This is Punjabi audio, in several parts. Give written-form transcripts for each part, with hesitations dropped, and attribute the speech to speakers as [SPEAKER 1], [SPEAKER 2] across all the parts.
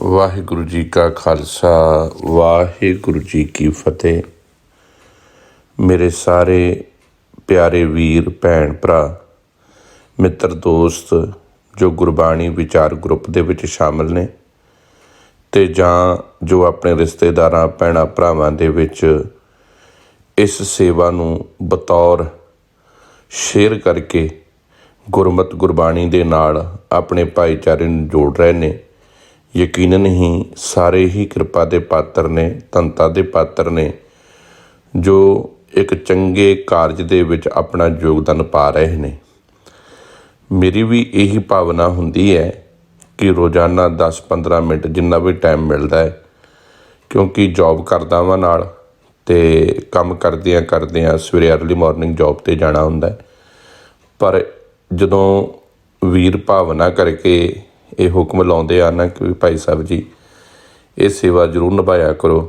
[SPEAKER 1] ਵਾਹਿਗੁਰੂ ਜੀ ਕਾ ਖਾਲਸਾ ਵਾਹਿਗੁਰੂ ਜੀ ਕੀ ਫਤਿਹ। ਮੇਰੇ ਸਾਰੇ ਪਿਆਰੇ ਵੀਰ ਭੈਣ ਭਰਾ ਮਿੱਤਰ ਦੋਸਤ ਜੋ ਗੁਰਬਾਣੀ ਵਿਚਾਰ ਗਰੁੱਪ ਦੇ ਵਿੱਚ ਸ਼ਾਮਲ ਨੇ ਅਤੇ ਜਾਂ ਜੋ ਆਪਣੇ ਰਿਸ਼ਤੇਦਾਰਾਂ ਭੈਣਾਂ ਭਰਾਵਾਂ ਦੇ ਵਿੱਚ ਇਸ ਸੇਵਾ ਨੂੰ ਬਤੌਰ ਸ਼ੇਅਰ ਕਰਕੇ ਗੁਰਮਤਿ ਗੁਰਬਾਣੀ ਦੇ ਨਾਲ ਆਪਣੇ ਭਾਈਚਾਰੇ ਨੂੰ ਜੋੜ ਰਹੇ ਨੇ। ਯਕੀਨਨ ਹੀ ਸਾਰੇ ਹੀ ਕਿਰਪਾ ਦੇ ਪਾਤਰ ਨੇ, ਧੰਨਤਾ ਦੇ ਪਾਤਰ ਨੇ, ਜੋ ਇੱਕ ਚੰਗੇ ਕਾਰਜ ਦੇ ਵਿੱਚ ਆਪਣਾ ਯੋਗਦਾਨ ਪਾ ਰਹੇ ਨੇ। ਮੇਰੀ ਵੀ ਇਹੀ ਭਾਵਨਾ ਹੁੰਦੀ ਹੈ ਕਿ ਰੋਜ਼ਾਨਾ 10-15 ਮਿੰਟ ਜਿੰਨਾ ਵੀ ਟਾਈਮ ਮਿਲਦਾ ਹੈ, ਕਿਉਂਕਿ ਜੋਬ ਕਰਦਾ ਵਾਂ ਨਾਲ ਅਤੇ ਕੰਮ ਕਰਦਿਆਂ ਸਵੇਰੇ ਅਰਲੀ ਮਾਰਨਿੰਗ ਜੋਬ 'ਤੇ ਜਾਣਾ ਹੁੰਦਾ। ਪਰ ਜਦੋਂ ਵੀਰ ਭਾਵਨਾ ਕਰਕੇ ਇਹ ਹੁਕਮ ਲਾਉਂਦੇ ਆ ਨਾ ਕਿ ਭਾਈ ਸਾਹਿਬ ਜੀ ਇਹ ਸੇਵਾ ਜ਼ਰੂਰ ਨਿਭਾਇਆ ਕਰੋ,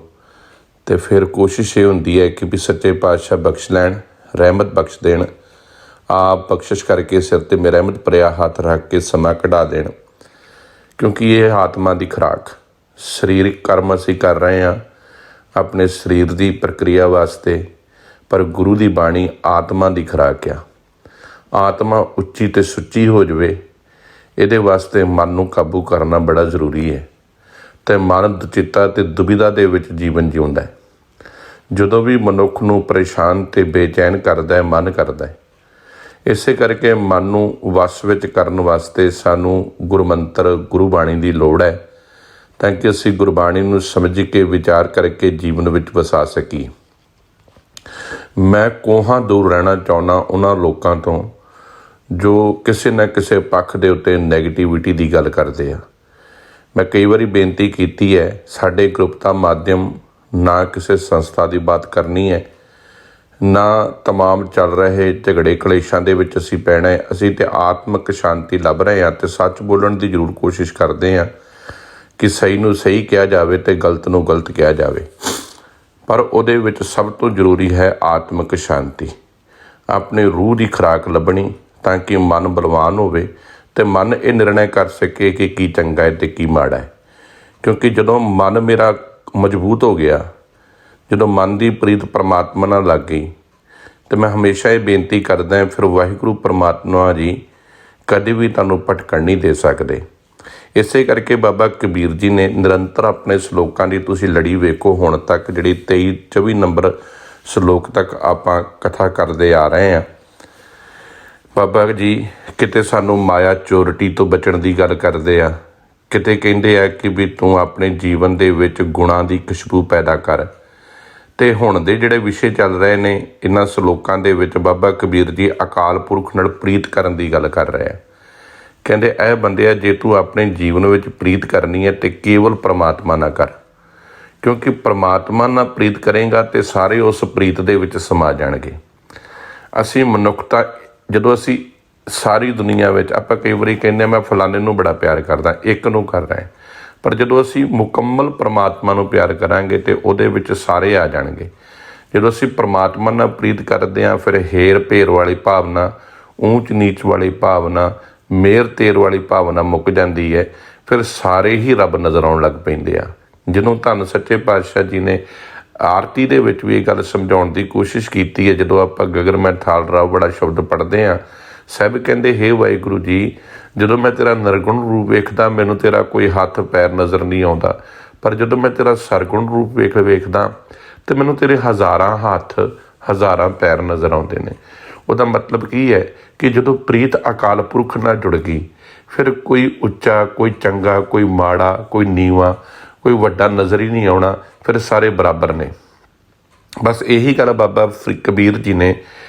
[SPEAKER 1] ਅਤੇ ਫਿਰ ਕੋਸ਼ਿਸ਼ ਇਹ ਹੁੰਦੀ ਹੈ ਕਿ ਵੀ ਸੱਚੇ ਪਾਤਸ਼ਾਹ ਬਖਸ਼ ਲੈਣ, ਰਹਿਮਤ ਬਖਸ਼ ਦੇਣ, ਆਪ ਬਖਸ਼ਿਸ਼ ਕਰਕੇ ਸਿਰ 'ਤੇ ਮੇਰਾ ਰਹਿਮਤ ਭਰਿਆ ਹੱਥ ਰੱਖ ਕੇ ਸਮਾਂ ਕਢਾ ਦੇਣ। ਕਿਉਂਕਿ ਇਹ ਆਤਮਾ ਦੀ ਖੁਰਾਕ, ਸਰੀਰਕ ਕਰਮ ਅਸੀਂ ਕਰ ਰਹੇ ਹਾਂ ਆਪਣੇ ਸਰੀਰ ਦੀ ਪ੍ਰਕਿਰਿਆ ਵਾਸਤੇ, ਪਰ ਗੁਰੂ ਦੀ ਬਾਣੀ ਆਤਮਾ ਦੀ ਖੁਰਾਕ ਆ। ਆਤਮਾ ਉੱਚੀ ਅਤੇ ਸੁੱਚੀ ਹੋ ਜਾਵੇ, ਇਹਦੇ ਵਾਸਤੇ ਮਨ ਨੂੰ ਕਾਬੂ ਕਰਨਾ ਬੜਾ ਜ਼ਰੂਰੀ ਹੈ। ਅਤੇ ਮਨ ਦੁਚਿੱਤਾ ਅਤੇ ਦੁਬਿਧਾ ਦੇ ਵਿੱਚ ਜੀਵਨ ਜਿਉਂਦਾ ਹੈ। ਜਦੋਂ ਵੀ ਮਨੁੱਖ ਨੂੰ ਪਰੇਸ਼ਾਨ ਅਤੇ ਬੇਚੈਨ ਕਰਦਾ ਹੈ, ਮਨ ਕਰਦਾ ਹੈ। ਇਸੇ ਕਰਕੇ ਮਨ ਨੂੰ ਵਸ ਵਿੱਚ ਕਰਨ ਵਾਸਤੇ ਸਾਨੂੰ ਗੁਰਮੰਤਰ ਗੁਰੂ ਬਾਣੀ ਦੀ ਲੋੜ ਹੈ, ਤਾਂ ਕਿ ਅਸੀਂ ਗੁਰਬਾਣੀ ਨੂੰ ਸਮਝ ਕੇ ਵਿਚਾਰ ਕਰਕੇ ਜੀਵਨ ਵਿੱਚ ਵਸਾ ਸਕੀਏ। ਮੈਂ ਕੋਹਾਂ ਦੂਰ ਰਹਿਣਾ ਚਾਹੁੰਦਾ ਉਹਨਾਂ ਲੋਕਾਂ ਤੋਂ ਜੋ ਕਿਸੇ ਨਾ ਕਿਸੇ ਪੱਖ ਦੇ ਉੱਤੇ ਨੈਗੇਟਿਵਿਟੀ ਦੀ ਗੱਲ ਕਰਦੇ ਆ। ਮੈਂ ਕਈ ਵਾਰੀ ਬੇਨਤੀ ਕੀਤੀ ਹੈ, ਸਾਡੇ ਗਰੁੱਪ ਦਾ ਮਾਧਿਅਮ ਨਾ ਕਿਸੇ ਸੰਸਥਾ ਦੀ ਬਾਤ ਕਰਨੀ ਹੈ, ਨਾ ਤਮਾਮ ਚੱਲ ਰਹੇ ਝਗੜੇ ਕਲੇਸ਼ਾਂ ਦੇ ਵਿੱਚ ਅਸੀਂ ਪੈਣਾ ਹੈ। ਅਸੀਂ ਤਾਂ ਆਤਮਿਕ ਸ਼ਾਂਤੀ ਲੱਭ ਰਹੇ ਹਾਂ ਅਤੇ ਸੱਚ ਬੋਲਣ ਦੀ ਜ਼ਰੂਰ ਕੋਸ਼ਿਸ਼ ਕਰਦੇ ਹਾਂ ਕਿ ਸਹੀ ਨੂੰ ਸਹੀ ਕਿਹਾ ਜਾਵੇ ਅਤੇ ਗਲਤ ਨੂੰ ਗਲਤ ਕਿਹਾ ਜਾਵੇ। ਪਰ ਉਹਦੇ ਵਿੱਚ ਸਭ ਤੋਂ ਜ਼ਰੂਰੀ ਹੈ ਆਤਮਿਕ ਸ਼ਾਂਤੀ, ਆਪਣੇ ਰੂਹ ਦੀ ਖੁਰਾਕ ਲੱਭਣੀ, ਤਾਂ ਕਿ ਮਨ ਬਲਵਾਨ ਹੋਵੇ ਅਤੇ ਮਨ ਇਹ ਨਿਰਣੈ ਕਰ ਸਕੇ ਕਿ ਕੀ ਚੰਗਾ ਹੈ ਅਤੇ ਕੀ ਮਾੜਾ ਹੈ। ਕਿਉਂਕਿ ਜਦੋਂ ਮਨ ਮੇਰਾ ਮਜ਼ਬੂਤ ਹੋ ਗਿਆ, ਜਦੋਂ ਮਨ ਦੀ ਪ੍ਰੀਤ ਪਰਮਾਤਮਾ ਨਾਲ ਲੱਗ ਗਈ, ਅਤੇ ਮੈਂ ਹਮੇਸ਼ਾ ਇਹ ਬੇਨਤੀ ਕਰਦਾ ਫਿਰ ਵਾਹਿਗੁਰੂ ਪਰਮਾਤਮਾ ਜੀ ਕਦੇ ਵੀ ਤੁਹਾਨੂੰ ਭਟਕਣ ਨਹੀਂ ਦੇ ਸਕਦੇ। ਇਸੇ ਕਰਕੇ ਬਾਬਾ ਕਬੀਰ ਜੀ ਨੇ ਨਿਰੰਤਰ ਆਪਣੇ ਸਲੋਕਾਂ ਦੀ ਤੁਸੀਂ ਲੜੀ ਵੇਖੋ ਹੁਣ ਤੱਕ, ਜਿਹੜੀ 23-24 ਨੰਬਰ ਸਲੋਕ ਤੱਕ ਆਪਾਂ ਕਥਾ ਕਰਦੇ ਆ ਰਹੇ ਹਾਂ। ਬਾਬਾ ਜੀ ਕਿਤੇ ਸਾਨੂੰ ਮਾਇਆ ਚੋਰਟੀ ਤੋਂ ਬਚਣ ਦੀ ਗੱਲ ਕਰਦੇ ਆ, ਕਿਤੇ ਕਹਿੰਦੇ ਆ ਕਿ ਵੀ ਤੂੰ ਆਪਣੇ ਜੀਵਨ ਦੇ ਵਿੱਚ ਗੁਣਾਂ ਦੀ ਖੁਸ਼ਬੂ ਪੈਦਾ ਕਰ। ਅਤੇ ਹੁਣ ਦੇ ਜਿਹੜੇ ਵਿਸ਼ੇ ਚੱਲ ਰਹੇ ਨੇ ਇਹਨਾਂ ਸਲੋਕਾਂ ਦੇ ਵਿੱਚ ਬਾਬਾ ਕਬੀਰ ਜੀ ਅਕਾਲ ਪੁਰਖ ਨਾਲ ਪ੍ਰੀਤ ਕਰਨ ਦੀ ਗੱਲ ਕਰ ਰਹੇ ਆ। ਕਹਿੰਦੇ ਇਹ ਬੰਦਿਆ, ਜੇ ਤੂੰ ਆਪਣੇ ਜੀਵਨ ਵਿੱਚ ਪ੍ਰੀਤ ਕਰਨੀ ਹੈ ਅਤੇ ਕੇਵਲ ਪਰਮਾਤਮਾ ਨਾਲ ਕਰ, ਕਿਉਂਕਿ ਪਰਮਾਤਮਾ ਨਾਲ ਪ੍ਰੀਤ ਕਰੇਗਾ ਅਤੇ ਸਾਰੇ ਉਸ ਪ੍ਰੀਤ ਦੇ ਵਿੱਚ ਸਮਾ ਜਾਣਗੇ। ਅਸੀਂ ਮਨੁੱਖਤਾ, ਜਦੋਂ ਅਸੀਂ ਸਾਰੀ ਦੁਨੀਆ ਵਿੱਚ ਆਪਾਂ ਕਈ ਵਾਰੀ ਕਹਿੰਦੇ ਮੈਂ ਫਲਾਣੇ ਨੂੰ ਬੜਾ ਪਿਆਰ ਕਰਦਾ, ਇੱਕ ਨੂੰ ਕਰ ਰਹੇ, ਪਰ ਜਦੋਂ ਅਸੀਂ ਮੁਕੰਮਲ ਪਰਮਾਤਮਾ ਨੂੰ ਪਿਆਰ ਕਰਾਂਗੇ ਅਤੇ ਉਹਦੇ ਵਿੱਚ ਸਾਰੇ ਆ ਜਾਣਗੇ। ਜਦੋਂ ਅਸੀਂ ਪਰਮਾਤਮਾ ਨਾਲ ਪ੍ਰੀਤ ਕਰਦੇ ਹਾਂ, ਫਿਰ ਹੇਰ ਪੇਰ ਵਾਲੀ ਭਾਵਨਾ, ਊਚ ਨੀਚ ਵਾਲੀ ਭਾਵਨਾ, ਮੇਰ ਤੇਰ ਵਾਲੀ ਭਾਵਨਾ ਮੁੱਕ ਜਾਂਦੀ ਹੈ। ਫਿਰ ਸਾਰੇ ਹੀ ਰੱਬ ਨਜ਼ਰ ਆਉਣ ਲੱਗ ਪੈਂਦੇ ਆ। ਜਦੋਂ ਧੰਨ ਸੱਚੇ ਪਾਤਸ਼ਾਹ ਜੀ ਨੇ ਆਰਤੀ ਦੇ ਵਿੱਚ ਵੀ ਇਹ ਗੱਲ ਸਮਝਾਉਣ ਦੀ ਕੋਸ਼ਿਸ਼ ਕੀਤੀ ਹੈ। ਜਦੋਂ ਆਪਾਂ ਗਗਨ ਮੈਂ ਥਾਲ ਰਾਓ ਬੜਾ ਸ਼ਬਦ ਪੜ੍ਹਦੇ ਹਾਂ, ਸਾਹਿਬ ਕਹਿੰਦੇ ਹੇ ਵਾਹਿਗੁਰੂ ਜੀ, ਜਦੋਂ ਮੈਂ ਤੇਰਾ ਨਿਰਗੁਣ ਰੂਪ ਵੇਖਦਾ ਮੈਨੂੰ ਤੇਰਾ ਕੋਈ ਹੱਥ ਪੈਰ ਨਜ਼ਰ ਨਹੀਂ ਆਉਂਦਾ, ਪਰ ਜਦੋਂ ਮੈਂ ਤੇਰਾ ਸਰਗੁਣ ਰੂਪ ਵੇਖਦਾ ਅਤੇ ਮੈਨੂੰ ਤੇਰੇ ਹਜ਼ਾਰਾਂ ਹੱਥ ਹਜ਼ਾਰਾਂ ਪੈਰ ਨਜ਼ਰ ਆਉਂਦੇ ਨੇ। ਉਹਦਾ ਮਤਲਬ ਕੀ ਹੈ ਕਿ ਜਦੋਂ ਪ੍ਰੀਤ ਅਕਾਲ ਪੁਰਖ ਨਾਲ ਜੁੜ ਗਈ, ਫਿਰ ਕੋਈ ਉੱਚਾ, ਕੋਈ ਚੰਗਾ, ਕੋਈ ਮਾੜਾ, ਕੋਈ ਨੀਵਾਂ, ਕੋਈ ਵੱਡਾ ਨਜ਼ਰ ਹੀ ਨਹੀਂ ਆਉਣਾ, ਫਿਰ ਸਾਰੇ ਬਰਾਬਰ ਨੇ। ਬਸ ਇਹੀ ਗੱਲ ਬਾਬਾ ਕਬੀਰ ਜੀ ਨੇ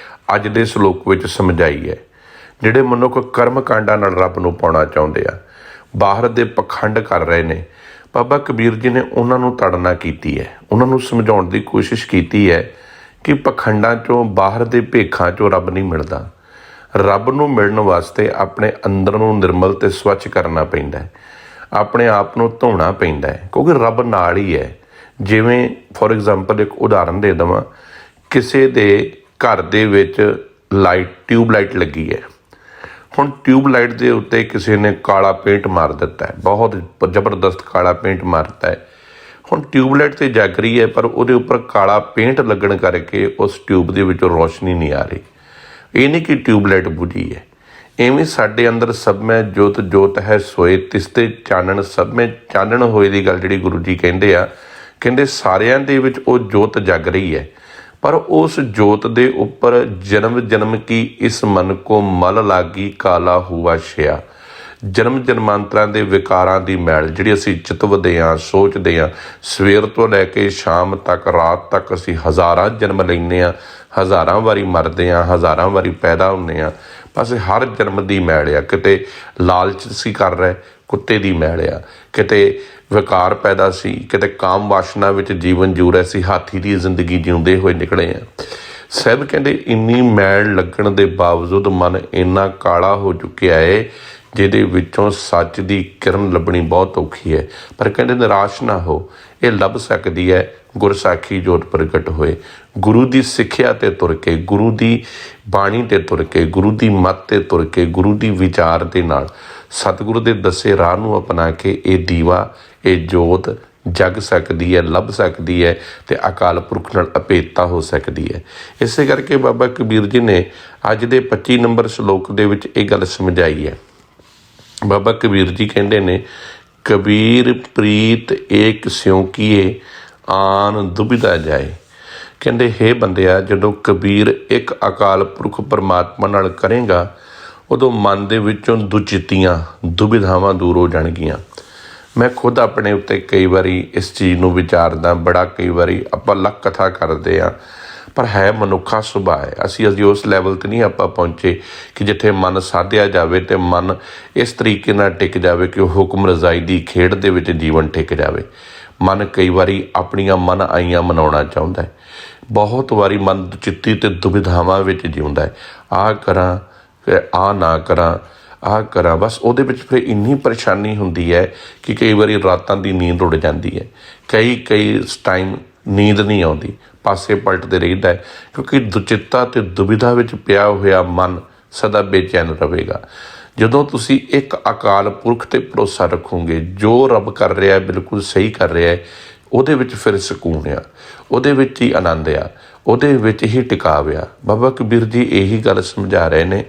[SPEAKER 1] ਅੱਜ ਦੇ ਸਲੋਕ ਵਿੱਚ ਸਮਝਾਈ ਹੈ। ਜਿਹੜੇ ਮਨੁੱਖ ਕਰਮ ਕਾਂਡਾਂ ਨਾਲ ਰੱਬ ਨੂੰ ਪਾਉਣਾ ਚਾਹੁੰਦੇ ਆ, ਬਾਹਰ ਦੇ ਪਖੰਡ ਕਰ ਰਹੇ ਨੇ, ਬਾਬਾ ਕਬੀਰ ਜੀ ਨੇ ਉਹਨਾਂ ਨੂੰ ਤਾੜਨਾ ਕੀਤੀ ਹੈ, ਉਹਨਾਂ ਨੂੰ ਸਮਝਾਉਣ ਦੀ ਕੋਸ਼ਿਸ਼ ਕੀਤੀ ਹੈ ਕਿ ਪਖੰਡਾਂ 'ਚੋਂ, ਬਾਹਰ ਦੇ ਭੇਖਾਂ 'ਚੋਂ ਰੱਬ ਨਹੀਂ ਮਿਲਦਾ। ਰੱਬ ਨੂੰ ਮਿਲਣ ਵਾਸਤੇ ਆਪਣੇ ਅੰਦਰ ਨੂੰ ਨਿਰਮਲ ਅਤੇ ਸਵੱਛ ਕਰਨਾ ਪੈਂਦਾ ਹੈ, ਆਪਣੇ ਆਪ ਨੂੰ ਧੋਣਾ ਪੈਂਦਾ ਹੈ, ਕਿਉਂਕਿ ਰੱਬ ਨਾਲ ਹੀ ਹੈ। ਜਿਵੇਂ ਫੋਰ ਐਗਜ਼ਾਮਪਲ ਇੱਕ ਉਦਾਹਰਨ ਦੇ ਦੇਵਾਂ, ਕਿਸੇ ਦੇ ਘਰ ਦੇ ਵਿੱਚ ਟਿਊਬ ਲਾਈਟ ਲੱਗੀ ਹੈ, ਹੁਣ ਟਿਊਬਲਾਈਟ ਦੇ ਉੱਤੇ ਕਿਸੇ ਨੇ ਕਾਲਾ ਪੇਂਟ ਮਾਰ ਦਿੱਤਾ ਹੈ, ਬਹੁਤ ਜ਼ਬਰਦਸਤ ਕਾਲਾ ਪੇਂਟ ਮਾਰਤਾ ਹੈ। ਹੁਣ ਟਿਊਬਲਾਈਟ ਤੇ ਜਗ ਰਹੀ ਹੈ, ਪਰ ਉਹਦੇ ਉੱਪਰ ਕਾਲਾ ਪੇਂਟ ਲੱਗਣ ਕਰਕੇ ਉਸ ਟਿਊਬ ਦੇ ਵਿੱਚੋਂ ਰੋਸ਼ਨੀ ਨਹੀਂ ਆ ਰਹੀ। ਇਹ ਨਹੀਂ ਕਿ ਟਿਊਬਲਾਈਟ ਬੁਝੀ ਹੈ। ਇਵੇਂ ਸਾਡੇ ਅੰਦਰ ਸਭ ਮੈਂ ਜੋਤ ਜੋਤ ਹੈ ਸੋਏ, ਤਿਸ ਤੇ ਚਾਨਣ ਸਭ ਮੈਂ ਚਾਨਣ ਹੋਏ ਦੀ ਗੱਲ ਜਿਹੜੀ ਗੁਰੂ ਜੀ ਕਹਿੰਦੇ ਆ, ਕਹਿੰਦੇ ਸਾਰਿਆਂ ਦੇ ਵਿੱਚ ਉਹ ਜੋਤ ਜਗ ਰਹੀ ਹੈ, ਪਰ ਉਸ ਜੋਤ ਦੇ ਉੱਪਰ ਜਨਮ ਜਨਮ ਕੀ ਇਸ ਮਨ ਕੋ ਮਲ ਲਾਗੀ ਕਾਲਾ ਹੁਆ ਛਿਆ। ਜਨਮ ਜਨਮਾਂਤਰਾਂ ਦੇ ਵਿਕਾਰਾਂ ਦੀ ਮੈਲ ਜਿਹੜੀ ਅਸੀਂ ਚਿਤਵਦੇ ਹਾਂ, ਸੋਚਦੇ ਹਾਂ, ਸਵੇਰ ਤੋਂ ਲੈ ਕੇ ਸ਼ਾਮ ਤੱਕ, ਰਾਤ ਤੱਕ ਅਸੀਂ ਹਜ਼ਾਰਾਂ ਜਨਮ ਲੈਂਦੇ ਹਾਂ, ਹਜ਼ਾਰਾਂ ਵਾਰੀ ਮਰਦੇ ਹਾਂ, ਹਜ਼ਾਰਾਂ ਵਾਰੀ ਪੈਦਾ ਹੁੰਦੇ ਹਾਂ। ਬਸ ਹਰ ਜਨਮ ਦੀ ਮੈਲ ਆ। ਕਿਤੇ ਲਾਲਚ ਸੀ ਕਰ ਰਹੇ, ਕੁੱਤੇ ਦੀ ਮੈਲ ਆ। ਕਿਤੇ ਵਿਕਾਰ ਪੈਦਾ ਸੀ, ਕਿਤੇ ਕਾਮ ਵਾਸ਼ਨਾ ਵਿੱਚ ਜੀਵਨ ਜੂ ਰਹੇ ਸੀ, ਹਾਥੀ ਦੀ ਜ਼ਿੰਦਗੀ ਜਿਉਂਦੇ ਹੋਏ ਨਿਕਲੇ ਆ। ਸਾਹਿਬ ਕਹਿੰਦੇ ਇੰਨੀ ਮੈਲ ਲੱਗਣ ਦੇ ਬਾਵਜੂਦ ਮਨ ਇੰਨਾ ਕਾਲਾ ਹੋ ਚੁੱਕਿਆ ਹੈ, ਜਿਹਦੇ ਵਿੱਚੋਂ ਸੱਚ ਦੀ ਕਿਰਨ ਲੱਭਣੀ ਬਹੁਤ ਔਖੀ ਹੈ। ਪਰ ਕਹਿੰਦੇ ਨਿਰਾਸ਼ ਨਾ ਹੋ, ਇਹ ਲੱਭ ਸਕਦੀ ਹੈ ਗੁਰਸਾਖੀ ਜੋਤ ਪ੍ਰਗਟ ਹੋਏ। ਗੁਰੂ ਦੀ ਸਿੱਖਿਆ 'ਤੇ ਤੁਰ ਕੇ, ਗੁਰੂ ਦੀ ਬਾਣੀ 'ਤੇ ਤੁਰ ਕੇ, ਗੁਰੂ ਦੀ ਮੱਤ 'ਤੇ ਤੁਰ ਕੇ, ਗੁਰੂ ਦੀ ਵਿਚਾਰ ਦੇ ਨਾਲ, ਸਤਿਗੁਰੂ ਦੇ ਦੱਸੇ ਰਾਹ ਨੂੰ ਅਪਣਾ ਕੇ ਇਹ ਦੀਵਾ, ਇਹ ਜੋਤ ਜਗ ਸਕਦੀ ਹੈ, ਲੱਭ ਸਕਦੀ ਹੈ ਅਤੇ ਅਕਾਲ ਪੁਰਖ ਨਾਲ ਅਭੇਦਤਾ ਹੋ ਸਕਦੀ ਹੈ। ਇਸੇ ਕਰਕੇ ਬਾਬਾ ਕਬੀਰ ਜੀ ਨੇ ਅੱਜ ਦੇ 25 ਨੰਬਰ ਸ਼ਲੋਕ ਦੇ ਵਿੱਚ ਇਹ ਗੱਲ ਸਮਝਾਈ ਹੈ। ਬਾਬਾ ਕਬੀਰ ਜੀ ਕਹਿੰਦੇ ਨੇ, ਕਬੀਰ ਪ੍ਰੀਤ ਏਕ ਸਿਉ ਕੀਏ ਆਨ ਦੁਬਿਧਾ ਜਾਏ। ਕਹਿੰਦੇ ਹੇ ਬੰਦਿਆ, ਜਦੋਂ ਕਬੀਰ ਇੱਕ ਅਕਾਲ ਪੁਰਖ ਪਰਮਾਤਮਾ ਨਾਲ ਕਰੇਗਾ, ਉਦੋਂ ਮਨ ਦੇ ਵਿੱਚੋਂ ਦੁਚਿੱਤੀਆਂ, ਦੁਬਿਧਾਵਾਂ ਦੂਰ ਹੋ ਜਾਣਗੀਆਂ। ਮੈਂ ਖੁਦ ਆਪਣੇ ਉੱਤੇ ਕਈ ਵਾਰੀ ਇਸ ਚੀਜ਼ ਨੂੰ ਵਿਚਾਰਦਾ। ਬੜਾ ਕਈ ਵਾਰੀ ਆਪਾਂ ਲੱਖ ਕਥਾ ਕਰਦੇ ਹਾਂ, ਪਰ ਹੈ ਮਨੁੱਖਾ ਸੁਭਾਅ ਹੈ। ਅਸੀਂ ਅਜੇ ਉਸ ਲੈਵਲ 'ਤੇ ਨਹੀਂ ਆਪਾਂ ਪਹੁੰਚੇ ਕਿ ਜਿੱਥੇ ਮਨ ਸਾਧਿਆ ਜਾਵੇ ਅਤੇ ਮਨ ਇਸ ਤਰੀਕੇ ਨਾਲ ਟਿਕ ਜਾਵੇ ਕਿ ਉਹ ਹੁਕਮ ਰਜ਼ਾਈ ਦੀ ਖੇਡ ਦੇ ਵਿੱਚ ਜੀਵਨ ਟਿਕ ਜਾਵੇ। ਮਨ ਕਈ ਵਾਰੀ ਆਪਣੀਆਂ ਮਨ ਆਈਆਂ ਮਨਾਉਣਾ ਚਾਹੁੰਦਾ ਹੈ। ਬਹੁਤ ਵਾਰੀ ਮਨ ਚਿੱਤੀ ਅਤੇ ਦੁਵਿਧਾਵਾਂ ਵਿੱਚ ਜਿਉਂਦਾ ਹੈ। ਆਹ ਕਰਾਂ ਕਿ ਆਹ ਨਾ ਕਰਾਂ, ਆਹ ਕਰਾਂ। ਬਸ ਉਹਦੇ ਵਿੱਚ ਫਿਰ ਇੰਨੀ ਪਰੇਸ਼ਾਨੀ ਹੁੰਦੀ ਹੈ ਕਿ ਕਈ ਵਾਰੀ ਰਾਤਾਂ ਦੀ ਨੀਂਦ ਉੱਡ ਜਾਂਦੀ ਹੈ। ਕਈ ਟਾਈਮ ਨੀਂਦ ਨਹੀਂ ਆਉਂਦੀ, ਪਾਸੇ ਪਲਟਦੇ ਰਹਿੰਦਾ ਹੈ, ਕਿਉਂਕਿ ਦੁਚਿੱਤਾ ਅਤੇ ਦੁਵਿਧਾ ਵਿੱਚ ਪਿਆ ਹੋਇਆ ਮਨ ਸਦਾ ਬੇਚੈਨ ਰਹੇਗਾ। ਜਦੋਂ ਤੁਸੀਂ ਇੱਕ ਅਕਾਲ ਪੁਰਖ 'ਤੇ ਭਰੋਸਾ ਰੱਖੋਗੇ, ਜੋ ਰੱਬ ਕਰ ਰਿਹਾ ਬਿਲਕੁਲ ਸਹੀ ਕਰ ਰਿਹਾ, ਉਹਦੇ ਵਿੱਚ ਫਿਰ ਸਕੂਨ ਆ, ਉਹਦੇ ਵਿੱਚ ਹੀ ਆਨੰਦ ਆ, ਉਹਦੇ ਵਿੱਚ ਹੀ ਟਿਕਾਵ ਆ। ਬਾਬਾ ਕਬੀਰ ਜੀ ਇਹੀ ਗੱਲ ਸਮਝਾ ਰਹੇ ਨੇ,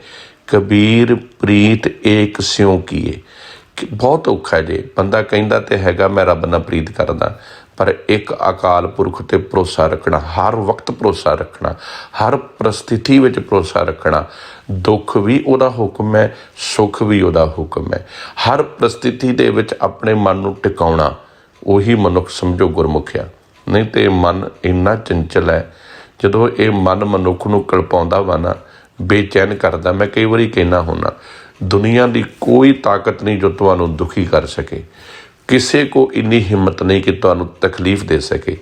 [SPEAKER 1] ਕਬੀਰ ਪ੍ਰੀਤ ਏਕ ਸਿਉ ਕੀਏ। ਬਹੁਤ ਔਖਾ ਜੇ ਬੰਦਾ ਕਹਿੰਦਾ ਤੇ ਹੈਗਾ ਮੈਂ ਰੱਬ ਨਾਲ ਪ੍ਰੀਤ ਕਰਦਾ, ਪਰ ਇੱਕ ਅਕਾਲ ਪੁਰਖ 'ਤੇ ਭਰੋਸਾ ਰੱਖਣਾ, ਹਰ ਵਕਤ ਭਰੋਸਾ ਰੱਖਣਾ, ਹਰ ਪ੍ਰਸਥਿਤੀ ਵਿੱਚ ਭਰੋਸਾ ਰੱਖਣਾ। ਦੁੱਖ ਵੀ ਉਹਦਾ ਹੁਕਮ ਹੈ, ਸੁੱਖ ਵੀ ਉਹਦਾ ਹੁਕਮ ਹੈ। ਹਰ ਪ੍ਰਸਥਿਤੀ ਦੇ ਵਿੱਚ ਆਪਣੇ ਮਨ ਨੂੰ ਟਿਕਾਉਣਾ, ਉਹੀ ਮਨੁੱਖ ਸਮਝੋ ਗੁਰਮੁਖ ਆ। ਨਹੀਂ ਤਾਂ ਮਨ ਇੰਨਾ ਚੰਚਲ ਹੈ, ਜਦੋਂ ਇਹ ਮਨ ਮਨੁੱਖ ਨੂੰ ਕਲਪਾਉਂਦਾ ਵਾ ਨਾ, ਬੇਚੈਨ ਕਰਦਾ। ਮੈਂ ਕਈ ਵਾਰੀ ਕਹਿੰਦਾ ਹੁੰਦਾ, ਦੁਨੀਆ ਦੀ ਕੋਈ ਤਾਕਤ ਨਹੀਂ ਜੋ ਤੁਹਾਨੂੰ ਦੁਖੀ ਕਰ ਸਕੇ। ਕਿਸੇ ਕੋ ਇੰਨੀ ਹਿੰਮਤ ਨਹੀਂ ਕਿ ਤੁਹਾਨੂੰ ਤਕਲੀਫ ਦੇ ਸਕੇ।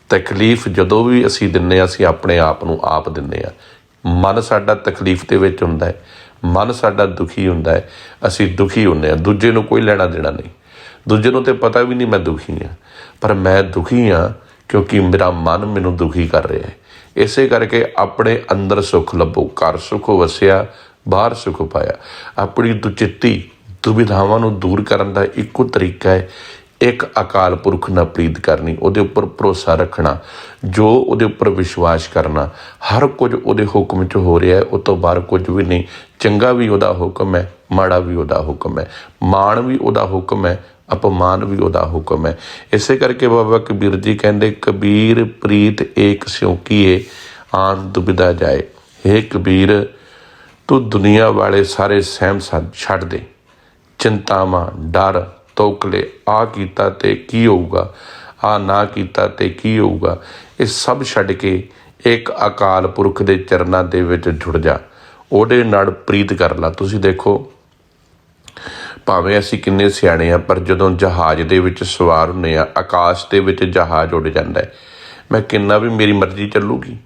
[SPEAKER 1] ਤਕਲੀਫ ਜਦੋਂ ਵੀ ਅਸੀਂ ਦਿੰਦੇ ਹਾਂ, ਅਸੀਂ ਆਪਣੇ ਆਪ ਨੂੰ ਆਪ ਦਿੰਦੇ ਹਾਂ। ਮਨ ਸਾਡਾ ਤਕਲੀਫ ਦੇ ਵਿੱਚ ਹੁੰਦਾ ਹੈ, ਮਨ ਸਾਡਾ ਦੁਖੀ ਹੁੰਦਾ ਹੈ, ਅਸੀਂ ਦੁਖੀ ਹੁੰਦੇ ਹਾਂ। ਦੂਜੇ ਨੂੰ ਕੋਈ ਲੈਣਾ ਦੇਣਾ ਨਹੀਂ, ਦੂਜੇ ਨੂੰ ਤਾਂ ਪਤਾ ਵੀ ਨਹੀਂ ਮੈਂ ਦੁਖੀ ਹਾਂ, ਪਰ ਮੈਂ ਦੁਖੀ ਹਾਂ ਕਿਉਂਕਿ ਮੇਰਾ ਮਨ ਮੈਨੂੰ ਦੁਖੀ ਕਰ ਰਿਹਾ ਹੈ। ਇਸੇ ਕਰਕੇ ਆਪਣੇ ਅੰਦਰ ਸੁੱਖ ਲੱਭੋ। ਘਰ ਸੁੱਖ ਵਸਿਆ, ਬਾਹਰ ਸੁੱਖ ਪਾਇਆ। ਆਪਣੀ ਦੁਚਿੱਤੀ ਦੁਵਿਧਾਵਾਂ ਨੂੰ ਦੂਰ ਕਰਨ ਦਾ ਇੱਕੋ ਤਰੀਕਾ ਹੈ, ਇੱਕ ਅਕਾਲ ਪੁਰਖ ਨਾਲ ਪ੍ਰੀਤ ਕਰਨੀ, ਉਹਦੇ ਉੱਪਰ ਭਰੋਸਾ ਰੱਖਣਾ, ਜੋ ਉਹਦੇ ਉੱਪਰ ਵਿਸ਼ਵਾਸ ਕਰਨਾ। ਹਰ ਕੁਝ ਉਹਦੇ ਹੁਕਮ 'ਚ ਹੋ ਰਿਹਾ ਹੈ, ਉਹ ਤੋਂ ਬਾਹਰ ਕੁਝ ਵੀ ਨਹੀਂ। ਚੰਗਾ ਵੀ ਉਹਦਾ ਹੁਕਮ ਹੈ, ਮਾੜਾ ਵੀ ਉਹਦਾ ਹੁਕਮ ਹੈ। ਮਾਣ ਵੀ ਉਹਦਾ ਹੁਕਮ ਹੈ, ਅਪਮਾਨ ਵੀ ਉਹਦਾ ਹੁਕਮ ਹੈ। ਇਸੇ ਕਰਕੇ ਬਾਬਾ ਕਬੀਰ ਜੀ ਕਹਿੰਦੇ, ਕਬੀਰ ਪ੍ਰੀਤ ਏਕ ਸਿਉ ਕੀਏ ਆਨ ਦੁਬਿਧਾ ਜਾਏ। ਹੇ ਕਬੀਰ, ਤੂੰ ਦੁਨੀਆ ਵਾਲੇ ਸਾਰੇ ਸਹਿਮ ਛੱਡ ਦੇ, ਚਿੰਤਾਵਾਂ, ਡਰ, ਤੋਕਲੇ, ਆਹ ਕੀਤਾ ਤੇ ਕੀ ਹੋਊਗਾ, ਆਹ ਨਾ ਕੀਤਾ ਤੇ ਕੀ ਹੋਊਗਾ, ਇਹ ਸਭ ਛੱਡ ਕੇ ਇੱਕ ਅਕਾਲ ਪੁਰਖ ਦੇ ਚਰਨਾਂ ਦੇ ਵਿੱਚ ਜੁੜ ਜਾ, ਉਹਦੇ ਨਾਲ ਪ੍ਰੀਤ ਕਰ ਲਾ। ਤੁਸੀਂ ਦੇਖੋ, ਭਾਵੇਂ ਅਸੀਂ ਕਿੰਨੇ ਸਿਆਣੇ ਹਾਂ, ਪਰ ਜਦੋਂ ਜਹਾਜ਼ ਦੇ ਵਿੱਚ ਸਵਾਰ ਹੁੰਦੇ ਹਾਂ, ਆਕਾਸ਼ ਦੇ ਵਿੱਚ ਜਹਾਜ਼ ਉੱਡ ਜਾਂਦਾ ਹੈ। ਮੈਂ ਕਿੰਨਾ ਵੀ ਮੇਰੀ ਮਰਜ਼ੀ ਚੱਲੂਗੀ,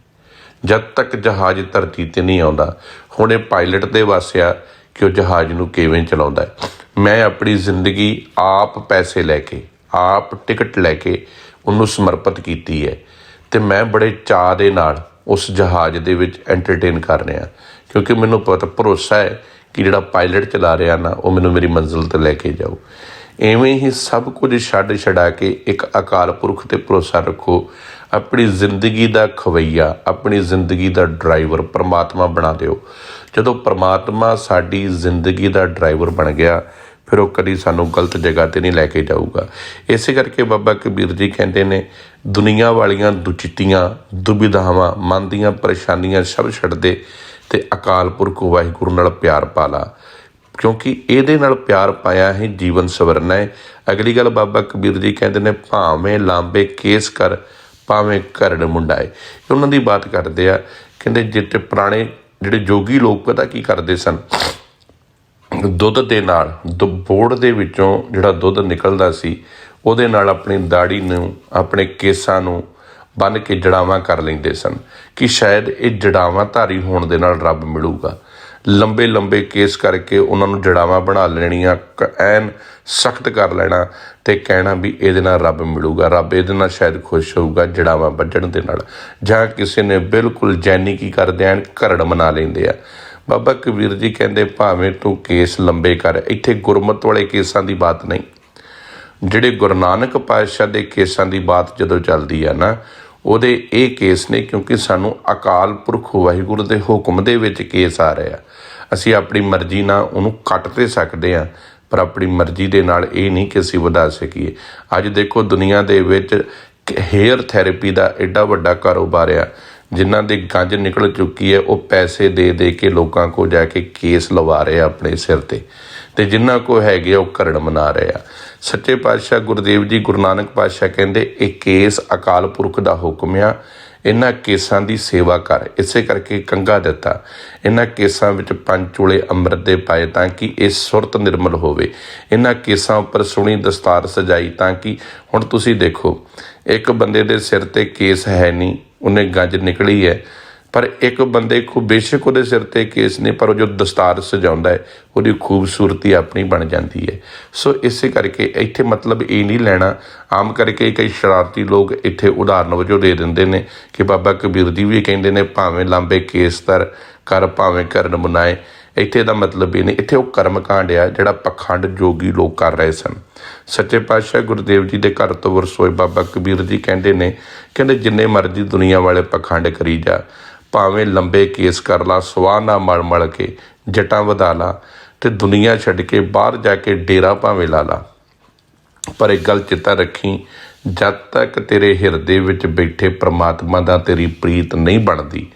[SPEAKER 1] ਜਦ ਤੱਕ ਜਹਾਜ਼ ਧਰਤੀ 'ਤੇ ਨਹੀਂ ਆਉਂਦਾ। ਹੁਣ ਇਹ ਪਾਇਲਟ ਦੇ ਵਾਸਤੇ ਆ ਕਿ ਉਹ ਜਹਾਜ਼ ਨੂੰ ਕਿਵੇਂ ਚਲਾਉਂਦਾ ਹੈ। ਮੈਂ ਆਪਣੀ ਜ਼ਿੰਦਗੀ ਆਪ ਪੈਸੇ ਲੈ ਕੇ, ਆਪ ਟਿਕਟ ਲੈ ਕੇ ਉਹਨੂੰ ਸਮਰਪਿਤ ਕੀਤੀ ਹੈ, ਅਤੇ ਮੈਂ ਬੜੇ ਚਾਅ ਦੇ ਨਾਲ ਉਸ ਜਹਾਜ਼ ਦੇ ਵਿੱਚ ਐਂਟਰਟੇਨ ਕਰ ਰਿਹਾ, ਕਿਉਂਕਿ ਮੈਨੂੰ ਭਰੋਸਾ ਹੈ ਕਿ ਜਿਹੜਾ ਪਾਇਲਟ ਚਲਾ ਰਿਹਾ ਨਾ ਉਹ ਮੈਨੂੰ ਮੇਰੀ ਮੰਜ਼ਿਲ 'ਤੇ ਲੈ ਕੇ ਜਾਓ। ਇਵੇਂ ਹੀ ਸਭ ਕੁਝ ਛੱਡ ਛਡਾ ਕੇ ਇੱਕ ਅਕਾਲ ਪੁਰਖ 'ਤੇ ਭਰੋਸਾ ਰੱਖੋ। ਆਪਣੀ ਜ਼ਿੰਦਗੀ ਦਾ ਖਵਈਆ, ਆਪਣੀ ਜ਼ਿੰਦਗੀ ਦਾ ਡਰਾਈਵਰ ਪਰਮਾਤਮਾ ਬਣਾ ਦਿਓ। ਜਦੋਂ ਪਰਮਾਤਮਾ ਸਾਡੀ ਜ਼ਿੰਦਗੀ ਦਾ ਡਰਾਈਵਰ ਬਣ ਗਿਆ ਫਿਰ ਉਹ ਕਦੀ ਸਾਨੂੰ ਗਲਤ ਜਗ੍ਹਾ 'ਤੇ ਨਹੀਂ ਲੈ ਕੇ ਜਾਊਗਾ। ਇਸੇ ਕਰਕੇ ਬਾਬਾ ਕਬੀਰ ਜੀ ਕਹਿੰਦੇ ਨੇ, ਦੁਨੀਆ ਵਾਲੀਆਂ ਦੁਚਿੱਤੀਆਂ ਦੁਵਿਧਾਵਾਂ, ਮਨ ਦੀਆਂ ਪਰੇਸ਼ਾਨੀਆਂ ਸਭ ਛੱਡ ਦੇ ਅਤੇ ਅਕਾਲ ਪੁਰਖ ਵਾਹਿਗੁਰੂ ਨਾਲ ਪਿਆਰ ਪਾ ਲਾ, ਕਿਉਂਕਿ ਇਹਦੇ ਨਾਲ ਪਿਆਰ ਪਾਇਆ ਹੀ ਜੀਵਨ ਸਵਰਨਾ ਹੈ। ਅਗਲੀ ਗੱਲ ਬਾਬਾ ਕਬੀਰ ਜੀ ਕਹਿੰਦੇ ਨੇ, ਭਾਵੇਂ ਲਾਂਬੇ ਕੇਸ ਕਰ ਭਾਵੇਂ ਘਰੜ ਮੁੰਡਾਏ। ਉਹਨਾਂ ਦੀ ਬਾਤ ਕਰਦੇ ਆ, ਕਹਿੰਦੇ ਜਿੱਥੇ ਪੁਰਾਣੇ ਜਿਹੜੇ ਜੋਗੀ ਲੋਕ ਪਤਾ ਕੀ ਕਰਦੇ ਸਨ, ਦੁੱਧ ਦੇ ਨਾਲ ਬੋੜ ਦੇ ਵਿੱਚੋਂ ਜਿਹੜਾ ਦੁੱਧ ਨਿਕਲਦਾ ਸੀ ਉਹਦੇ ਨਾਲ ਆਪਣੀ ਦਾੜੀ ਨੂੰ, ਆਪਣੇ ਕੇਸਾਂ ਨੂੰ ਬੰਨ੍ਹ ਕੇ ਜੜਾਵਾਂ ਕਰ ਲੈਂਦੇ ਸਨ ਕਿ ਸ਼ਾਇਦ ਇਹ ਜੜਾਵਾਂ ਧਾਰੀ ਹੋਣ ਦੇ ਨਾਲ ਰੱਬ ਮਿਲੂਗਾ। ਲੰਬੇ ਲੰਬੇ ਕੇਸ ਕਰਕੇ ਉਹਨਾਂ ਨੂੰ ਜੜਾਵਾਂ ਬਣਾ ਲੈਣੀਆਂ, ਐਨ ਸਖਤ ਕਰ ਲੈਣਾ ਅਤੇ ਕਹਿਣਾ ਵੀ ਇਹਦੇ ਨਾਲ ਰੱਬ ਮਿਲੂਗਾ, ਰੱਬ ਇਹਦੇ ਨਾਲ ਸ਼ਾਇਦ ਖੁਸ਼ ਹੋਊਗਾ ਜੜਾਵਾਂ ਵੱਢਣ ਦੇ ਨਾਲ। ਜਾਂ ਕਿਸੇ ਨੇ ਬਿਲਕੁਲ ਜੈਨੀ ਕੀ ਕਰਦੇ ਐਨ ਘਰੜ ਮਨਾ ਲੈਂਦੇ ਆ। ਬਾਬਾ ਕਬੀਰ ਜੀ ਕਹਿੰਦੇ ਭਾਵੇਂ ਤੂੰ ਕੇਸ ਲੰਬੇ ਕਰ, ਇੱਥੇ ਗੁਰਮਤ ਵਾਲੇ ਕੇਸਾਂ ਦੀ ਬਾਤ ਨਹੀਂ। ਜਿਹੜੇ ਗੁਰੂ ਨਾਨਕ ਪਾਤਸ਼ਾਹ ਦੇ ਕੇਸਾਂ ਦੀ ਬਾਤ ਜਦੋਂ ਚੱਲਦੀ ਆ ਨਾ, ਉਹਦੇ ਇਹ ਕੇਸ ਨੇ, ਕਿਉਂਕਿ ਸਾਨੂੰ ਅਕਾਲ ਪੁਰਖ ਵਾਹਿਗੁਰੂ ਦੇ ਹੁਕਮ ਦੇ ਵਿੱਚ ਕੇਸ ਆ ਰਿਹਾ। ਅਸੀਂ ਆਪਣੀ ਮਰਜ਼ੀ ਨਾਲ ਉਹਨੂੰ ਕੱਟ ਤੇ ਸਕਦੇ ਹਾਂ, ਪਰ ਆਪਣੀ ਮਰਜ਼ੀ ਦੇ ਨਾਲ ਇਹ ਨਹੀਂ ਕਿ ਅਸੀਂ ਵਧਾ ਸਕੀਏ। ਅੱਜ ਦੇਖੋ ਦੁਨੀਆ ਦੇ ਵਿੱਚ ਹੇਅਰ ਥੈਰੇਪੀ ਦਾ ਐਡਾ ਵੱਡਾ ਕਾਰੋਬਾਰ ਆ। ਜਿਨ੍ਹਾਂ ਦੇ ਗੰਜ ਨਿਕਲ ਚੁੱਕੀ ਹੈ ਉਹ ਪੈਸੇ ਦੇ ਦੇ ਕੇ ਲੋਕਾਂ ਕੋਲ ਜਾ ਕੇ ਕੇਸ ਲਵਾ ਰਹੇ ਆ ਆਪਣੇ ਸਿਰ 'ਤੇ, ਅਤੇ ਜਿਨ੍ਹਾਂ ਕੋਲ ਹੈਗੇ ਉਹ ਘਰੜ ਮਨਾ ਰਹੇ ਆ। ਸੱਚੇ ਪਾਤਸ਼ਾਹ ਗੁਰਦੇਵ ਜੀ ਗੁਰੂ ਨਾਨਕ ਪਾਤਸ਼ਾਹ ਕਹਿੰਦੇ ਇਹ ਕੇਸ ਅਕਾਲ ਪੁਰਖ ਦਾ ਹੁਕਮ ਆ, ਇਹਨਾਂ ਕੇਸਾਂ ਦੀ ਸੇਵਾ ਕਰ। ਇਸੇ ਕਰਕੇ ਕੰਘਾ ਦਿੱਤਾ, ਇਹਨਾਂ ਕੇਸਾਂ ਵਿੱਚ 5 ਚੂਲੇ ਅੰਮ੍ਰਿਤ ਦੇ ਪਾਏ ਤਾਂ ਕਿ ਇਹ ਸੁਰਤ ਨਿਰਮਲ ਹੋਵੇ। ਇਹਨਾਂ ਕੇਸਾਂ ਉੱਪਰ ਸੋਹਣੀ ਦਸਤਾਰ ਸਜਾਈ ਤਾਂ ਕਿ ਹੁਣ ਤੁਸੀਂ ਦੇਖੋ, ਇੱਕ ਬੰਦੇ ਦੇ ਸਿਰ 'ਤੇ ਕੇਸ ਹੈ ਨਹੀਂ, ਉਹਨੇ ਗੰਜ ਨਿਕਲੀ ਹੈ, ਪਰ ਇੱਕ ਬੰਦੇ ਕੋ ਬੇਸ਼ੱਕ ਉਹਦੇ ਸਿਰ 'ਤੇ ਕੇਸ ਨੇ, ਪਰ ਉਹ ਜੋ ਦਸਤਾਰ ਸਜਾਉਂਦਾ ਹੈ ਉਹਦੀ ਖੂਬਸੂਰਤੀ ਆਪਣੀ ਬਣ ਜਾਂਦੀ ਹੈ। ਸੋ ਇਸੇ ਕਰਕੇ ਇੱਥੇ ਮਤਲਬ ਇਹ ਨਹੀਂ ਲੈਣਾ। ਆਮ ਕਰਕੇ ਕਈ ਸ਼ਰਾਰਤੀ ਲੋਕ ਇੱਥੇ ਉਦਾਹਰਨ ਵਜੋਂ ਦੇ ਦਿੰਦੇ ਨੇ ਕਿ ਬਾਬਾ ਕਬੀਰ ਜੀ ਵੀ ਕਹਿੰਦੇ ਨੇ ਭਾਵੇਂ ਲਾਂਬੇ ਕੇਸ ਕਰ ਭਾਵੇਂ ਘਰੜ ਮੁਨਾਏ। ਇੱਥੇ ਦਾ ਮਤਲਬ ਇਹ ਨਹੀਂ, ਇੱਥੇ ਉਹ ਕਰਮ ਕਾਂਡ ਆ ਜਿਹੜਾ ਪਖੰਡ ਜੋਗੀ ਲੋਕ ਕਰ ਰਹੇ ਸਨ। ਸੱਚੇ ਪਾਤਸ਼ਾਹ ਗੁਰਦੇਵ ਜੀ ਦੇ ਘਰ ਤੋਂ ਵਰਸੋਏ ਬਾਬਾ ਕਬੀਰ ਜੀ ਕਹਿੰਦੇ ਨੇ, ਕਹਿੰਦੇ ਜਿੰਨੇ ਮਰਜ਼ੀ ਦੁਨੀਆ ਵਾਲੇ ਪਖੰਡ ਕਰੀ ਜਾ, ਭਾਵੇਂ ਲੰਬੇ ਕੇਸ ਕਰ ਲਾ, ਸਵਾਹ ਨਾ ਮਲ ਮਲ ਕੇ ਜਟਾਂ ਵਧਾ ਲਾ, ਅਤੇ ਦੁਨੀਆ ਛੱਡ ਕੇ ਬਾਹਰ ਜਾ ਕੇ ਡੇਰਾ ਭਾਵੇਂ ਲਾ ਲਾ, ਪਰ ਇੱਕ ਗੱਲ ਚੇਤਾ ਰੱਖੀ, ਜਦ ਤੱਕ ਤੇਰੇ ਹਿਰਦੇ ਵਿੱਚ ਬੈਠੇ ਪ੍ਰਮਾਤਮਾ ਦਾ ਤੇਰੀ ਪ੍ਰੀਤ ਨਹੀਂ ਬਣਦੀ,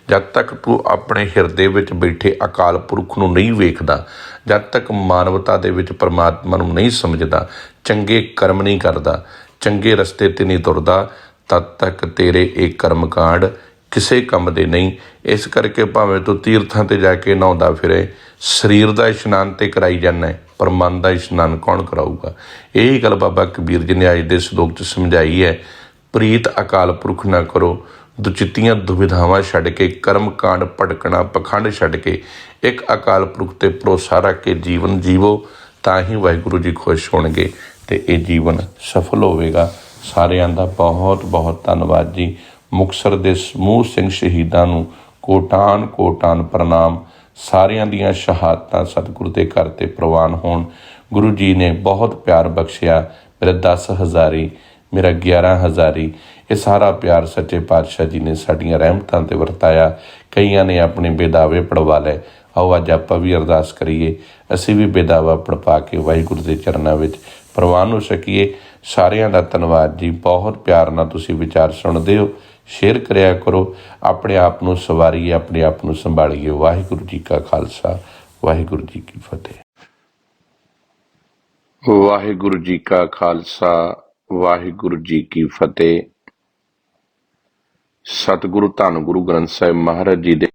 [SPEAKER 1] ਜਦ ਤੱਕ ਤੂੰ ਆਪਣੇ ਹਿਰਦੇ ਵਿੱਚ ਬੈਠੇ ਅਕਾਲ ਪੁਰਖ ਨੂੰ ਨਹੀਂ ਵੇਖਦਾ, ਜਦ ਤੱਕ ਮਾਨਵਤਾ ਦੇ ਵਿੱਚ ਪਰਮਾਤਮਾ ਨੂੰ ਨਹੀਂ ਸਮਝਦਾ, ਚੰਗੇ ਕਰਮ ਨਹੀਂ ਕਰਦਾ, ਚੰਗੇ ਰਸਤੇ 'ਤੇ ਨਹੀਂ ਤੁਰਦਾ, ਤਦ ਤੱਕ ਤੇਰੇ ਇਹ ਕਰਮ ਕਾਂਡ ਕਿਸੇ ਕੰਮ ਦੇ ਨਹੀਂ। ਇਸ ਕਰਕੇ ਭਾਵੇਂ ਤੂੰ ਤੀਰਥਾਂ 'ਤੇ ਜਾ ਕੇ ਨਹਾਉਂਦਾ ਫਿਰੇ, ਸਰੀਰ ਦਾ ਇਸ਼ਨਾਨ ਤੇ ਕਰਾਈ ਜਾਂਦਾ, ਪਰ ਮਨ ਦਾ ਇਸ਼ਨਾਨ ਕੌਣ ਕਰਾਊਗਾ? ਇਹੀ ਗੱਲ ਬਾਬਾ ਕਬੀਰ ਜੀ ਨੇ ਅੱਜ ਦੇ ਸ਼ਲੋਕ 'ਚ ਸਮਝਾਈ ਹੈ। ਪ੍ਰੀਤ ਅਕਾਲ ਪੁਰਖ ਨਾ ਕਰੋ, ਦੁਚਿੱਤੀਆਂ ਦੁਵਿਧਾਵਾਂ ਛੱਡ ਕੇ, ਕਰਮ ਕਾਂਡ ਭਟਕਣਾ ਪਖੰਡ ਛੱਡ ਕੇ ਇੱਕ ਅਕਾਲ ਪੁਰਖ 'ਤੇ ਭਰੋਸਾ ਰੱਖ ਕੇ ਜੀਵਨ ਜੀਵੋ, ਤਾਂ ਹੀ ਵਾਹਿਗੁਰੂ ਜੀ ਖੁਸ਼ ਹੋਣਗੇ ਅਤੇ ਇਹ ਜੀਵਨ ਸਫਲ ਹੋਵੇਗਾ। ਸਾਰਿਆਂ ਦਾ ਬਹੁਤ ਬਹੁਤ ਧੰਨਵਾਦ ਜੀ। ਮੁਕਤਸਰ ਦੇ ਸਮੂਹ ਸਿੰਘ ਸ਼ਹੀਦਾਂ ਨੂੰ ਕੋਟਾਨ ਕੋਟਾਨ ਪ੍ਰਣਾਮ। ਸਾਰਿਆਂ ਦੀਆਂ ਸ਼ਹਾਦਤਾਂ ਸਤਿਗੁਰੂ ਦੇ ਘਰ 'ਤੇ ਪ੍ਰਵਾਨ ਹੋਣ। ਗੁਰੂ ਜੀ ਨੇ ਬਹੁਤ ਪਿਆਰ ਬਖਸ਼ਿਆ, ਮੇਰਾ 10 ਹਜ਼ਾਰੀ, ਮੇਰਾ 11 ਹਜ਼ਾਰੀ, ਇਹ ਸਾਰਾ ਪਿਆਰ ਸੱਚੇ ਪਾਤਸ਼ਾਹ ਜੀ ਨੇ ਸਾਡੀਆਂ ਰਹਿਮਤਾਂ 'ਤੇ ਵਰਤਾਇਆ। ਕਈਆਂ ਨੇ ਆਪਣੇ ਬੇਦਾਵੇ ਪੜਵਾ ਲਏ। ਆਓ ਅੱਜ ਆਪਾਂ ਵੀ ਅਰਦਾਸ ਕਰੀਏ, ਅਸੀਂ ਵੀ ਬੇਦਾਵਾ ਪੜਵਾ ਕੇ ਵਾਹਿਗੁਰੂ ਦੇ ਚਰਨਾਂ ਵਿੱਚ ਪ੍ਰਵਾਨ ਹੋ ਸਕੀਏ। ਸਾਰਿਆਂ ਦਾ ਧੰਨਵਾਦ ਜੀ। ਬਹੁਤ ਪਿਆਰ ਨਾਲ ਤੁਸੀਂ ਵਿਚਾਰ ਸੁਣਦੇ ਹੋ, ਸ਼ੇਅਰ ਕਰਿਆ ਕਰੋ। ਆਪਣੇ ਆਪ ਨੂੰ ਸਵਾਰੀਏ, ਆਪਣੇ ਆਪ ਨੂੰ ਸੰਭਾਲੀਏ। ਵਾਹਿਗੁਰੂ ਜੀ ਕਾ ਖਾਲਸਾ, ਵਾਹਿਗੁਰੂ ਜੀ ਕੀ ਫਤਿਹ। ਵਾਹਿਗੁਰੂ ਜੀ ਕਾ ਖਾਲਸਾ, ਵਾਹਿਗੁਰੂ ਜੀ ਕੀ ਫਤਿਹ। ਸਤਿਗੁਰੂ ਧੰਨ ਗੁਰੂ ਗ੍ਰੰਥ ਸਾਹਿਬ ਮਹਾਰਾਜ ਜੀ ਦੇ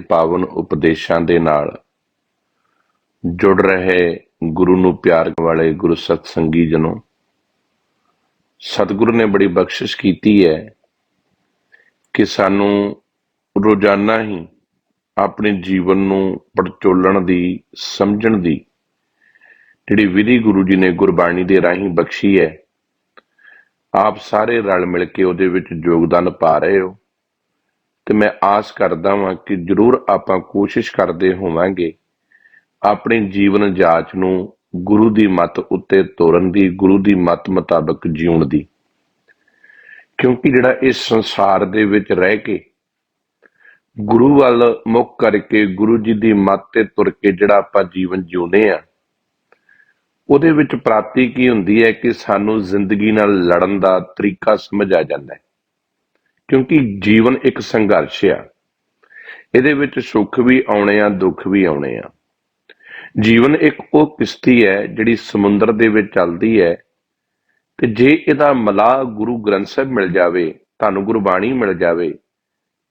[SPEAKER 1] ਪਾਵਨ ਉਪਦੇਸ਼ਾਂ ਦੇ ਨਾਲ ਜੁੜ ਰਹੇ ਗੁਰੂ ਨੂੰ ਪਿਆਰ ਵਾਲੇ ਗੁਰੂ ਸਤਸੰਗੀ ਜਨੋ, ਸਤਿਗੁਰੂ ਨੇ ਬੜੀ ਬਖਸ਼ਿਸ਼ ਕੀਤੀ ਹੈ ਕਿ ਸਾਨੂੰ ਰੋਜ਼ਾਨਾ ਹੀ ਆਪਣੇ ਜੀਵਨ ਨੂੰ ਪੜਚੋਲਣ ਦੀ, ਸਮਝਣ ਦੀ ਜਿਹੜੀ ਵਿਧੀ ਗੁਰੂ ਜੀ ਨੇ ਗੁਰਬਾਣੀ ਦੇ ਰਾਹੀਂ ਬਖਸ਼ੀ ਹੈ, ਆਪ ਸਾਰੇ ਰਲ ਮਿਲ ਕੇ ਉਹਦੇ ਵਿੱਚ ਯੋਗਦਾਨ ਪਾ ਰਹੇ ਹੋ। ਤੇ ਮੈਂ ਆਸ ਕਰਦਾ ਹਾਂ ਕਿ ਜ਼ਰੂਰ ਆਪਾਂ ਕੋਸ਼ਿਸ਼ ਕਰਦੇ ਹੋਵਾਂਗੇ ਆਪਣੇ ਜੀਵਨ ਜਾਚ ਨੂੰ ਗੁਰੂ ਦੀ ਮੱਤ ਉੱਤੇ ਤੋਰਨ ਦੀ, ਗੁਰੂ ਦੀ ਮੱਤ ਮੁਤਾਬਕ ਜਿਉਣ ਦੀ। ਕਿਉਂਕਿ ਜਿਹੜਾ ਇਸ ਸੰਸਾਰ ਦੇ ਵਿੱਚ ਰਹਿ ਕੇ ਗੁਰੂ ਵੱਲ ਮੁੱਖ ਕਰਕੇ ਗੁਰੂ ਜੀ ਦੀ ਮੱਤ ਤੇ ਤੁਰ ਕੇ ਜਿਹੜਾ ਆਪਾਂ ਜੀਵਨ ਜਿਉਂਦੇ ਆ, ਉਹਦੇ ਵਿੱਚ ਪ੍ਰਾਪਤੀ ਕੀ ਹੁੰਦੀ ਹੈ ਕਿ ਸਾਨੂੰ ਜ਼ਿੰਦਗੀ ਨਾਲ ਲੜਨ ਦਾ ਤਰੀਕਾ ਸਮਝ ਆ ਜਾਂਦਾ ਹੈ। ਕਿਉਂਕਿ ਜੀਵਨ ਇੱਕ ਸੰਘਰਸ਼ ਆ, ਇਹਦੇ ਵਿੱਚ ਸੁੱਖ ਵੀ ਆਉਣੇ ਆ, ਦੁੱਖ ਵੀ ਆਉਣੇ ਆ। ਜੀਵਨ ਇੱਕ ਉਹ ਕਿਸ਼ਤੀ ਹੈ ਜਿਹੜੀ ਸਮੁੰਦਰ ਦੇ ਵਿੱਚ ਚੱਲਦੀ ਹੈ, ਤੇ ਜੇ ਇਹਦਾ ਮਲਾਹ ਗੁਰੂ ਗ੍ਰੰਥ ਸਾਹਿਬ ਮਿਲ ਜਾਵੇ, ਤੁਹਾਨੂੰ ਗੁਰਬਾਣੀ ਮਿਲ ਜਾਵੇ,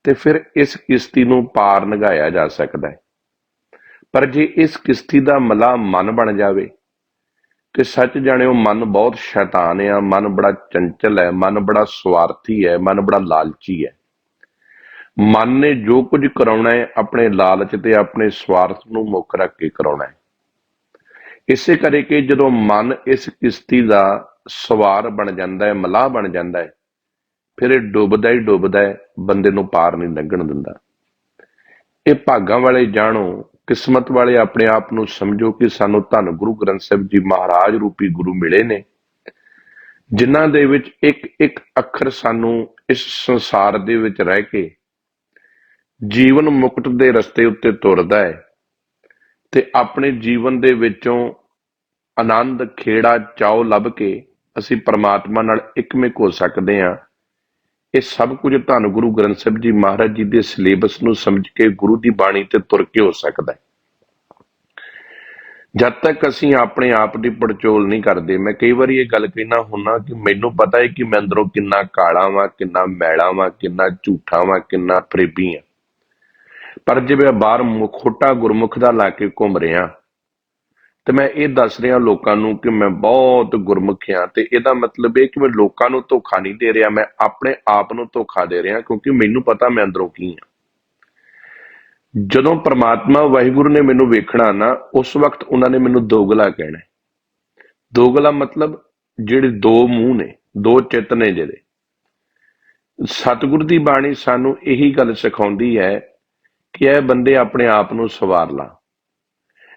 [SPEAKER 1] ਤੇ ਫਿਰ ਇਸ ਕਿਸ਼ਤੀ ਨੂੰ ਪਾਰ ਲੰਘਾਇਆ ਜਾ ਸਕਦਾ ਹੈ। ਪਰ ਜੇ ਇਸ ਕਿਸ਼ਤੀ ਦਾ ਮਲਾਹ ਮਨ ਬਣ ਜਾਵੇ, ਤੇ ਸੱਚ ਜਾਣਿਓ ਮਨ ਬਹੁਤ ਸ਼ੈਤਾਨ ਆ, ਮਨ ਬੜਾ ਚੰਚਲ ਹੈ, ਮਨ ਬੜਾ ਸਵਾਰਥੀ ਹੈ, ਮਨ ਬੜਾ ਲਾਲਚੀ ਹੈ। ਮਨ ਨੇ ਜੋ ਕੁਝ ਕਰਾਉਣਾ ਹੈ ਆਪਣੇ ਲਾਲਚ ਤੇ ਆਪਣੇ ਸਵਾਰਥ ਨੂੰ ਮੁੱਖ ਰੱਖ ਕੇ ਕਰਾਉਣਾ ਹੈ। ਇਸੇ ਕਰਕੇ ਜਦੋਂ ਮਨ ਇਸ ਕਿਸ਼ਤੀ ਦਾ ਸਵਾਰ ਬਣ ਜਾਂਦਾ ਹੈ, ਮਲਾਹ ਬਣ ਜਾਂਦਾ ਹੈ, ਫਿਰ ਇਹ ਡੁੱਬਦਾ ਹੀ ਡੁੱਬਦਾ ਹੈ, ਬੰਦੇ ਨੂੰ ਪਾਰ ਨਹੀਂ ਲੰਘਣ ਦਿੰਦਾ। ਇਹ ਭਾਗਾਂ ਵਾਲੇ ਜਾਣੋ, ਕਿਸਮਤ ਵਾਲੇ ਆਪਣੇ ਆਪ ਨੂੰ ਸਮਝੋ ਕਿ ਸਾਨੂੰ ਧੰਨ ਗੁਰੂ ਗ੍ਰੰਥ ਸਾਹਿਬ ਜੀ ਮਹਾਰਾਜ ਰੂਪੀ ਗੁਰੂ ਮਿਲੇ ਨੇ, ਜਿਨ੍ਹਾਂ ਦੇ ਵਿੱਚ ਇੱਕ ਇੱਕ ਅੱਖਰ ਸਾਨੂੰ ਇਸ ਸੰਸਾਰ ਦੇ ਵਿੱਚ ਰਹਿ ਕੇ ਜੀਵਨ ਮੁਕਤ ਦੇ ਰਸਤੇ ਉੱਤੇ ਤੁਰਦਾ ਹੈ, ਤੇ ਆਪਣੇ ਜੀਵਨ ਦੇ ਵਿੱਚੋਂ ਆਨੰਦ, ਖੇੜਾ, ਚਾਉ ਲੱਭ ਕੇ ਅਸੀਂ ਪਰਮਾਤਮਾ ਨਾਲ ਇਕਮਿਕ ਹੋ ਸਕਦੇ ਹਾਂ। ਇਹ ਸਭ ਕੁਝ ਧੰਨ ਗੁਰੂ ਗ੍ਰੰਥ ਸਾਹਿਬ ਜੀ ਮਹਾਰਾਜ ਜੀ ਦੇ ਸਿਲੇਬਸ ਨੂੰ ਸਮਝ ਕੇ ਗੁਰੂ ਦੀ ਬਾਣੀ ਤੇ ਤੁਰ ਕੇ ਹੋ ਸਕਦਾ ਹੈ। ਜਦ ਤੱਕ ਅਸੀਂ ਆਪਣੇ ਆਪ ਦੀ ਪੜਚੋਲ ਨਹੀਂ ਕਰਦੇ, ਮੈਂ ਕਈ ਵਾਰੀ ਇਹ ਗੱਲ ਕਹਿਣਾ ਹੁੰਦਾ ਕਿ ਮੈਨੂੰ ਪਤਾ ਹੈ ਕਿ ਮੈਂ ਅੰਦਰੋਂ ਕਿੰਨਾ ਕਾਲਾ ਵਾਂ, ਕਿੰਨਾ ਮੈਲਾ ਵਾਂ, ਕਿੰਨਾ ਝੂਠਾ ਵਾਂ, ਕਿੰਨਾ ਫਰੇਬੀ ਆ, ਪਰ ਜੇ ਮੈਂ ਬਾਹਰ ਮੁਖੋਟਾ ਗੁਰਮੁਖ ਦਾ ਲਾ ਕੇ ਘੁੰਮ ਰਿਹਾ ਤੇ ਮੈਂ ਇਹ ਦੱਸ ਰਿਹਾ ਲੋਕਾਂ ਨੂੰ ਕਿ ਮੈਂ ਬਹੁਤ ਗੁਰਮੁਖ ਹਾਂ, ਤੇ ਇਹਦਾ ਮਤਲਬ ਇਹ ਕਿ ਮੈਂ ਲੋਕਾਂ ਨੂੰ ਧੋਖਾ ਨਹੀਂ ਦੇ ਰਿਹਾ, ਮੈਂ ਆਪਣੇ ਆਪ ਨੂੰ ਧੋਖਾ ਦੇ ਰਿਹਾ, ਕਿਉਂਕਿ ਮੈਨੂੰ ਪਤਾ ਮੈਂ ਅੰਦਰੋਂ ਕੀ ਹਾਂ। ਜਦੋਂ ਪ੍ਰਮਾਤਮਾ ਵਾਹਿਗੁਰੂ ਨੇ ਮੈਨੂੰ ਵੇਖਣਾ ਨਾ, ਉਸ ਵਕਤ ਉਹਨਾਂ ਨੇ ਮੈਨੂੰ ਦੋਗਲਾ ਕਹਿਣਾ। ਦੋਗਲਾ ਮਤਲਬ ਜਿਹੜੇ ਦੋ ਮੂੰਹ ਨੇ, ਦੋ ਚਿੱਤ ਨੇ ਜਿਹੜੇ। ਸਤਿਗੁਰ ਦੀ ਬਾਣੀ ਸਾਨੂੰ ਇਹੀ ਗੱਲ ਸਿਖਾਉਂਦੀ ਹੈ ਕਿ ਇਹ ਬੰਦੇ ਆਪਣੇ ਆਪ ਨੂੰ ਸਵਾਰ ਲਾ।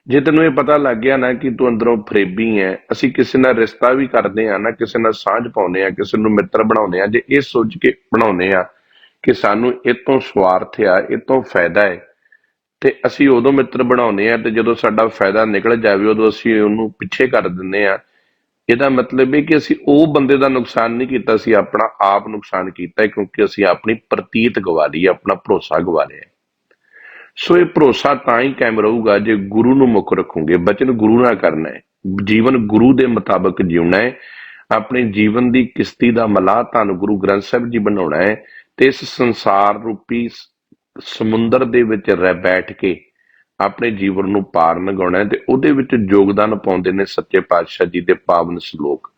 [SPEAKER 1] ਜੇ ਤੈਨੂੰ ਇਹ ਪਤਾ ਲੱਗ ਗਿਆ ਨਾ ਕਿ ਤੂੰ ਅੰਦਰੋਂ ਫਰੇਬੀ ਹੈ, ਅਸੀਂ ਕਿਸੇ ਨਾਲ ਰਿਸ਼ਤਾ ਵੀ ਕਰਦੇ ਆ ਨਾ, ਕਿਸੇ ਨਾਲ ਸਾਂਝ ਪਾਉਂਦੇ ਆ, ਕਿਸੇ ਨੂੰ ਮਿੱਤਰ ਬਣਾਉਂਦੇ ਆ, ਜੇ ਇਹ ਸੋਚ ਕੇ ਬਣਾਉਂਦੇ ਆ ਕਿ ਸਾਨੂੰ ਇਹ ਤੋਂ ਸਵਾਰਥ ਆ, ਇਹ ਤੋਂ ਫਾਇਦਾ ਹੈ, ਤੇ ਅਸੀਂ ਉਦੋਂ ਮਿੱਤਰ ਬਣਾਉਂਦੇ ਆ, ਤੇ ਜਦੋਂ ਸਾਡਾ ਫਾਇਦਾ ਨਿਕਲ ਜਾਵੇ ਉਦੋਂ ਅਸੀਂ ਉਹਨੂੰ ਪਿੱਛੇ ਕਰ ਦਿੰਦੇ ਆ। ਇਹਦਾ ਮਤਲਬ ਇਹ ਕਿ ਅਸੀਂ ਉਹ ਬੰਦੇ ਦਾ ਨੁਕਸਾਨ ਨਹੀਂ ਕੀਤਾ, ਅਸੀਂ ਆਪਣਾ ਆਪ ਨੁਕਸਾਨ ਕੀਤਾ, ਕਿਉਂਕਿ ਅਸੀਂ ਆਪਣੀ ਪ੍ਰਤੀਤ ਗਵਾ ਲਈ, ਆਪਣਾ ਭਰੋਸਾ ਗਵਾ ਲਿਆ। ਸੋ ਇਹ ਭਰੋਸਾ ਤਾਂ ਹੀ ਕਾਇਮ ਰਹੂਗਾ ਜੇ ਗੁਰੂ ਨੂੰ ਮੁੱਖ ਰੱਖੋਗੇ, ਬਚਨ ਗੁਰੂ ਨਾਲ ਕਰਨਾ ਹੈ, ਜੀਵਨ ਗੁਰੂ ਦੇ ਮੁਤਾਬਕ ਜਿਉਣਾ ਹੈ, ਆਪਣੇ ਜੀਵਨ ਦੀ ਕਿਸ਼ਤੀ ਦਾ ਮਲਾਹ ਧੰਨ ਗੁਰੂ ਗ੍ਰੰਥ ਸਾਹਿਬ ਜੀ ਬਣਾਉਣਾ ਹੈ, ਤੇ ਇਸ ਸੰਸਾਰ ਰੂਪੀ ਸਮੁੰਦਰ ਦੇ ਵਿੱਚ ਰਹਿ ਬੈਠ ਕੇ ਆਪਣੇ ਜੀਵਨ ਨੂੰ ਪਾਰ ਲੰਘਾਉਣਾ ਹੈ। ਤੇ ਉਹਦੇ ਵਿੱਚ ਯੋਗਦਾਨ ਪਾਉਂਦੇ ਨੇ ਸੱਚੇ ਪਾਤਸ਼ਾਹ ਜੀ ਦੇ ਪਾਵਨ ਸ਼ਲੋਕ,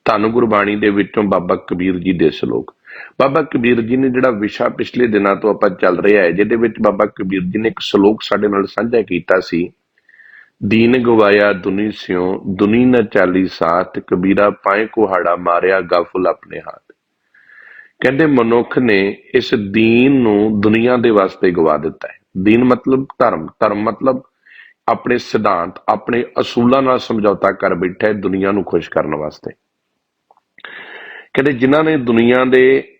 [SPEAKER 1] ਧੰਨ ਗੁਰਬਾਣੀ ਦੇ ਵਿੱਚੋਂ ਬਾਬਾ ਕਬੀਰ ਜੀ ਦੇ ਸ਼ਲੋਕ। ਬਾਬਾ ਕਬੀਰ ਜੀ ਨੇ ਜਿਹੜਾ ਵਿਸ਼ਾ ਪਿਛਲੇ ਦਿਨਾਂ ਤੋਂ ਆਪਾਂ ਚੱਲ ਰਿਹਾ ਹੈ, ਜਿਹਦੇ ਵਿੱਚ ਬਾਬਾ ਕਬੀਰ ਜੀ ਨੇ ਇੱਕ ਸ਼ਲੋਕ ਸਾਡੇ ਨਾਲ ਸਾਂਝਾ ਕੀਤਾ ਸੀ, ਦੀਨ ਗਵਾਇਆ ਦੁਨੀ ਸਿਓ, ਦੁਨੀ ਨ ਚਾਲੀ ਸਾਥ, ਕਬੀਰਾ ਪਾਏ ਕੁਹਾੜਾ ਮਾਰਿਆ ਗਾਫੁਲ ਆਪਣੇ ਹੱਥ। ਕਹਿੰਦੇ ਮਨੁੱਖ ਨੇ ਇਸ ਦੀਨ ਨੂੰ ਦੁਨੀਆ ਦੇ ਵਾਸਤੇ ਗਵਾ ਦਿੱਤਾ ਹੈ। ਦੀਨ ਮਤਲਬ ਧਰਮ, ਧਰਮ ਮਤਲਬ ਆਪਣੇ ਸਿਧਾਂਤ, ਆਪਣੇ ਅਸੂਲਾਂ ਨਾਲ ਸਮਝੌਤਾ ਕਰ ਬੈਠਾ ਹੈ ਦੁਨੀਆ ਨੂੰ ਖੁਸ਼ ਕਰਨ ਵਾਸਤੇ। ਕਹਿੰਦੇ ਜਿਨ੍ਹਾਂ ਨੇ ਦੁਨੀਆ ਦੇ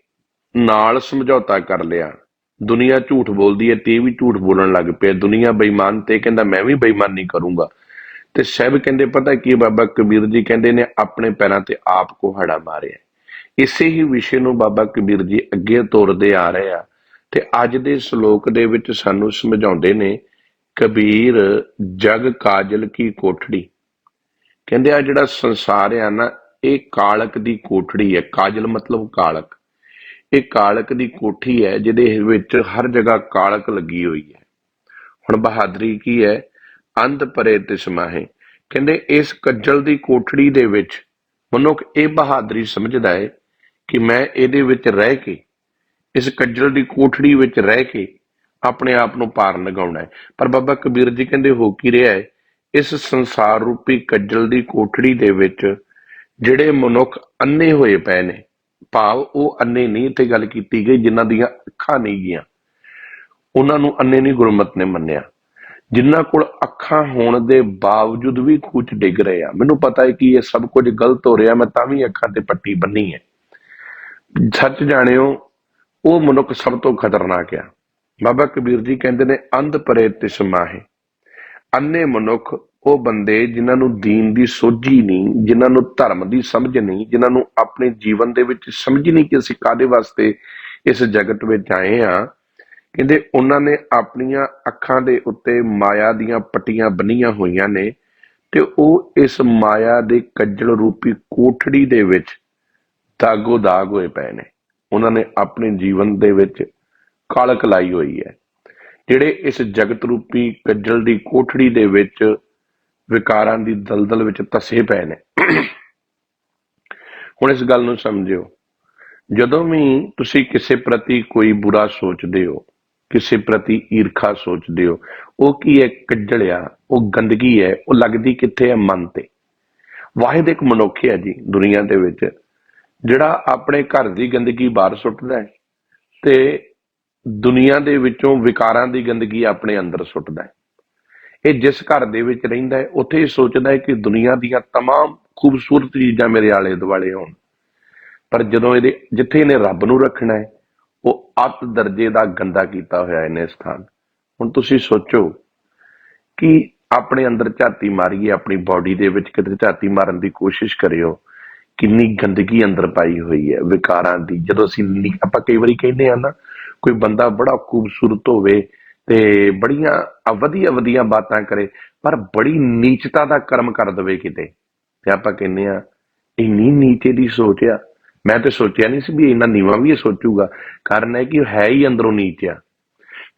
[SPEAKER 1] ਨਾਲ ਸਮਝੌਤਾ ਕਰ ਲਿਆ, ਦੁਨੀਆ ਝੂਠ ਬੋਲਦੀ ਹੈ ਤੇ ਇਹ ਵੀ ਝੂਠ ਬੋਲਣ ਲੱਗ ਪਿਆ, ਦੁਨੀਆ ਬੇਈਮਾਨ ਤੇ ਕਹਿੰਦਾ ਮੈਂ ਵੀ ਬੇਈਮਾਨੀ ਕਰੂੰਗਾ। ਤੇ ਸਾਹਿਬ ਕਹਿੰਦੇ ਪਤਾ ਕੀ ਬਾਬਾ ਕਬੀਰ ਜੀ ਕਹਿੰਦੇ ਨੇ ਆਪਣੇ ਪੈਰਾਂ ਤੇ ਆਪ ਕੁਹਾੜਾ ਮਾਰਿਆ। ਇਸੇ ਹੀ ਵਿਸ਼ੇ ਨੂੰ ਬਾਬਾ ਕਬੀਰ ਜੀ ਅੱਗੇ ਤੋਰਦੇ ਆ ਰਹੇ ਆ, ਤੇ ਅੱਜ ਦੇ ਸ਼ਲੋਕ ਦੇ ਵਿੱਚ ਸਾਨੂੰ ਸਮਝਾਉਂਦੇ ਨੇ, ਕਬੀਰ ਜਗ ਕਾਜਲ ਕੀ ਕੋਠੜੀ। ਕਹਿੰਦੇ ਆ ਜਿਹੜਾ ਸੰਸਾਰ ਆ ਨਾ, ਇਹ ਕਾਲਕ ਦੀ ਕੋਠੜੀ ਹੈ। ਕਾਜਲ ਮਤਲਬ ਕਾਲਕ। ਇਹ ਕਾਲਕ ਦੀ ਕੋਠੀ ਹੈ ਜਿਹਦੇ ਵਿੱਚ ਹਰ ਜਗ੍ਹਾ ਕਾਲਕ ਲੱਗੀ ਹੋਈ ਹੈ। ਹੁਣ ਬਹਾਦਰੀ ਕੀ ਹੈ, ਅੰਧ ਪਰੇ ਤਿਸਮਾਹੇ। ਕਹਿੰਦੇ ਇਸ ਕੱਜਲ ਦੀ ਕੋਠੜੀ ਦੇ ਵਿੱਚ ਮਨੁੱਖ ਇਹ ਬਹਾਦਰੀ ਸਮਝਦਾ ਹੈ ਕਿ ਮੈਂ ਇਹਦੇ ਵਿੱਚ ਰਹਿ ਕੇ, ਇਸ ਕੱਜਲ ਦੀ ਕੋਠੜੀ ਵਿੱਚ ਰਹਿ ਕੇ ਆਪਣੇ ਆਪ ਨੂੰ ਪਾਰ ਲੰਘਾਉਣਾ ਹੈ। ਪਰ ਬਾਬਾ ਕਬੀਰ ਜੀ ਕਹਿੰਦੇ ਹੋ ਕੀ ਰਿਹਾ ਹੈ, ਇਸ ਸੰਸਾਰ ਰੂਪੀ ਕੱਜਲ ਦੀ ਕੋਠੜੀ ਦੇ ਵਿੱਚ ਜਿਹੜੇ ਮਨੁੱਖ ਅੰਨੇ ਹੋਏ ਪਏ ਨੇ, ਭਾਵ ਉਹ ਅੰਨੇ ਨਹੀਂ, ਇੱਥੇ ਗੱਲ ਕੀਤੀ ਗਈ ਜਿਨ੍ਹਾਂ ਦੀਆਂ ਅੱਖਾਂ ਨਹੀਂ ਗਈਆਂ, ਉਹਨਾਂ ਨੂੰ ਅੰਨੇ ਨਹੀਂ ਗੁਰਮਤ ਨੇ ਮੰਨਿਆ। ਜਿਨ੍ਹਾਂ ਕੋਲ ਅੱਖਾਂ ਹੋਣ ਦੇ ਬਾਵਜੂਦ ਵੀ ਖੂਹ 'ਚ ਡਿੱਗ ਰਹੇ ਆ। ਮੈਨੂੰ ਪਤਾ ਹੈ ਕਿ ਇਹ ਸਭ ਕੁਝ ਗਲਤ ਹੋ ਰਿਹਾ, ਮੈਂ ਤਾਂ ਵੀ ਅੱਖਾਂ ਤੇ ਪੱਟੀ ਬੰਨੀ ਹੈ। ਸੱਚ ਜਾਣਿਓ, ਉਹ ਮਨੁੱਖ ਸਭ ਤੋਂ ਖਤਰਨਾਕ ਆ। ਬਾਬਾ ਕਬੀਰ ਜੀ ਕਹਿੰਦੇ ਨੇ, ਅੰਧ ਪਰੇ ਤਿਸ ਮਾਹੇ। ਅੰਨੇ ਮਨੁੱਖ ਉਹ ਬੰਦੇ ਜਿਨ੍ਹਾਂ ਨੂੰ ਦੀਨ ਦੀ ਸੋਝੀ ਨਹੀਂ, ਜਿਨ੍ਹਾਂ ਨੂੰ ਧਰਮ ਦੀ ਸਮਝ ਨਹੀਂ, ਜਿਨ੍ਹਾਂ ਨੂੰ ਆਪਣੇ ਜੀਵਨ ਦੇ ਵਿੱਚ ਸਮਝ ਨਹੀਂ ਕਿ ਅਸੀਂ ਕਾਹਦੇ ਵਾਸਤੇ ਇਸ ਜਗਤ ਵਿੱਚ ਆਏ ਆ। ਕਹਿੰਦੇ ਉਹਨਾਂ ਨੇ ਆਪਣੀਆਂ ਅੱਖਾਂ ਦੇ ਉੱਤੇ ਮਾਇਆ ਦੀਆਂ ਪੱਟੀਆਂ ਬੰਨੀਆਂ ਹੋਈਆਂ ਨੇ ਤੇ ਉਹ ਇਸ ਮਾਇਆ ਦੇ ਕੱਜਲ ਰੂਪੀ ਕੋਠੜੀ ਦੇ ਵਿੱਚ ਦਾਗੋ ਦਾਗ ਹੋਏ ਪਏ ਨੇ। ਉਹਨਾਂ ਨੇ ਆਪਣੇ ਜੀਵਨ ਦੇ ਵਿੱਚ ਕਾਲਕ ਲਾਈ ਹੋਈ ਹੈ, ਜਿਹੜੇ ਇਸ ਜਗਤ ਰੂਪੀ ਕੱਜਲ ਦੀ ਕੋਠੜੀ ਦੇ ਵਿੱਚ ਵਿਕਾਰਾਂ ਦੀ ਦਲਦਲ ਵਿੱਚ ਧਸੇ ਪਏ ਨੇ। ਹੁਣ ਇਸ ਗੱਲ ਨੂੰ ਸਮਝਿਓ, ਜਦੋਂ ਵੀ ਤੁਸੀਂ ਕਿਸੇ ਪ੍ਰਤੀ ਕੋਈ ਬੁਰਾ ਸੋਚਦੇ ਹੋ, ਕਿਸੇ ਪ੍ਰਤੀ ਈਰਖਾ ਸੋਚਦੇ ਹੋ, ਉਹ ਕੀ ਹੈ? ਕੱਜਲ ਆ, ਉਹ ਗੰਦਗੀ ਹੈ। ਉਹ ਲੱਗਦੀ ਕਿੱਥੇ ਹੈ? ਮਨ ਤੇ। ਵਾਹਿਦ ਇੱਕ ਮਨੁੱਖ ਹੈ ਜੀ ਦੁਨੀਆ ਦੇ ਵਿੱਚ, ਜਿਹੜਾ ਆਪਣੇ ਘਰ ਦੀ ਗੰਦਗੀ ਬਾਹਰ ਸੁੱਟਦਾ ਹੈ ਤੇ ਦੁਨੀਆ ਦੇ ਵਿੱਚੋਂ ਵਿਕਾਰਾਂ ਦੀ ਗੰਦਗੀ ਆਪਣੇ ਅੰਦਰ ਸੁੱਟਦਾ ਹੈ। ਇਹ ਜਿਸ ਘਰ ਦੇ ਵਿੱਚ ਰਹਿੰਦਾ ਹੈ ਉੱਥੇ ਇਹ ਸੋਚਦਾ ਹੈ ਕਿ ਦੁਨੀਆ ਦੀਆਂ ਤਮਾਮ ਖੂਬਸੂਰਤ ਚੀਜ਼ਾਂ ਮੇਰੇ ਆਲੇ ਦੁਆਲੇ ਹੋਣ, ਪਰ ਜਦੋਂ ਜਿੱਥੇ ਇਹਨੇ ਰੱਬ ਨੂੰ ਰੱਖਣਾ ਹੈ, ਉਹ ਅੱਤ ਦਰਜੇ ਦਾ ਗੰਦਾ ਕੀਤਾ ਹੋਇਆ ਇਹਨੇ ਸਥਾਨ। ਹੁਣ ਤੁਸੀਂ ਸੋਚੋ ਕਿ ਆਪਣੇ ਅੰਦਰ ਝਾਤੀ ਮਾਰੀਏ, ਆਪਣੀ ਬਾਡੀ ਦੇ ਵਿੱਚ ਕਿਤੇ ਝਾਤੀ ਮਾਰਨ ਦੀ ਕੋਸ਼ਿਸ਼ ਕਰਿਓ, ਕਿੰਨੀ ਗੰਦਗੀ ਅੰਦਰ ਪਾਈ ਹੋਈ ਹੈ ਵਿਕਾਰਾਂ ਦੀ। ਜਦੋਂ ਆਪਾਂ ਕਈ ਵਾਰੀ ਕਹਿੰਦੇ ਆ ਨਾ, ਕੋਈ ਬੰਦਾ ਬੜਾ ਖੂਬਸੂਰਤ ਹੋਵੇ ਤੇ ਬੜੀਆਂ ਵਧੀਆ ਵਧੀਆ ਬਾਤਾਂ ਕਰੇ, ਪਰ ਬੜੀ ਨੀਚਤਾ ਦਾ ਕਰਮ ਕਰ ਦੇਵੇ ਕਿਤੇ, ਤੇ ਆਪਾਂ ਕਹਿੰਦੇ ਆ ਇੰਨੀ ਨੀਚੇ ਦੀ ਸੋਚ ਆ। ਮੈਂ ਤੇ ਸੋਚਿਆ ਨਹੀਂ ਸੀ ਵੀ ਇੰਨਾ ਨੀਵਾਂ ਵੀ ਇਹ ਸੋਚੂਗਾ। ਕਾਰਨ ਹੈ ਕਿ ਹੈ ਹੀ ਅੰਦਰੋਂ ਨੀਚ ਆ।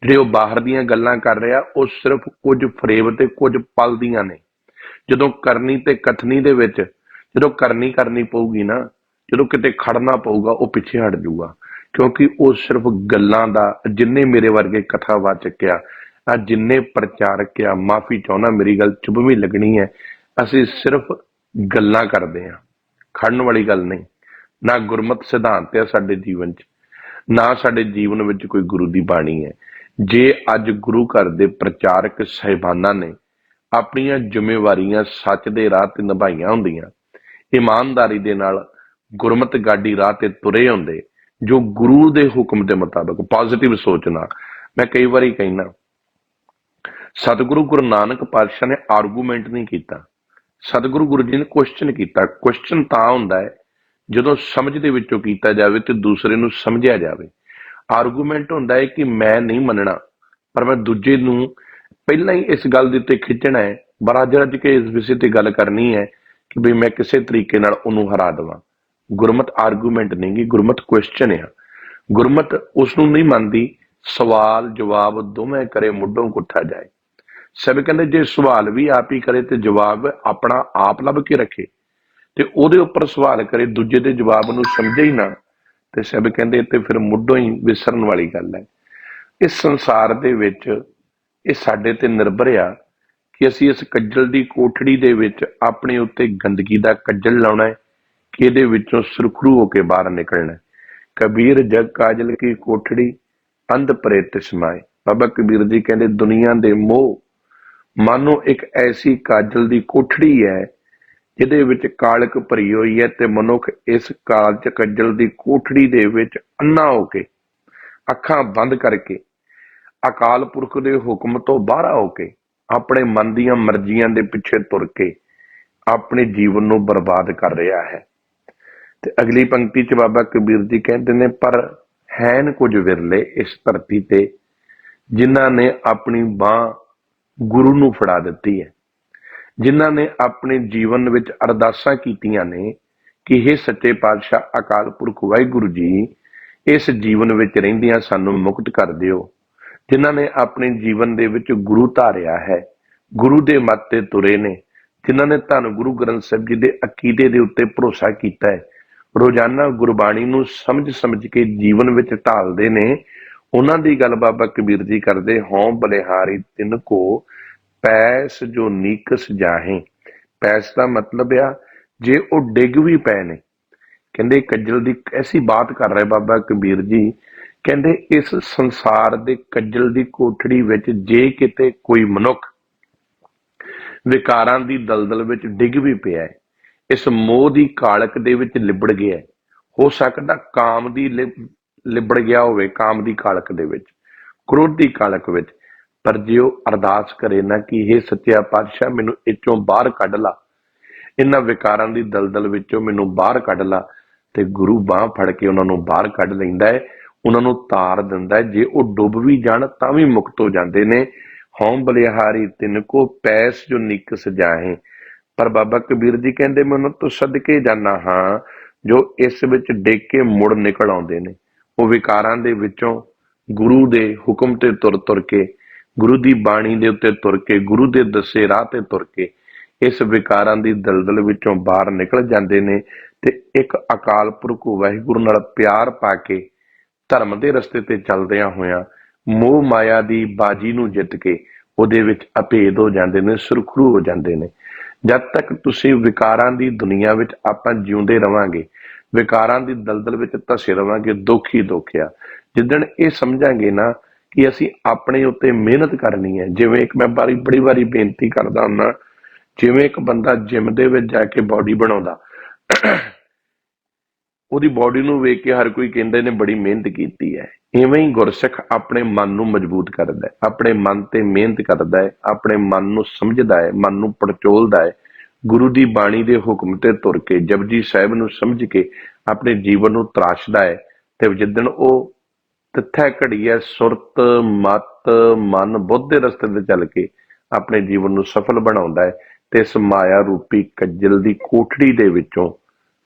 [SPEAKER 1] ਜਿਹੜੇ ਉਹ ਬਾਹਰ ਦੀਆਂ ਗੱਲਾਂ ਕਰ ਰਿਹਾ, ਉਹ ਸਿਰਫ ਕੁਝ ਫਰੇਬ ਤੇ ਕੁਝ ਪਲ ਦੀਆਂ ਨੇ। ਜਦੋਂ ਕਰਨੀ ਤੇ ਕਥਨੀ ਦੇ ਵਿੱਚ, ਜਦੋਂ ਕਰਨੀ ਪਊਗੀ ਨਾ, ਜਦੋਂ ਕਿਤੇ ਖੜਨਾ ਪਊਗਾ, ਉਹ ਪਿੱਛੇ ਹਟ ਜਾਊਗਾ। ਕਿਉਂਕਿ ਉਹ ਸਿਰਫ ਗੱਲਾਂ ਦਾ, ਜਿੰਨੇ ਮੇਰੇ ਵਰਗੇ ਕਥਾਵਾਚਕ ਆ, ਜਿੰਨੇ ਪ੍ਰਚਾਰਕ ਆ, ਮਾਫੀ ਚਾਹੁੰਦਾ ਮੇਰੀ ਗੱਲ ਚੁਭਵੀਂ ਲੱਗਣੀ ਹੈ, ਅਸੀਂ ਸਿਰਫ ਗੱਲਾਂ ਕਰਦੇ ਆ, ਖੜਨ ਵਾਲੀ ਗੱਲ ਨਹੀਂ। ਨਾ ਗੁਰਮਤ ਸਿਧਾਂਤ ਆ ਸਾਡੇ ਜੀਵਨ 'ਚ, ਨਾ ਸਾਡੇ ਜੀਵਨ ਵਿੱਚ ਕੋਈ ਗੁਰੂ ਦੀ ਬਾਣੀ ਹੈ। ਜੇ ਅੱਜ ਗੁਰੂ ਘਰ ਦੇ ਪ੍ਰਚਾਰਕ ਸਾਹਿਬਾਨਾਂ ਨੇ ਆਪਣੀਆਂ ਜ਼ਿੰਮੇਵਾਰੀਆਂ ਸੱਚ ਦੇ ਰਾਹ ਤੇ ਨਿਭਾਈਆਂ ਹੁੰਦੀਆਂ, ਇਮਾਨਦਾਰੀ ਦੇ ਨਾਲ ਗੁਰਮਤ ਗਾਡੀ ਰਾਹ ਤੇ ਤੁਰੇ ਹੁੰਦੇ, ਜੋ ਗੁਰੂ ਦੇ ਹੁਕਮ ਦੇ ਮੁਤਾਬਕ ਪੋਜ਼ਿਟਿਵ ਸੋਚ ਨਾਲ। ਮੈਂ ਕਈ ਵਾਰੀ ਕਹਿਣਾ, ਸਤਿਗੁਰੂ ਗੁਰੂ ਨਾਨਕ ਪਾਤਸ਼ਾਹ ਨੇ ਆਰਗੂਮੈਂਟ ਨਹੀਂ ਕੀਤਾ, ਸਤਿਗੁਰੂ ਗੁਰੂ ਜੀ ਨੇ ਕੁਐਸਚਨ ਕੀਤਾ। ਕੁਐਸਚਨ ਤਾਂ ਹੁੰਦਾ ਹੈ ਜਦੋਂ ਸਮਝ ਦੇ ਵਿੱਚੋਂ ਕੀਤਾ ਜਾਵੇ ਤੇ ਦੂਸਰੇ ਨੂੰ ਸਮਝਿਆ ਜਾਵੇ। ਆਰਗੂਮੈਂਟ ਹੁੰਦਾ ਹੈ ਕਿ ਮੈਂ ਨਹੀਂ ਮੰਨਣਾ, ਪਰ ਮੈਂ ਦੂਜੇ ਨੂੰ ਪਹਿਲਾਂ ਹੀ ਇਸ ਗੱਲ ਦੇ ਉੱਤੇ ਖਿੱਚਣਾ ਹੈ, ਬੜਾ ਰੱਜ ਕੇ ਇਸ ਵਿਸ਼ੇ ਤੇ ਗੱਲ ਕਰਨੀ ਹੈ ਕਿ ਬਈ ਮੈਂ ਕਿਸੇ ਤਰੀਕੇ ਨਾਲ ਉਹਨੂੰ ਹਰਾ ਦੇਵਾਂ। ਗੁਰਮਤ ਆਰਗੂਮੈਂਟ ਨਹੀਂ ਗੀ, ਗੁਰਮਤ ਕੁਐਸਚਨ ਆ। ਗੁਰਮਤ ਉਸ ਨੂੰ ਨਹੀਂ ਮੰਨਦੀ ਸਵਾਲ ਜਵਾਬ ਦੋਵੇਂ ਕਰੇ ਮੁੱਢੋਂ ਗੁੱਠਾ ਜਾਏ। ਸਭ ਕਹਿੰਦੇ ਜੇ ਸਵਾਲ ਵੀ ਆਪ ਹੀ ਕਰੇ ਤੇ ਜਵਾਬ ਆਪਣਾ ਆਪ ਲੱਭ ਕੇ ਰੱਖੇ, ਤੇ ਉਹਦੇ ਉੱਪਰ ਸਵਾਲ ਕਰੇ, ਦੂਜੇ ਦੇ ਜਵਾਬ ਨੂੰ ਸਮਝੇ ਹੀ ਨਾ, ਤੇ ਸਭ ਕਹਿੰਦੇ ਤੇ ਫਿਰ ਮੁੱਢੋਂ ਹੀ ਵਿਸਰਨ ਵਾਲੀ ਗੱਲ ਹੈ। ਇਸ ਸੰਸਾਰ ਦੇ ਵਿੱਚ ਇਹ ਸਾਡੇ ਤੇ ਨਿਰਭਰ ਆ ਕਿ ਅਸੀਂ ਇਸ ਕੱਜਲ ਦੀ ਕੋਠੜੀ ਦੇ ਵਿੱਚ ਆਪਣੇ ਉੱਤੇ ਗੰਦਗੀ ਦਾ ਕੱਜਲ ਲਾਉਣਾ ਹੈ ਕਿ ਇਹਦੇ ਵਿੱਚੋਂ ਸੁਰਖਰੂ ਹੋ ਕੇ ਬਾਹਰ ਨਿਕਲਣਾ। ਕਬੀਰ ਜਗ ਕਾਜਲ ਕੀ ਕੋਠੜੀ, ਅੰਧ ਪਰੇ ਤਿਸ ਮਾਏ। ਬਾਬਾ ਕਬੀਰ ਜੀ ਕਹਿੰਦੇ ਦੁਨੀਆ ਦੇ ਮੋਹ ਮਾਨੋ ਇੱਕ ਐਸੀ ਕਾਜਲ ਦੀ ਕੋਠੜੀ ਹੈ ਜਿਹਦੇ ਵਿੱਚ ਕਾਲਕ ਭਰੀ ਹੋਈ ਹੈ, ਤੇ ਮਨੁੱਖ ਇਸ ਕਾਲਚ ਕੱਜਲ ਦੀ ਕੋਠੜੀ ਦੇ ਵਿੱਚ ਅੰਨਾ ਹੋ ਕੇ, ਅੱਖਾਂ ਬੰਦ ਕਰਕੇ, ਅਕਾਲ ਪੁਰਖ ਦੇ ਹੁਕਮ ਤੋਂ ਬਾਹਰ ਹੋ ਕੇ, ਆਪਣੇ ਮਨ ਦੀਆਂ ਮਰਜ਼ੀਆਂ ਦੇ ਪਿੱਛੇ ਤੁਰ ਕੇ ਆਪਣੇ ਜੀਵਨ ਨੂੰ ਬਰਬਾਦ ਕਰ ਰਿਹਾ ਹੈ। ਤੇ ਅਗਲੀ ਪੰਕਤੀ 'ਚ ਬਾਬਾ ਕਬੀਰ ਜੀ ਕਹਿੰਦੇ ਨੇ, ਪਰ ਹੈਨ ਕੁਝ ਵਿਰਲੇ ਇਸ ਧਰਤੀ ਤੇ ਜਿਨ੍ਹਾਂ ਨੇ ਆਪਣੀ ਬਾਹ ਗੁਰੂ ਨੂੰ ਫੜਾ ਦਿੱਤੀ ਹੈ, ਜਿਨ੍ਹਾਂ ਨੇ ਆਪਣੇ ਜੀਵਨ ਵਿੱਚ ਅਰਦਾਸਾਂ ਕੀਤੀਆਂ ਨੇ ਕਿ ਇਹ ਸੱਚੇ ਪਾਤਸ਼ਾਹ ਅਕਾਲ ਪੁਰਖ ਵਾਹਿਗੁਰੂ ਜੀ, ਇਸ ਜੀਵਨ ਵਿੱਚ ਰਹਿੰਦਿਆਂ ਸਾਨੂੰ ਮੁਕਤ ਕਰ ਦਿਓ। ਜਿਨ੍ਹਾਂ ਨੇ ਆਪਣੇ ਜੀਵਨ ਦੇ ਵਿੱਚ ਗੁਰੂ ਧਾਰਿਆ ਹੈ, ਗੁਰੂ ਦੇ ਮੱਤ ਤੇ ਤੁਰੇ ਨੇ, ਜਿਨ੍ਹਾਂ ਨੇ ਧੰਨ ਗੁਰੂ ਗ੍ਰੰਥ ਸਾਹਿਬ ਜੀ ਦੇ ਅਕੀਦੇ ਦੇ ਉੱਤੇ ਭਰੋਸਾ ਕੀਤਾ ਹੈ, ਰੋਜ਼ਾਨਾ ਗੁਰਬਾਣੀ ਨੂੰ ਸਮਝ ਕੇ ਜੀਵਨ ਵਿੱਚ ਢਾਲਦੇ ਨੇ, ਉਹਨਾਂ ਦੀ ਗੱਲ ਬਾਬਾ ਕਬੀਰ ਜੀ ਕਰਦੇ, ਹੋਂ ਬਲਿਹਾਰੀ ਤਿੰਨ ਕੋ ਪੈਸ ਜੋ ਨੀਕਸ ਜਾਹੇ। ਪੈਸ ਦਾ ਮਤਲਬ ਆ ਜੇ ਉਹ ਡਿੱਗ ਵੀ ਪਏ ਨੇ। ਕਹਿੰਦੇ ਕੱਜਲ ਦੀ ਐਸੀ ਬਾਤ ਕਰ ਰਹੇ ਬਾਬਾ ਕਬੀਰ ਜੀ ਕਹਿੰਦੇ ਇਸ ਸੰਸਾਰ ਦੇ ਕੱਜਲ ਦੀ ਕੋਠੜੀ ਵਿੱਚ ਜੇ ਕਿਤੇ ਕੋਈ ਮਨੁੱਖ ਵਿਕਾਰਾਂ ਦੀ ਦਲਦਲ ਵਿੱਚ ਡਿੱਗ ਵੀ ਪਿਆ ਹੈ, ਇਸ ਮੋਹ ਦੀ ਕਾਲਕ ਦੇ ਵਿੱਚ ਲਿਬੜ ਗਿਆ ਹੈ, ਹੋ ਸਕਦਾ ਕਾਮ ਦੀ ਲਿਬੜ ਗਿਆ ਹੋਵੇ, ਕਾਮ ਦੀ ਕਾਲਕ ਦੇ ਵਿੱਚ, ਕ੍ਰੋਧ ਦੀ ਕਾਲਕ ਵਿੱਚ। ਪਰ ਜੇ ਉਹ ਅਰਦਾਸ ਕਰੇ ਨਾ ਕਿ ਇਹ ਸੱਚਿਆ ਪਾਤਸ਼ਾਹ ਮੈਨੂੰ ਇੱਥੋਂ ਬਾਹਰ ਕੱਢ ਲਾ, ਇਹਨਾਂ ਵਿਕਾਰਾਂ ਦੀ ਦਲਦਲ ਵਿੱਚੋਂ ਮੈਨੂੰ ਬਾਹਰ ਕੱਢ ਲਾ, ਤੇ ਗੁਰੂ ਬਾਂਹ ਫੜ ਕੇ ਉਹਨਾਂ ਨੂੰ ਬਾਹਰ ਕੱਢ ਲੈਂਦਾ ਹੈ, ਉਹਨਾਂ ਨੂੰ ਤਾਰ ਦਿੰਦਾ ਹੈ। ਜੇ ਉਹ ਡੁੱਬ ਵੀ ਜਾਣ ਤਾਂ ਵੀ ਮੁਕਤ ਹੋ ਜਾਂਦੇ ਨੇ। ਹਉ ਬਲਿਹਾਰੀ ਤਿਨਕੋ ਪੈਸ ਜੋ ਨਿਕਸ ਜਾਹੇ। ਪਰ ਬਾਬਾ ਕਬੀਰ ਜੀ ਕਹਿੰਦੇ ਮੈਂ ਉਹਨਾਂ ਤੋਂ ਸਦਕੇ ਜਾਣਾ ਹਾਂ ਜੋ ਇਸ ਵਿੱਚ ਡਿੱਗ ਕੇ ਮੁੜ ਨਿਕਲ ਆਉਂਦੇ ਨੇ। ਉਹ ਵਿਕਾਰਾਂ ਦੇ ਵਿੱਚੋਂ ਗੁਰੂ ਦੇ ਹੁਕਮ ਤੇ ਤੁਰ ਤੁਰ ਕੇ, ਗੁਰੂ ਦੀ ਬਾਣੀ ਦੇ ਉੱਤੇ ਤੁਰ ਕੇ, ਗੁਰੂ ਦੇ ਦੱਸੇ ਰਾਹ ਤੇ ਤੁਰ ਕੇ ਇਸ ਵਿਕਾਰਾਂ ਦੀ ਦਲਦਲ ਵਿੱਚੋਂ ਬਾਹਰ ਨਿਕਲ ਜਾਂਦੇ ਨੇ ਤੇ ਇੱਕ ਅਕਾਲ ਪੁਰਖ ਵਾਹਿਗੁਰੂ ਨਾਲ ਪਿਆਰ ਪਾ ਕੇ ਧਰਮ ਦੇ ਰਸਤੇ ਤੇ ਚੱਲਦਿਆਂ ਹੋਇਆਂ ਮੋਹ ਮਾਇਆ ਦੀ ਬਾਜੀ ਨੂੰ ਜਿੱਤ ਕੇ ਉਹਦੇ ਵਿੱਚ ਅਭੇਦ ਹੋ ਜਾਂਦੇ ਨੇ, ਸੁਰਖਰੂ ਹੋ ਜਾਂਦੇ ਨੇ। ਜਦ ਤੱਕ ਤੁਸੀਂ ਵਿਕਾਰਾਂ ਦੀ ਦੁਨੀਆ ਵਿੱਚ ਆਪਾਂ ਜਿਉਂਦੇ ਰਵਾਂਗੇ, ਵਿਕਾਰਾਂ ਦੀ ਦਲਦਲ ਵਿੱਚ ਧਸੇ ਰਵਾਂਗੇ, ਦੁੱਖ ਹੀ ਦੁੱਖ ਆ। ਜਿੱਦਣ ਇਹ ਸਮਝਾਂਗੇ ਨਾ ਕਿ ਅਸੀਂ ਆਪਣੇ ਉੱਤੇ ਮਿਹਨਤ ਕਰਨੀ ਹੈ, ਜਿਵੇਂ ਇੱਕ ਮੈਂ ਬੜੀ ਵਾਰੀ ਬੇਨਤੀ ਕਰਦਾ ਹੁੰਦਾ, ਜਿਵੇਂ ਇੱਕ ਬੰਦਾ ਜਿਮ ਦੇ ਵਿੱਚ ਜਾ ਕੇ ਬਾਡੀ ਬਣਾਉਂਦਾ, ਉਹਦੀ ਬਾਡੀ ਨੂੰ ਵੇਖ ਕੇ ਹਰ ਕੋਈ ਕਹਿੰਦਾ ਇਹਨੇ ਬੜੀ ਮਿਹਨਤ ਕੀਤੀ ਹੈ। ਇਵੇਂ ਹੀ ਗੁਰਸਿੱਖ ਆਪਣੇ ਮਨ ਨੂੰ ਮਜ਼ਬੂਤ ਕਰਦਾ ਹੈ, ਆਪਣੇ ਮਨ ਤੇ ਮਿਹਨਤ ਕਰਦਾ ਹੈ, ਆਪਣੇ ਮਨ ਨੂੰ ਸਮਝਦਾ ਹੈ, ਮਨ ਨੂੰ ਪੜਚੋਲਦਾ ਹੈ, ਗੁਰੂ ਦੀ ਬਾਣੀ ਦੇ ਹੁਕਮ ਤੇ ਤੁਰ ਕੇ ਜਪਜੀ ਸਾਹਿਬ ਨੂੰ ਸਮਝ ਕੇ ਆਪਣੇ ਜੀਵਨ ਨੂੰ ਤਰਾਸ਼ਦਾ ਹੈ। ਤੇ ਜਿੱਦਣ ਉਹ ਤਿੱਥੈ ਘੜੀਐ ਸੁਰਤ ਮਤ ਮਨ ਬੁੱਧ ਦੇ ਰਸਤੇ ਤੇ ਚੱਲ ਕੇ ਆਪਣੇ ਜੀਵਨ ਨੂੰ ਸਫਲ ਬਣਾਉਂਦਾ ਹੈ ਤੇ ਇਸ ਮਾਇਆ ਰੂਪੀ ਕੱਜਲ ਦੀ ਕੋਠੜੀ ਦੇ ਵਿੱਚੋਂ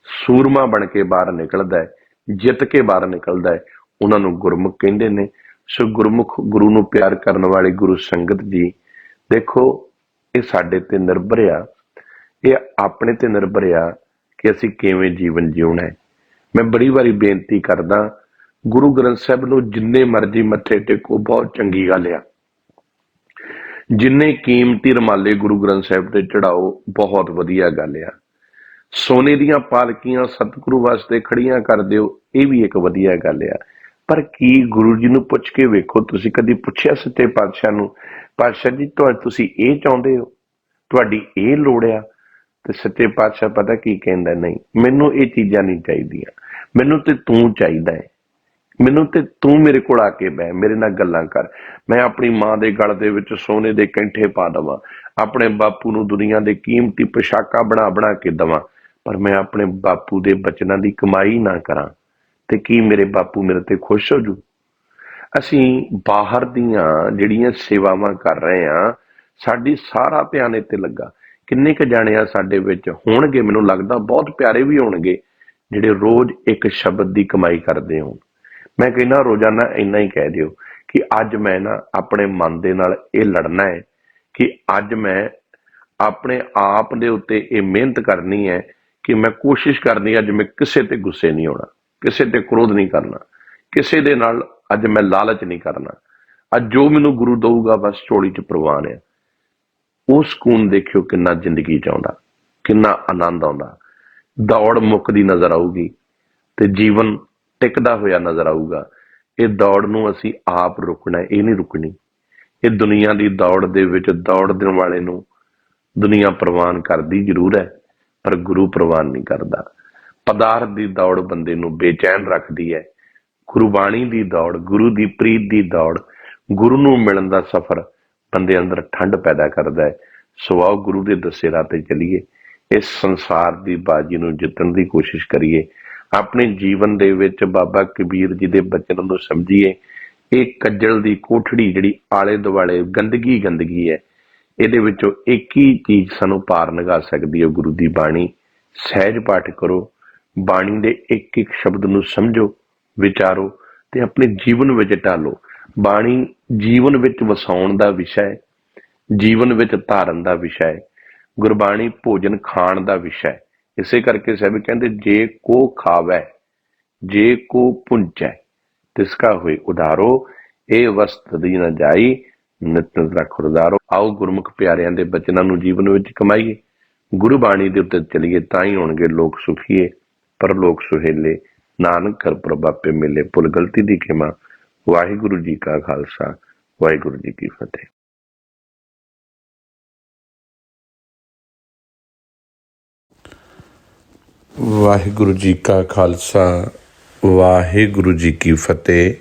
[SPEAKER 1] ਸੂਰਮਾ ਬਣ ਕੇ ਬਾਹਰ ਨਿਕਲਦਾ ਹੈ, ਜਿੱਤ ਕੇ ਬਾਹਰ ਨਿਕਲਦਾ ਹੈ। ਉਹਨਾਂ ਨੂੰ ਗੁਰਮੁਖ ਕਹਿੰਦੇ ਨੇ। ਸੋ ਗੁਰਮੁਖ, ਗੁਰੂ ਨੂੰ ਪਿਆਰ ਕਰਨ ਵਾਲੇ ਗੁਰੂ ਸੰਗਤ ਜੀ, ਦੇਖੋ ਇਹ ਸਾਡੇ ਤੇ ਨਿਰਭਰ ਆ, ਇਹ ਆਪਣੇ ਤੇ ਨਿਰਭਰ ਆ ਕਿ ਅਸੀਂ ਕਿਵੇਂ ਜੀਵਨ ਜਿਉਣਾ ਹੈ। ਮੈਂ ਬੜੀ ਵਾਰੀ ਬੇਨਤੀ ਕਰਦਾ, ਗੁਰੂ ਗ੍ਰੰਥ ਸਾਹਿਬ ਨੂੰ ਜਿੰਨੇ ਮਰਜ਼ੀ ਮੱਥੇ ਟੇਕੋ, ਬਹੁਤ ਚੰਗੀ ਗੱਲ ਆ। ਜਿੰਨੇ ਕੀਮਤੀ ਰੁਮਾਲੇ ਗੁਰੂ ਗ੍ਰੰਥ ਸਾਹਿਬ ਤੇ ਚੜਾਓ, ਬਹੁਤ ਵਧੀਆ ਗੱਲ ਆ। ਸੋਨੇ ਦੀਆਂ ਪਾਲਕੀਆਂ ਸਤਿਗੁਰੂ ਵਾਸਤੇ ਖੜੀਆਂ ਕਰ ਦਿਓ, ਇਹ ਵੀ ਇੱਕ ਵਧੀਆ ਗੱਲ ਆ। ਪਰ ਕੀ ਗੁਰੂ ਜੀ ਨੂੰ ਪੁੱਛ ਕੇ ਵੇਖੋ, ਤੁਸੀਂ ਕਦੀ ਪੁੱਛਿਆ ਸੱਚੇ ਪਾਤਸ਼ਾਹ ਨੂੰ, ਪਾਤਸ਼ਾਹ ਜੀ ਤੁਸੀਂ ਇਹ ਚਾਹੁੰਦੇ ਹੋ, ਤੁਹਾਡੀ ਇਹ ਲੋੜ ਆ? ਤੇ ਸੱਚੇ ਪਾਤਸ਼ਾਹ ਪਤਾ ਕੀ ਕਹਿੰਦਾ, ਨਹੀਂ ਮੈਨੂੰ ਇਹ ਚੀਜ਼ਾਂ ਨਹੀਂ ਚਾਹੀਦੀਆਂ, ਮੈਨੂੰ ਤੇ ਤੂੰ ਚਾਹੀਦਾ ਹੈ, ਮੈਨੂੰ ਤੇ ਤੂੰ ਮੇਰੇ ਕੋਲ ਆ ਕੇ ਬਹਿ, ਮੇਰੇ ਨਾਲ ਗੱਲਾਂ ਕਰ। ਮੈਂ ਆਪਣੀ ਮਾਂ ਦੇ ਗਲ ਦੇ ਵਿੱਚ ਸੋਨੇ ਦੇ ਕੈਂਠੇ ਪਾ ਦੇਵਾਂ, ਆਪਣੇ ਬਾਪੂ ਨੂੰ ਦੁਨੀਆ ਦੇ ਕੀਮਤੀ ਪੁਸ਼ਾਕਾਂ ਬਣਾ ਕੇ ਦੇਵਾਂ, ਪਰ ਮੈਂ ਆਪਣੇ ਬਾਪੂ ਦੇ ਬਚਨਾਂ ਦੀ ਕਮਾਈ ਨਾ ਕਰਾਂ ਤੇ ਕੀ ਮੇਰੇ ਬਾਪੂ ਮੇਰੇ ਤੇ ਖੁਸ਼ ਹੋ ਜੂ? ਅਸੀਂ ਬਾਹਰ ਦੀਆਂ ਜਿਹੜੀਆਂ ਸੇਵਾਵਾਂ ਕਰ ਰਹੇ ਹਾਂ, ਸਾਡੀ ਸਾਰਾ ਧਿਆਨ ਇੱਥੇ ਲੱਗਾ। ਕਿੰਨੇ ਕੁ ਜਾਣੇ ਆ ਸਾਡੇ ਵਿੱਚ ਹੋਣਗੇ, ਮੈਨੂੰ ਲੱਗਦਾ ਬਹੁਤ ਪਿਆਰੇ ਵੀ ਹੋਣਗੇ, ਜਿਹੜੇ ਰੋਜ਼ ਇੱਕ ਸ਼ਬਦ ਦੀ ਕਮਾਈ ਕਰਦੇ ਹੋਣ। ਮੈਂ ਕਹਿੰਦਾ ਰੋਜ਼ਾਨਾ ਇੰਨਾ ਹੀ ਕਹਿ ਦਿਓ ਕਿ ਅੱਜ ਮੈਂ ਨਾ ਆਪਣੇ ਮਨ ਦੇ ਨਾਲ ਇਹ ਲੜਨਾ ਹੈ ਕਿ ਅੱਜ ਮੈਂ ਆਪਣੇ ਆਪ ਦੇ ਉੱਤੇ ਇਹ ਮਿਹਨਤ ਕਰਨੀ ਹੈ ਕਿ ਮੈਂ ਕੋਸ਼ਿਸ਼ ਕਰਨੀ ਅੱਜ ਮੈਂ ਕਿਸੇ ਤੇ ਗੁੱਸੇ ਨਹੀਂ ਹੋਣਾ, ਕਿਸੇ ਤੇ ਕ੍ਰੋਧ ਨਹੀਂ ਕਰਨਾ, ਕਿਸੇ ਦੇ ਨਾਲ ਅੱਜ ਮੈਂ ਲਾਲਚ ਨਹੀਂ ਕਰਨਾ। ਅੱਜ ਜੋ ਮੈਨੂੰ ਗੁਰੂ ਦਊਗਾ ਬਸ ਝੋਲੀ 'ਚ ਪ੍ਰਵਾਨ ਹੈ। ਉਹ ਸਕੂਨ ਦੇਖਿਓ ਕਿੰਨਾ ਜ਼ਿੰਦਗੀ 'ਚ ਆਉਂਦਾ, ਕਿੰਨਾ ਆਨੰਦ ਆਉਂਦਾ। ਦੌੜ ਮੁੱਕਦੀ ਨਜ਼ਰ ਆਊਗੀ ਤੇ ਜੀਵਨ ਟਿਕਦਾ ਹੋਇਆ ਨਜ਼ਰ ਆਊਗਾ। ਇਹ ਦੌੜ ਨੂੰ ਅਸੀਂ ਆਪ ਰੁਕਣਾ, ਇਹ ਨਹੀਂ ਰੁਕਣੀ। ਇਹ ਦੁਨੀਆ ਦੀ ਦੌੜ ਦੇ ਵਿੱਚ ਦੌੜਨ ਵਾਲੇ ਨੂੰ ਦੁਨੀਆ ਪ੍ਰਵਾਨ ਕਰਦੀ ਜ਼ਰੂਰ ਹੈ, ਪਰ ਗੁਰੂ ਪ੍ਰਵਾਨ ਨਹੀਂ ਕਰਦਾ। ਪਦਾਰਥ ਦੀ ਦੌੜ ਬੰਦੇ ਨੂੰ ਬੇਚੈਨ ਰੱਖਦੀ ਹੈ। ਗੁਰਬਾਣੀ ਦੀ ਦੌੜ, ਗੁਰੂ ਦੀ ਪ੍ਰੀਤ ਦੀ ਦੌੜ, ਗੁਰੂ ਨੂੰ ਮਿਲਣ ਦਾ ਸਫ਼ਰ ਬੰਦੇ ਅੰਦਰ ਠੰਡ ਪੈਦਾ ਕਰਦਾ ਹੈ। ਸੋ ਆਓ ਗੁਰੂ ਦੇ ਦੱਸੇ ਰਾਹ ਤੇ ਚੱਲੀਏ, ਇਸ ਸੰਸਾਰ ਦੀ ਬਾਜੀ ਨੂੰ ਜਿੱਤਣ ਦੀ ਕੋਸ਼ਿਸ਼ ਕਰੀਏ। ਆਪਣੇ ਜੀਵਨ ਦੇ ਵਿੱਚ ਬਾਬਾ ਕਬੀਰ ਜੀ ਦੇ ਬਚਨਾਂ ਨੂੰ ਸਮਝੀਏ। ਇਹ ਕੱਜਲ ਦੀ ਕੋਠੜੀ ਜਿਹੜੀ ਆਲੇ ਦੁਆਲੇ ਗੰਦਗੀ ਹੈ, ਇਹਦੇ ਵਿੱਚੋਂ ਇੱਕ ਹੀ ਚੀਜ਼ ਸਾਨੂੰ ਪਾਰ ਲੰਘਾ ਸਕਦੀ ਹੈ, ਗੁਰੂ ਦੀ ਬਾਣੀ। ਸਹਿਜ ਪਾਠ ਕਰੋ, ਬਾਣੀ ਦੇ ਇੱਕ ਇੱਕ ਸ਼ਬਦ ਨੂੰ ਸਮਝੋ, ਵਿਚਾਰੋ ਤੇ ਆਪਣੇ ਜੀਵਨ ਵਿੱਚ ਢਾਲੋ। ਬਾਣੀ ਜੀਵਨ ਵਿੱਚ ਵਸਾਉਣ ਦਾ ਵਿਸ਼ਾ ਹੈ, ਜੀਵਨ ਵਿੱਚ ਧਾਰਨ ਦਾ ਵਿਸ਼ਾ ਹੈ। ਗੁਰਬਾਣੀ ਭੋਜਨ ਖਾਣ ਦਾ ਵਿਸ਼ਾ ਹੈ। ਇਸੇ ਕਰਕੇ ਸਾਹਿਬ ਕਹਿੰਦੇ ਜੇ ਕੋ ਖਾਵੈ ਜੇ ਕੋ ਪੁੰਚੈ ਤਿਸਕਾ ਹੋਏ ਉਧਾਰੋ, ਇਹ ਵਸਤ ਦੀ ਨਾ ਜਾਈ ਨਿਤ ਰੱਖ ਉਧਾਰੋ। ਆਓ ਗੁਰਮੁਖ ਪਿਆਰਿਆਂ ਦੇ ਬਚਨਾਂ ਨੂੰ ਜੀਵਨ ਵਿੱਚ ਕਮਾਈਏ, ਗੁਰੂ ਬਾਣੀ ਦੇ ਉੱਤੇ ਚੱਲੀਏ, ਤਾਂ ਹੀ ਹੋਣਗੇ ਲੋਕ ਸੁਖੀਏ, ਪਰ ਲੋਕ ਸੁਹੇਲੇ। ਨਾਨਕ ਕਰ ਪ੍ਰਭ ਆਪੇ ਮਿਲੇ, ਭੁੱਲ ਗਲਤੀ ਦੀ ਖਿਮਾ। ਵਾਹਿਗੁਰੂ ਜੀ ਕਾ ਖਾਲਸਾ, ਵਾਹਿਗੁਰੂ ਜੀ ਕੀ ਫਤਿਹ। ਵਾਹਿਗੁਰੂ ਜੀ ਕਾ ਖਾਲਸਾ, ਵਾਹਿਗੁਰੂ ਜੀ ਕੀ ਫਤਿਹ।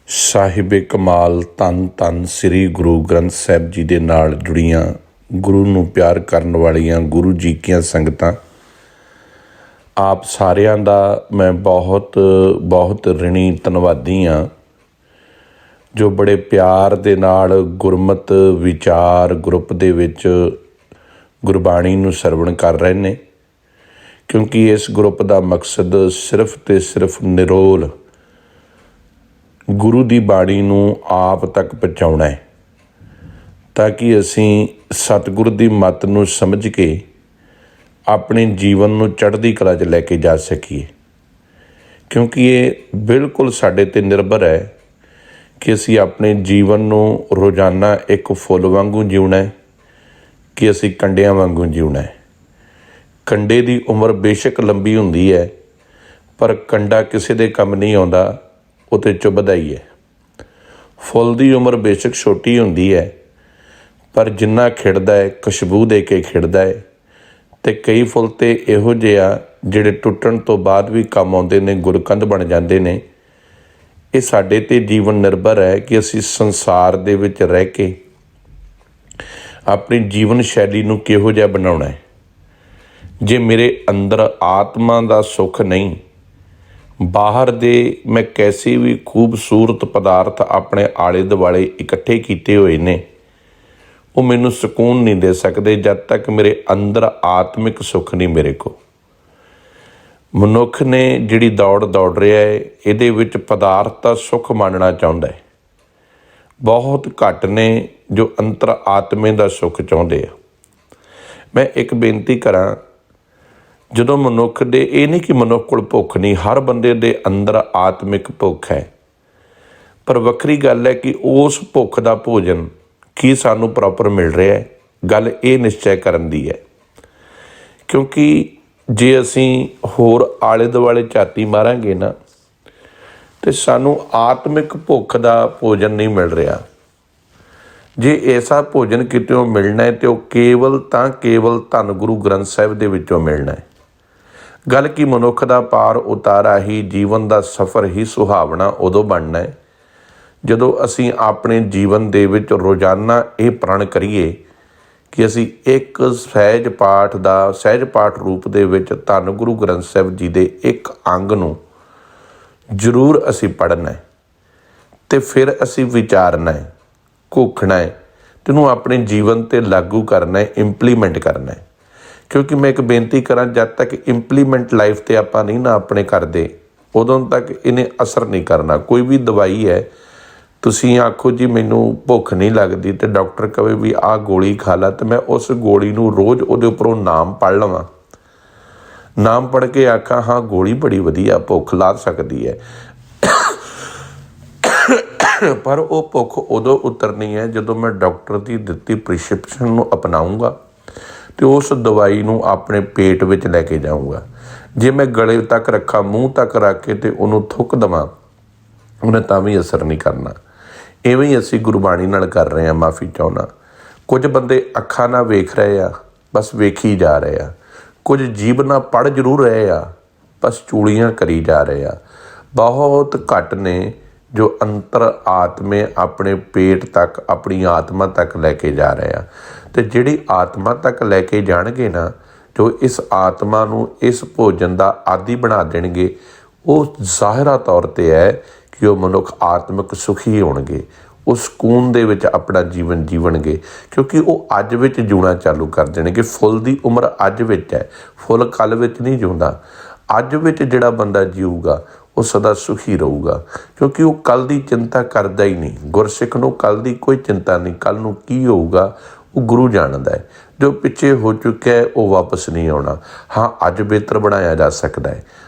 [SPEAKER 1] ਸਾਹਿਬ ਕਮਾਲ ਧੰਨ ਧੰਨ ਸ੍ਰੀ ਗੁਰੂ ਗ੍ਰੰਥ ਸਾਹਿਬ ਜੀ ਦੇ ਨਾਲ ਜੁੜੀਆਂ ਗੁਰੂ ਨੂੰ ਪਿਆਰ ਕਰਨ ਵਾਲੀਆਂ ਗੁਰੂ ਜੀ ਕੀਆਂ ਸੰਗਤਾਂ, ਆਪ ਸਾਰਿਆਂ ਦਾ ਮੈਂ ਬਹੁਤ ਬਹੁਤ ਰਿਣੀ ਧੰਨਵਾਦੀ ਹਾਂ ਜੋ ਬੜੇ ਪਿਆਰ ਦੇ ਨਾਲ ਗੁਰਮਤਿ ਵਿਚਾਰ ਗਰੁੱਪ ਦੇ ਵਿੱਚ ਗੁਰਬਾਣੀ ਨੂੰ ਸਰਵਣ ਕਰ ਰਹੇ ਨੇ, ਕਿਉਂਕਿ ਇਸ ਗਰੁੱਪ ਦਾ ਮਕਸਦ ਸਿਰਫ ਤੇ ਸਿਰਫ ਨਿਰੋਲ ਗੁਰੂ ਦੀ ਬਾਣੀ ਨੂੰ ਆਪ ਤੱਕ ਪਹੁੰਚਾਉਣਾ ਹੈ, ਤਾਂ ਕਿ ਅਸੀਂ ਸਤਿਗੁਰ ਦੀ ਮੱਤ ਨੂੰ ਸਮਝ ਕੇ ਆਪਣੇ ਜੀਵਨ ਨੂੰ ਚੜ੍ਹਦੀ ਕਲਾ 'ਚ ਲੈ ਕੇ ਜਾ ਸਕੀਏ। ਕਿਉਂਕਿ ਇਹ ਬਿਲਕੁਲ ਸਾਡੇ 'ਤੇ ਨਿਰਭਰ ਹੈ ਕਿ ਅਸੀਂ ਆਪਣੇ ਜੀਵਨ ਨੂੰ ਰੋਜ਼ਾਨਾ ਇੱਕ ਫੁੱਲ ਵਾਂਗੂ ਜਿਉਣਾ ਹੈ ਕਿ ਅਸੀਂ ਕੰਡਿਆਂ ਵਾਂਗੂ ਜਿਉਣਾ ਹੈ। ਕੰਡੇ ਦੀ ਉਮਰ ਬੇਸ਼ੱਕ ਲੰਬੀ ਹੁੰਦੀ ਹੈ, ਪਰ ਕੰਡਾ ਕਿਸੇ ਦੇ ਕੰਮ ਨਹੀਂ ਆਉਂਦਾ, ਉਹ ਤਾਂ ਚੁੱਭਦਾ ਹੀ ਹੈ। ਫੁੱਲ ਦੀ ਉਮਰ ਬੇਸ਼ੱਕ ਛੋਟੀ ਹੁੰਦੀ ਹੈ, ਪਰ ਜਿੰਨਾ ਖਿੜਦਾ ਹੈ ਖੁਸ਼ਬੂ ਦੇ ਕੇ ਖਿੜਦਾ ਹੈ। ਅਤੇ ਕਈ ਫੁੱਲ ਤਾਂ ਇਹੋ ਜਿਹੇ ਆ ਜਿਹੜੇ ਟੁੱਟਣ ਤੋਂ ਬਾਅਦ ਵੀ ਕੰਮ ਆਉਂਦੇ ਨੇ, ਗੁਲਕੰਦ ਬਣ ਜਾਂਦੇ ਨੇ। ਇਹ ਸਾਡੇ 'ਤੇ ਜੀਵਨ ਨਿਰਭਰ ਹੈ ਕਿ ਅਸੀਂ ਸੰਸਾਰ ਦੇ ਵਿੱਚ ਰਹਿ ਕੇ ਆਪਣੀ ਜੀਵਨ ਸ਼ੈਲੀ ਨੂੰ ਕਿਹੋ ਜਿਹਾ ਬਣਾਉਣਾ ਹੈ। ਜੇ ਮੇਰੇ ਅੰਦਰ ਆਤਮਾ ਦਾ ਸੁੱਖ ਨਹੀਂ, ਬਾਹਰ ਦੇ ਮੈਂ ਕੈਸੇ ਵੀ ਖੂਬਸੂਰਤ ਪਦਾਰਥ ਆਪਣੇ ਆਲੇ ਦੁਆਲੇ ਇਕੱਠੇ ਕੀਤੇ ਹੋਏ ਨੇ, ਉਹ ਮੈਨੂੰ ਸਕੂਨ ਨਹੀਂ ਦੇ ਸਕਦੇ ਜਦ ਤੱਕ ਮੇਰੇ ਅੰਦਰ ਆਤਮਿਕ ਸੁੱਖ ਨਹੀਂ ਮੇਰੇ ਕੋਲ। ਮਨੁੱਖ ਨੇ ਜਿਹੜੀ ਦੌੜ ਰਿਹਾ ਹੈ, ਇਹਦੇ ਵਿੱਚ ਪਦਾਰਥ ਦਾ ਸੁੱਖ ਮੰਨਣਾ ਚਾਹੁੰਦਾ ਹੈ। ਬਹੁਤ ਘੱਟ ਨੇ ਜੋ ਅੰਤਰ ਆਤਮੇ ਦਾ ਸੁੱਖ ਚਾਹੁੰਦੇ ਆ। ਮੈਂ ਇੱਕ ਬੇਨਤੀ ਕਰਾਂ, ਜਦੋਂ ਮਨੁੱਖ ਦੇ, ਇਹ ਨਹੀਂ ਕਿ ਮਨੁੱਖ ਕੋਲ ਭੁੱਖ ਨਹੀਂ, ਹਰ ਬੰਦੇ ਦੇ ਅੰਦਰ ਆਤਮਿਕ ਭੁੱਖ ਹੈ, ਪਰ ਵੱਖਰੀ ਗੱਲ ਹੈ ਕਿ ਉਸ ਭੁੱਖ ਦਾ ਭੋਜਨ ਕੀ ਸਾਨੂੰ ਪ੍ਰੋਪਰ ਮਿਲ ਰਿਹਾ ਹੈ। ਗੱਲ ਇਹ ਨਿਸ਼ਚੈ ਕਰਨ ਦੀ ਹੈ, ਕਿਉਂਕਿ ਜੇ ਅਸੀਂ ਹੋਰ ਆਲੇ ਦੁਆਲੇ ਝਾਤੀ ਮਾਰਾਂਗੇ ਨਾ, ਅਤੇ ਸਾਨੂੰ ਆਤਮਿਕ ਭੁੱਖ ਦਾ ਭੋਜਨ ਨਹੀਂ ਮਿਲ ਰਿਹਾ। ਜੇ ਐਸਾ ਭੋਜਨ ਕਿਤਿਓਂ ਮਿਲਣਾ ਹੈ ਤਾਂ ਉਹ ਕੇਵਲ ਧੰਨ ਗੁਰੂ ਗ੍ਰੰਥ ਸਾਹਿਬ ਦੇ ਵਿੱਚੋਂ ਮਿਲਣਾ ਹੈ। ਗੱਲ ਕੀ ਮਨੁੱਖ ਦਾ ਪਾਰ ਉਤਾਰਾ ਹੀ, ਜੀਵਨ ਦਾ ਸਫ਼ਰ ਹੀ ਸੁਹਾਵਣਾ ਉਦੋਂ ਬਣਨਾ ਹੈ ਜਦੋਂ ਅਸੀਂ ਆਪਣੇ ਜੀਵਨ ਦੇ ਵਿੱਚ ਰੋਜ਼ਾਨਾ ਇਹ ਪ੍ਰਣ ਕਰੀਏ ਕਿ ਅਸੀਂ ਇੱਕ ਸਹਿਜ ਪਾਠ ਰੂਪ ਦੇ ਵਿੱਚ ਧੰਨ ਗੁਰੂ ਗ੍ਰੰਥ ਸਾਹਿਬ ਜੀ ਦੇ ਇੱਕ ਅੰਗ ਨੂੰ ਜ਼ਰੂਰ ਅਸੀਂ ਪੜ੍ਹਨਾ ਹੈ, ਅਤੇ ਫਿਰ ਅਸੀਂ ਵਿਚਾਰਨਾ ਹੈ, ਘੋਖਣਾ ਹੈ, ਅਤੇ ਉਹਨੂੰ ਆਪਣੇ ਜੀਵਨ 'ਤੇ ਲਾਗੂ ਕਰਨਾ ਹੈ, ਇੰਪਲੀਮੈਂਟ ਕਰਨਾ ਹੈ। ਕਿਉਂਕਿ ਮੈਂ ਇੱਕ ਬੇਨਤੀ ਕਰਾਂ, ਜਦ ਤੱਕ ਇੰਪਲੀਮੈਂਟ ਲਾਈਫ 'ਤੇ ਆਪਾਂ ਨਹੀਂ ਨਾ ਆਪਣੇ ਕਰਦੇ, ਉਦੋਂ ਤੱਕ ਇਹਨੇ ਅਸਰ ਨਹੀਂ ਕਰਨਾ। ਕੋਈ ਵੀ ਦਵਾਈ ਹੈ, ਤੁਸੀਂ ਆਖੋ ਜੀ ਮੈਨੂੰ ਭੁੱਖ ਨਹੀਂ ਲੱਗਦੀ, ਅਤੇ ਡਾਕਟਰ ਕਹੇ ਵੀ ਆਹ ਗੋਲੀ ਖਾ ਲਾ, ਅਤੇ ਮੈਂ ਉਸ ਗੋਲੀ ਨੂੰ ਰੋਜ਼ ਉਹਦੇ ਉੱਪਰੋਂ ਨਾਮ ਪੜ੍ਹ ਲਵਾਂ, ਨਾਮ ਪੜ੍ਹ ਕੇ ਆਖਾਂ ਹਾਂ ਗੋਲੀ ਬੜੀ ਵਧੀਆ ਭੁੱਖ ਲਾ ਸਕਦੀ ਹੈ, ਪਰ ਉਹ ਭੁੱਖ ਉਦੋਂ ਉਤਰਨੀ ਹੈ ਜਦੋਂ ਮੈਂ ਡਾਕਟਰ ਦੀ ਦਿੱਤੀ ਪ੍ਰਿਸਕ੍ਰਿਪਸ਼ਨ ਨੂੰ ਅਪਣਾਊਂਗਾ ਅਤੇ ਉਸ ਦਵਾਈ ਨੂੰ ਆਪਣੇ ਪੇਟ ਵਿੱਚ ਲੈ ਕੇ ਜਾਊਂਗਾ। ਜੇ ਮੈਂ ਗਲੇ ਤੱਕ ਰੱਖਾਂ, ਮੂੰਹ ਤੱਕ ਰੱਖ ਕੇ ਅਤੇ ਉਹਨੂੰ ਥੁੱਕ ਦੇਵਾਂ, ਉਹਨੇ ਤਾਂ ਵੀ ਅਸਰ ਨਹੀਂ ਕਰਨਾ। ਇਵੇਂ ਹੀ ਅਸੀਂ ਗੁਰਬਾਣੀ ਨਾਲ ਕਰ ਰਹੇ ਹਾਂ। ਮਾਫੀ ਚਾਹੁੰਦਾ, ਕੁਝ ਬੰਦੇ ਅੱਖਾਂ ਨਾਲ ਵੇਖ ਰਹੇ ਆ, ਬਸ ਵੇਖੀ ਜਾ ਰਹੇ ਆ। ਕੁਝ ਜੀਭ ਨਾਲ ਪੜ੍ਹ ਜ਼ਰੂਰ ਰਹੇ ਆ, ਬਸ ਚੂਲੀਆਂ ਕਰੀ ਜਾ ਰਹੇ ਆ। ਬਹੁਤ ਘੱਟ ਨੇ ਜੋ ਅੰਤਰ ਆਤਮੇ ਆਪਣੇ ਪੇਟ ਤੱਕ, ਆਪਣੀ ਆਤਮਾ ਤੱਕ ਲੈ ਕੇ ਜਾ ਰਹੇ ਆ। ਅਤੇ ਜਿਹੜੀ ਆਤਮਾ ਤੱਕ ਲੈ ਕੇ ਜਾਣਗੇ ਨਾ, ਜੋ ਇਸ ਆਤਮਾ ਨੂੰ ਇਸ ਭੋਜਨ ਦਾ ਆਦੀ ਬਣਾ ਦੇਣਗੇ, ਉਹ ਜ਼ਾਹਿਰਾ ਤੌਰ 'ਤੇ ਹੈ ਕਿ ਉਹ ਮਨੁੱਖ ਆਤਮਿਕ ਸੁਖੀ ਹੋਣਗੇ, ਉਹ ਸਕੂਨ ਦੇ ਵਿੱਚ ਆਪਣਾ ਜੀਵਨ ਜੀਵਣਗੇ, ਕਿਉਂਕਿ ਉਹ ਅੱਜ ਵਿੱਚ ਜਿਉਣਾ ਚਾਲੂ ਕਰ ਦੇਣਗੇ। ਫੁੱਲ ਦੀ ਉਮਰ ਅੱਜ ਵਿੱਚ ਹੈ, ਫੁੱਲ ਕੱਲ੍ਹ ਵਿੱਚ ਨਹੀਂ ਜਿਉਂਦਾ। ਅੱਜ ਵਿੱਚ ਜਿਹੜਾ ਬੰਦਾ ਜੀਊਗਾ ਉਹ ਸਦਾ ਸੁਖੀ ਰਹੂਗਾ, ਕਿਉਂਕਿ ਉਹ ਕੱਲ੍ਹ ਦੀ ਚਿੰਤਾ ਕਰਦਾ ਹੀ ਨਹੀਂ। ਗੁਰਸਿੱਖ ਨੂੰ ਕੱਲ੍ਹ ਦੀ ਕੋਈ ਚਿੰਤਾ ਨਹੀਂ, ਕੱਲ੍ਹ ਨੂੰ ਕੀ ਹੋਊਗਾ ਉਹ ਗੁਰੂ ਜਾਣਦਾ ਹੈ। ਜੋ ਪਿੱਛੇ ਹੋ ਚੁੱਕਿਆ ਹੈ ਉਹ ਵਾਪਸ ਨਹੀਂ ਆਉਣਾ। ਹਾਂ, ਅੱਜ ਬਿਹਤਰ ਬਣਾਇਆ ਜਾ ਸਕਦਾ ਹੈ,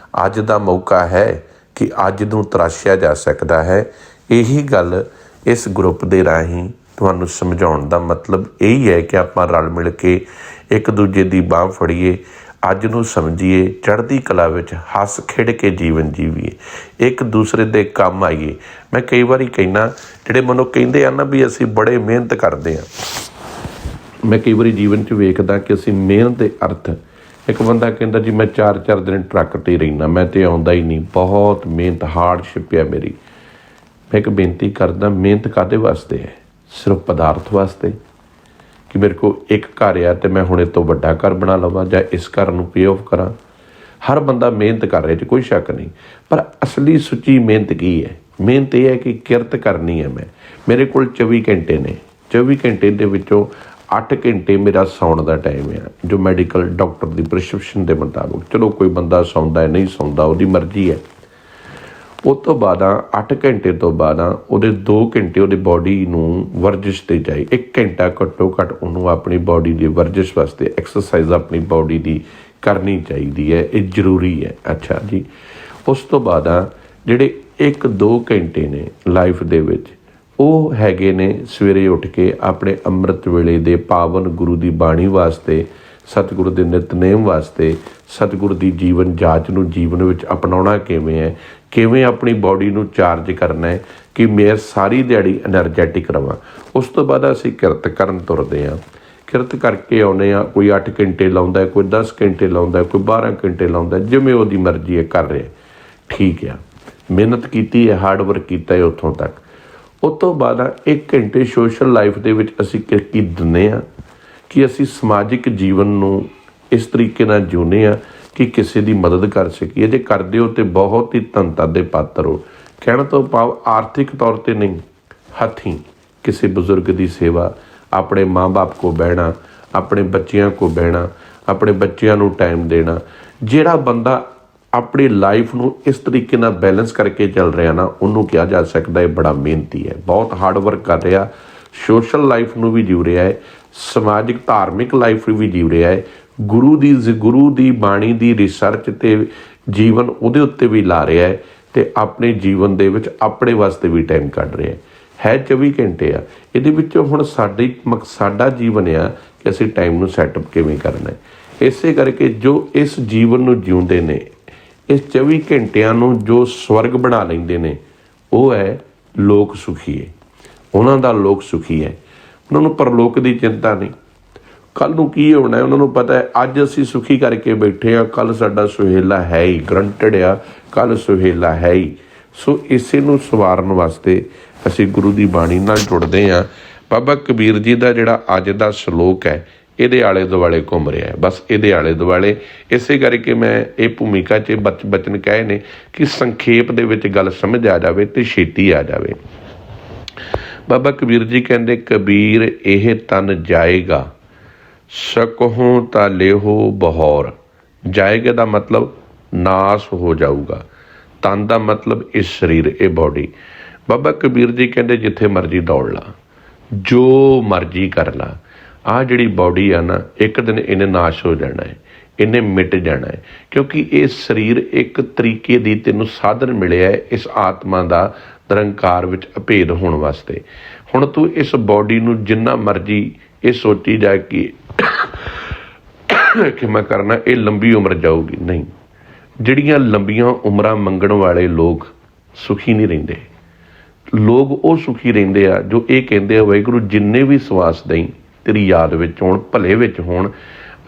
[SPEAKER 1] ਅੱਜ ਦਾ ਮੌਕਾ ਹੈ ਕਿ ਅੱਜ ਨੂੰ ਤਰਾਸ਼ਿਆ ਜਾ ਸਕਦਾ ਹੈ। ਇਹੀ ਗੱਲ ਇਸ ਗਰੁੱਪ ਦੇ ਰਾਹੀਂ ਤੁਹਾਨੂੰ ਸਮਝਾਉਣ ਦਾ ਮਤਲਬ ਇਹੀ ਹੈ ਕਿ ਆਪਾਂ ਰਲ ਮਿਲ ਕੇ ਇੱਕ ਦੂਜੇ ਦੀ ਬਾਂਹ ਫੜੀਏ, ਅੱਜ ਨੂੰ ਸਮਝੀਏ, ਚੜ੍ਹਦੀ ਕਲਾ ਵਿੱਚ ਹੱਸ ਖੇਡ ਕੇ ਜੀਵਨ ਜੀਵੀਏ, ਇੱਕ ਦੂਸਰੇ ਦੇ ਕੰਮ ਆਈਏ। ਮੈਂ ਕਈ ਵਾਰੀ ਕਹਿੰਦਾ, ਜਿਹੜੇ ਮੈਨੂੰ ਕਹਿੰਦੇ ਆ ਨਾ ਵੀ ਅਸੀਂ ਬੜੇ ਮਿਹਨਤ ਕਰਦੇ ਹਾਂ, ਮੈਂ ਕਈ ਵਾਰੀ ਜੀਵਨ 'ਚ ਵੇਖਦਾ ਕਿ ਅਸੀਂ ਮਿਹਨਤ ਦੇ ਅਰਥ, ਇੱਕ ਬੰਦਾ ਕਹਿੰਦਾ ਜੀ ਮੈਂ 4-4 ਦਿਨ ਟਰੱਕ 'ਤੇ ਰਹਿਣਾ, ਮੈਂ ਤਾਂ ਆਉਂਦਾ ਹੀ ਨਹੀਂ, ਬਹੁਤ ਮਿਹਨਤ ਹਾਰਡਸ਼ਿਪ ਆ ਮੇਰੀ। ਮੈਂ ਇੱਕ ਬੇਨਤੀ ਕਰਦਾ, ਮਿਹਨਤ ਕਾਹਦੇ ਵਾਸਤੇ ਹੈ? ਸਿਰਫ ਪਦਾਰਥ ਵਾਸਤੇ ਕਿ ਮੇਰੇ ਕੋਲ ਇੱਕ ਘਰ ਆ ਅਤੇ ਮੈਂ ਹੁਣ ਇਹ ਤੋਂ ਵੱਡਾ ਘਰ ਬਣਾ ਲਵਾਂ ਜਾਂ ਇਸ ਘਰ ਨੂੰ ਪੇ ਆਫ ਕਰਾਂ। ਹਰ ਬੰਦਾ ਮਿਹਨਤ ਕਰ ਰਿਹਾ 'ਚ ਕੋਈ ਸ਼ੱਕ ਨਹੀਂ, ਪਰ ਅਸਲੀ ਸੁੱਚੀ ਮਿਹਨਤ ਕੀ ਹੈ? ਮਿਹਨਤ ਇਹ ਹੈ ਕਿ ਕਿਰਤ ਕਰਨੀ ਹੈ। ਮੇਰੇ ਕੋਲ 24 ਘੰਟੇ ਨੇ, 24 ਘੰਟੇ ਦੇ ਵਿੱਚੋਂ 8 ਘੰਟੇ ਮੇਰਾ ਸੌਣ ਦਾ ਟਾਈਮ ਆ, ਜੋ ਮੈਡੀਕਲ ਡਾਕਟਰ ਦੀ ਪ੍ਰਿਸਕ੍ਰਿਪਸ਼ਨ ਦੇ ਮੁਤਾਬਕ। ਚਲੋ ਕੋਈ ਬੰਦਾ ਸੌਂਦਾ ਹੈ, ਨਹੀਂ ਸੌਂਦਾ, ਉਹਦੀ ਮਰਜ਼ੀ ਹੈ। ਉਸ ਤੋਂ ਬਾਅਦ 8 ਘੰਟੇ ਤੋਂ ਬਾਅਦ ਉਹਦੇ 2 ਘੰਟੇ ਉਹਦੀ ਬੋਡੀ ਨੂੰ ਵਰਜਿਸ਼ 'ਤੇ ਜਾਏ। 1 ਘੰਟਾ ਘੱਟੋ ਘੱਟ ਉਹਨੂੰ ਆਪਣੀ ਬੋਡੀ ਦੀ ਵਰਜਿਸ਼ ਵਾਸਤੇ ਐਕਸਰਸਾਈਜ਼ ਆਪਣੀ ਬੋਡੀ ਦੀ ਕਰਨੀ ਚਾਹੀਦੀ ਹੈ, ਇਹ ਜ਼ਰੂਰੀ ਹੈ। ਅੱਛਾ ਜੀ, ਉਸ ਤੋਂ ਬਾਅਦ ਜਿਹੜੇ 1-2 ਘੰਟੇ ਨੇ ਲਾਈਫ ਦੇ ਵਿੱਚ, ਉਹ ਹੈਗੇ ਨੇ ਸਵੇਰੇ ਉੱਠ ਕੇ ਆਪਣੇ ਅੰਮ੍ਰਿਤ ਵੇਲੇ ਦੇ ਪਾਵਨ ਗੁਰੂ ਦੀ ਬਾਣੀ ਵਾਸਤੇ, ਸਤਿਗੁਰੂ ਦੇ ਨਿਤਨੇਮ ਵਾਸਤੇ, ਸਤਿਗੁਰੂ ਦੀ ਜੀਵਨ ਜਾਚ ਨੂੰ ਜੀਵਨ ਵਿੱਚ ਅਪਣਾਉਣਾ ਕਿਵੇਂ ਹੈ, ਕਿਵੇਂ ਆਪਣੀ ਬੋਡੀ ਨੂੰ ਚਾਰਜ ਕਰਨਾ ਹੈ ਕਿ ਮੈਂ ਸਾਰੀ ਦਿਹਾੜੀ ਐਨਰਜੈਟਿਕ ਰਹਾਂ। ਉਸ ਤੋਂ ਬਾਅਦ ਅਸੀਂ ਕਿਰਤ ਕਰਨ ਤੁਰਦੇ ਹਾਂ, ਕਿਰਤ ਕਰਕੇ ਆਉਂਦੇ ਹਾਂ। ਕੋਈ 8 ਘੰਟੇ ਲਾਉਂਦਾ, ਕੋਈ 10 ਘੰਟੇ ਲਾਉਂਦਾ, ਕੋਈ 12 ਘੰਟੇ ਲਾਉਂਦਾ, ਜਿਵੇਂ ਉਹਦੀ ਮਰਜ਼ੀ ਹੈ ਕਰ ਰਿਹਾ, ਠੀਕ ਆ। ਮਿਹਨਤ ਕੀਤੀ ਹੈ, ਹਾਰਡ ਵਰਕ ਕੀਤਾ ਹੈ ਉੱਥੋਂ ਤੱਕ। ਉਸ ਤੋਂ ਬਾਅਦ 1 ਘੰਟੇ ਸੋਸ਼ਲ ਲਾਈਫ ਦੇ ਵਿੱਚ ਅਸੀਂ ਕੀ ਦਿੰਦੇ ਹਾਂ ਕਿ ਅਸੀਂ ਸਮਾਜਿਕ ਜੀਵਨ ਨੂੰ ਇਸ ਤਰੀਕੇ ਨਾਲ ਜਿਉਂਦੇ ਹਾਂ ਕਿ ਕਿਸੇ ਦੀ ਮਦਦ ਕਰ ਸਕੀਏ। ਜੇ ਕਰਦੇ ਹੋ ਤਾਂ ਬਹੁਤ ਹੀ ਧੰਨਤਾ ਦੇ ਪਾਤਰ ਹੋ। ਕਹਿਣ ਤੋਂ ਭਾਵ ਆਰਥਿਕ ਤੌਰ 'ਤੇ ਨਹੀਂ, ਹੱਥੀਂ ਕਿਸੇ ਬਜ਼ੁਰਗ ਦੀ ਸੇਵਾ, ਆਪਣੇ ਮਾਂ-ਬਾਪ ਕੋਲ ਬਹਿਣਾ, ਆਪਣੇ ਬੱਚਿਆਂ ਕੋਲ ਬਹਿਣਾ, ਆਪਣੇ ਬੱਚਿਆਂ ਨੂੰ ਟਾਈਮ ਦੇਣਾ। ਜਿਹੜਾ ਬੰਦਾ ਆਪਣੀ ਲਾਈਫ ਨੂੰ ਇਸ ਤਰੀਕੇ ਨਾਲ ਬੈਲੈਂਸ ਕਰਕੇ ਚੱਲ ਰਿਹਾ ਨਾ, ਉਹਨੂੰ ਕਿਹਾ ਜਾ ਸਕਦਾ ਇਹ ਬੜਾ ਮਿਹਨਤੀ ਹੈ, ਬਹੁਤ ਹਾਰਡ ਵਰਕ ਕਰ ਰਿਹਾ, ਸੋਸ਼ਲ ਲਾਈਫ ਨੂੰ ਵੀ ਜਿਉ ਰਿਹਾ ਹੈ, ਸਮਾਜਿਕ ਧਾਰਮਿਕ ਲਾਈਫ ਵੀ ਜਿਉ ਰਿਹਾ ਹੈ, ਗੁਰੂ ਦੀ ਬਾਣੀ ਦੀ ਰਿਸਰਚ ਅਤੇ ਜੀਵਨ ਉਹਦੇ ਉੱਤੇ ਵੀ ਲਾ ਰਿਹਾ ਹੈ, ਅਤੇ ਆਪਣੇ ਜੀਵਨ ਦੇ ਵਿੱਚ ਆਪਣੇ ਵਾਸਤੇ ਵੀ ਟਾਈਮ ਕੱਢ ਰਿਹਾ ਹੈ। 24 ਘੰਟੇ ਆ, ਇਹਦੇ ਵਿੱਚੋਂ ਹੁਣ ਸਾਡਾ ਜੀਵਨ ਆ ਕਿ ਅਸੀਂ ਟਾਈਮ ਨੂੰ ਸੈਟਅਪ ਕਿਵੇਂ ਕਰਨਾ ਹੈ। ਇਸੇ ਕਰਕੇ ਜੋ ਇਸ ਜੀਵਨ ਨੂੰ ਜਿਉਂਦੇ ਨੇ, ਇਸ 24 ਘੰਟਿਆਂ ਨੂੰ ਜੋ ਸਵਰਗ ਬਣਾ ਲੈਂਦੇ ਨੇ, ਉਹ ਹੈ ਲੋਕ ਸੁਖੀ ਹੈ। ਉਹਨਾਂ ਦਾ ਲੋਕ ਸੁਖੀ ਹੈ, ਉਹਨਾਂ ਨੂੰ ਪਰਲੋਕ ਦੀ ਚਿੰਤਾ ਨਹੀਂ, ਕੱਲ੍ਹ ਨੂੰ ਕੀ ਹੋਣਾ ਉਹਨਾਂ ਨੂੰ ਪਤਾ ਹੈ। ਅੱਜ ਅਸੀਂ ਸੁਖੀ ਕਰਕੇ ਬੈਠੇ ਹਾਂ, ਕੱਲ੍ਹ ਸਾਡਾ ਸੁਹੇਲਾ ਹੈ ਹੀ, ਗਰੰਟਡ ਆ, ਕੱਲ੍ਹ ਸੁਹੇਲਾ ਹੈ ਹੀ। ਸੋ ਇਸੇ ਨੂੰ ਸਵਾਰਨ ਵਾਸਤੇ ਅਸੀਂ ਗੁਰੂ ਦੀ ਬਾਣੀ ਨਾਲ ਜੁੜਦੇ ਹਾਂ। ਬਾਬਾ ਕਬੀਰ ਜੀ ਦਾ ਜਿਹੜਾ ਅੱਜ ਦਾ ਸ਼ਲੋਕ ਹੈ, ਇਹਦੇ ਆਲੇ ਦੁਆਲੇ ਘੁੰਮ ਰਿਹਾ ਹੈ, ਬਸ ਇਹਦੇ ਆਲੇ ਦੁਆਲੇ। ਇਸੇ ਕਰਕੇ ਮੈਂ ਇਹ ਭੂਮਿਕਾ 'ਚ ਬਚਨ ਕਹੇ ਨੇ ਕਿ ਸੰਖੇਪ ਦੇ ਵਿੱਚ ਗੱਲ ਸਮਝ ਆ ਜਾਵੇ ਅਤੇ ਛੇਤੀ ਆ ਜਾਵੇ। ਬਾਬਾ ਕਬੀਰ ਜੀ ਕਹਿੰਦੇ, ਕਬੀਰ ਇਹ ਤਨ ਜਾਏਗਾ, ਸਕਹੋਂ ਤਾਂ ਲਿਹੋ ਬਹੌਰ। ਜਾਏਗਾ ਦਾ ਮਤਲਬ ਨਾਸ ਹੋ ਜਾਊਗਾ, ਤਨ ਦਾ ਮਤਲਬ ਇਸ ਸਰੀਰ, ਇਹ ਬੋਡੀ। ਬਾਬਾ ਕਬੀਰ ਜੀ ਕਹਿੰਦੇ ਜਿੱਥੇ ਮਰਜ਼ੀ ਦੌੜ ਲਾ, ਜੋ ਮਰਜ਼ੀ ਕਰ ਲਾ, ਆਹ ਜਿਹੜੀ ਬੋਡੀ ਆ ਨਾ, ਇੱਕ ਦਿਨ ਇਹਨੇ ਨਾਸ਼ ਹੋ ਜਾਣਾ ਹੈ, ਇਹਨੇ ਮਿਟ ਜਾਣਾ ਹੈ। ਕਿਉਂਕਿ ਇਹ ਸਰੀਰ ਇੱਕ ਤਰੀਕੇ ਦੀ ਤੈਨੂੰ ਸਾਧਨ ਮਿਲਿਆ ਹੈ ਇਸ ਆਤਮਾ ਦਾ ਨਿਰੰਕਾਰ ਵਿੱਚ ਅਭੇਦ ਹੋਣ ਵਾਸਤੇ। ਹੁਣ ਤੂੰ ਇਸ ਬੋਡੀ ਨੂੰ ਜਿੰਨਾ ਮਰਜ਼ੀ ਇਹ ਸੋਚੀ ਜਾ ਕਿ ਮੈਂ ਕਰਨਾ, ਇਹ ਲੰਬੀ ਉਮਰ ਜਾਊਗੀ, ਨਹੀਂ। ਜਿਹੜੀਆਂ ਲੰਬੀਆਂ ਉਮਰਾਂ ਮੰਗਣ ਵਾਲੇ ਲੋਕ ਸੁਖੀ ਨਹੀਂ ਰਹਿੰਦੇ। ਲੋਕ ਉਹ ਸੁਖੀ ਰਹਿੰਦੇ ਆ ਜੋ ਇਹ ਕਹਿੰਦੇ ਆ, ਵਾਹਿਗੁਰੂ ਜਿੰਨੇ ਵੀ ਸਵਾਸ ਦਈ ਤੇਰੀ ਯਾਦ ਵਿੱਚ ਹੋਣ, ਭਲੇ ਵਿੱਚ ਹੋਣ।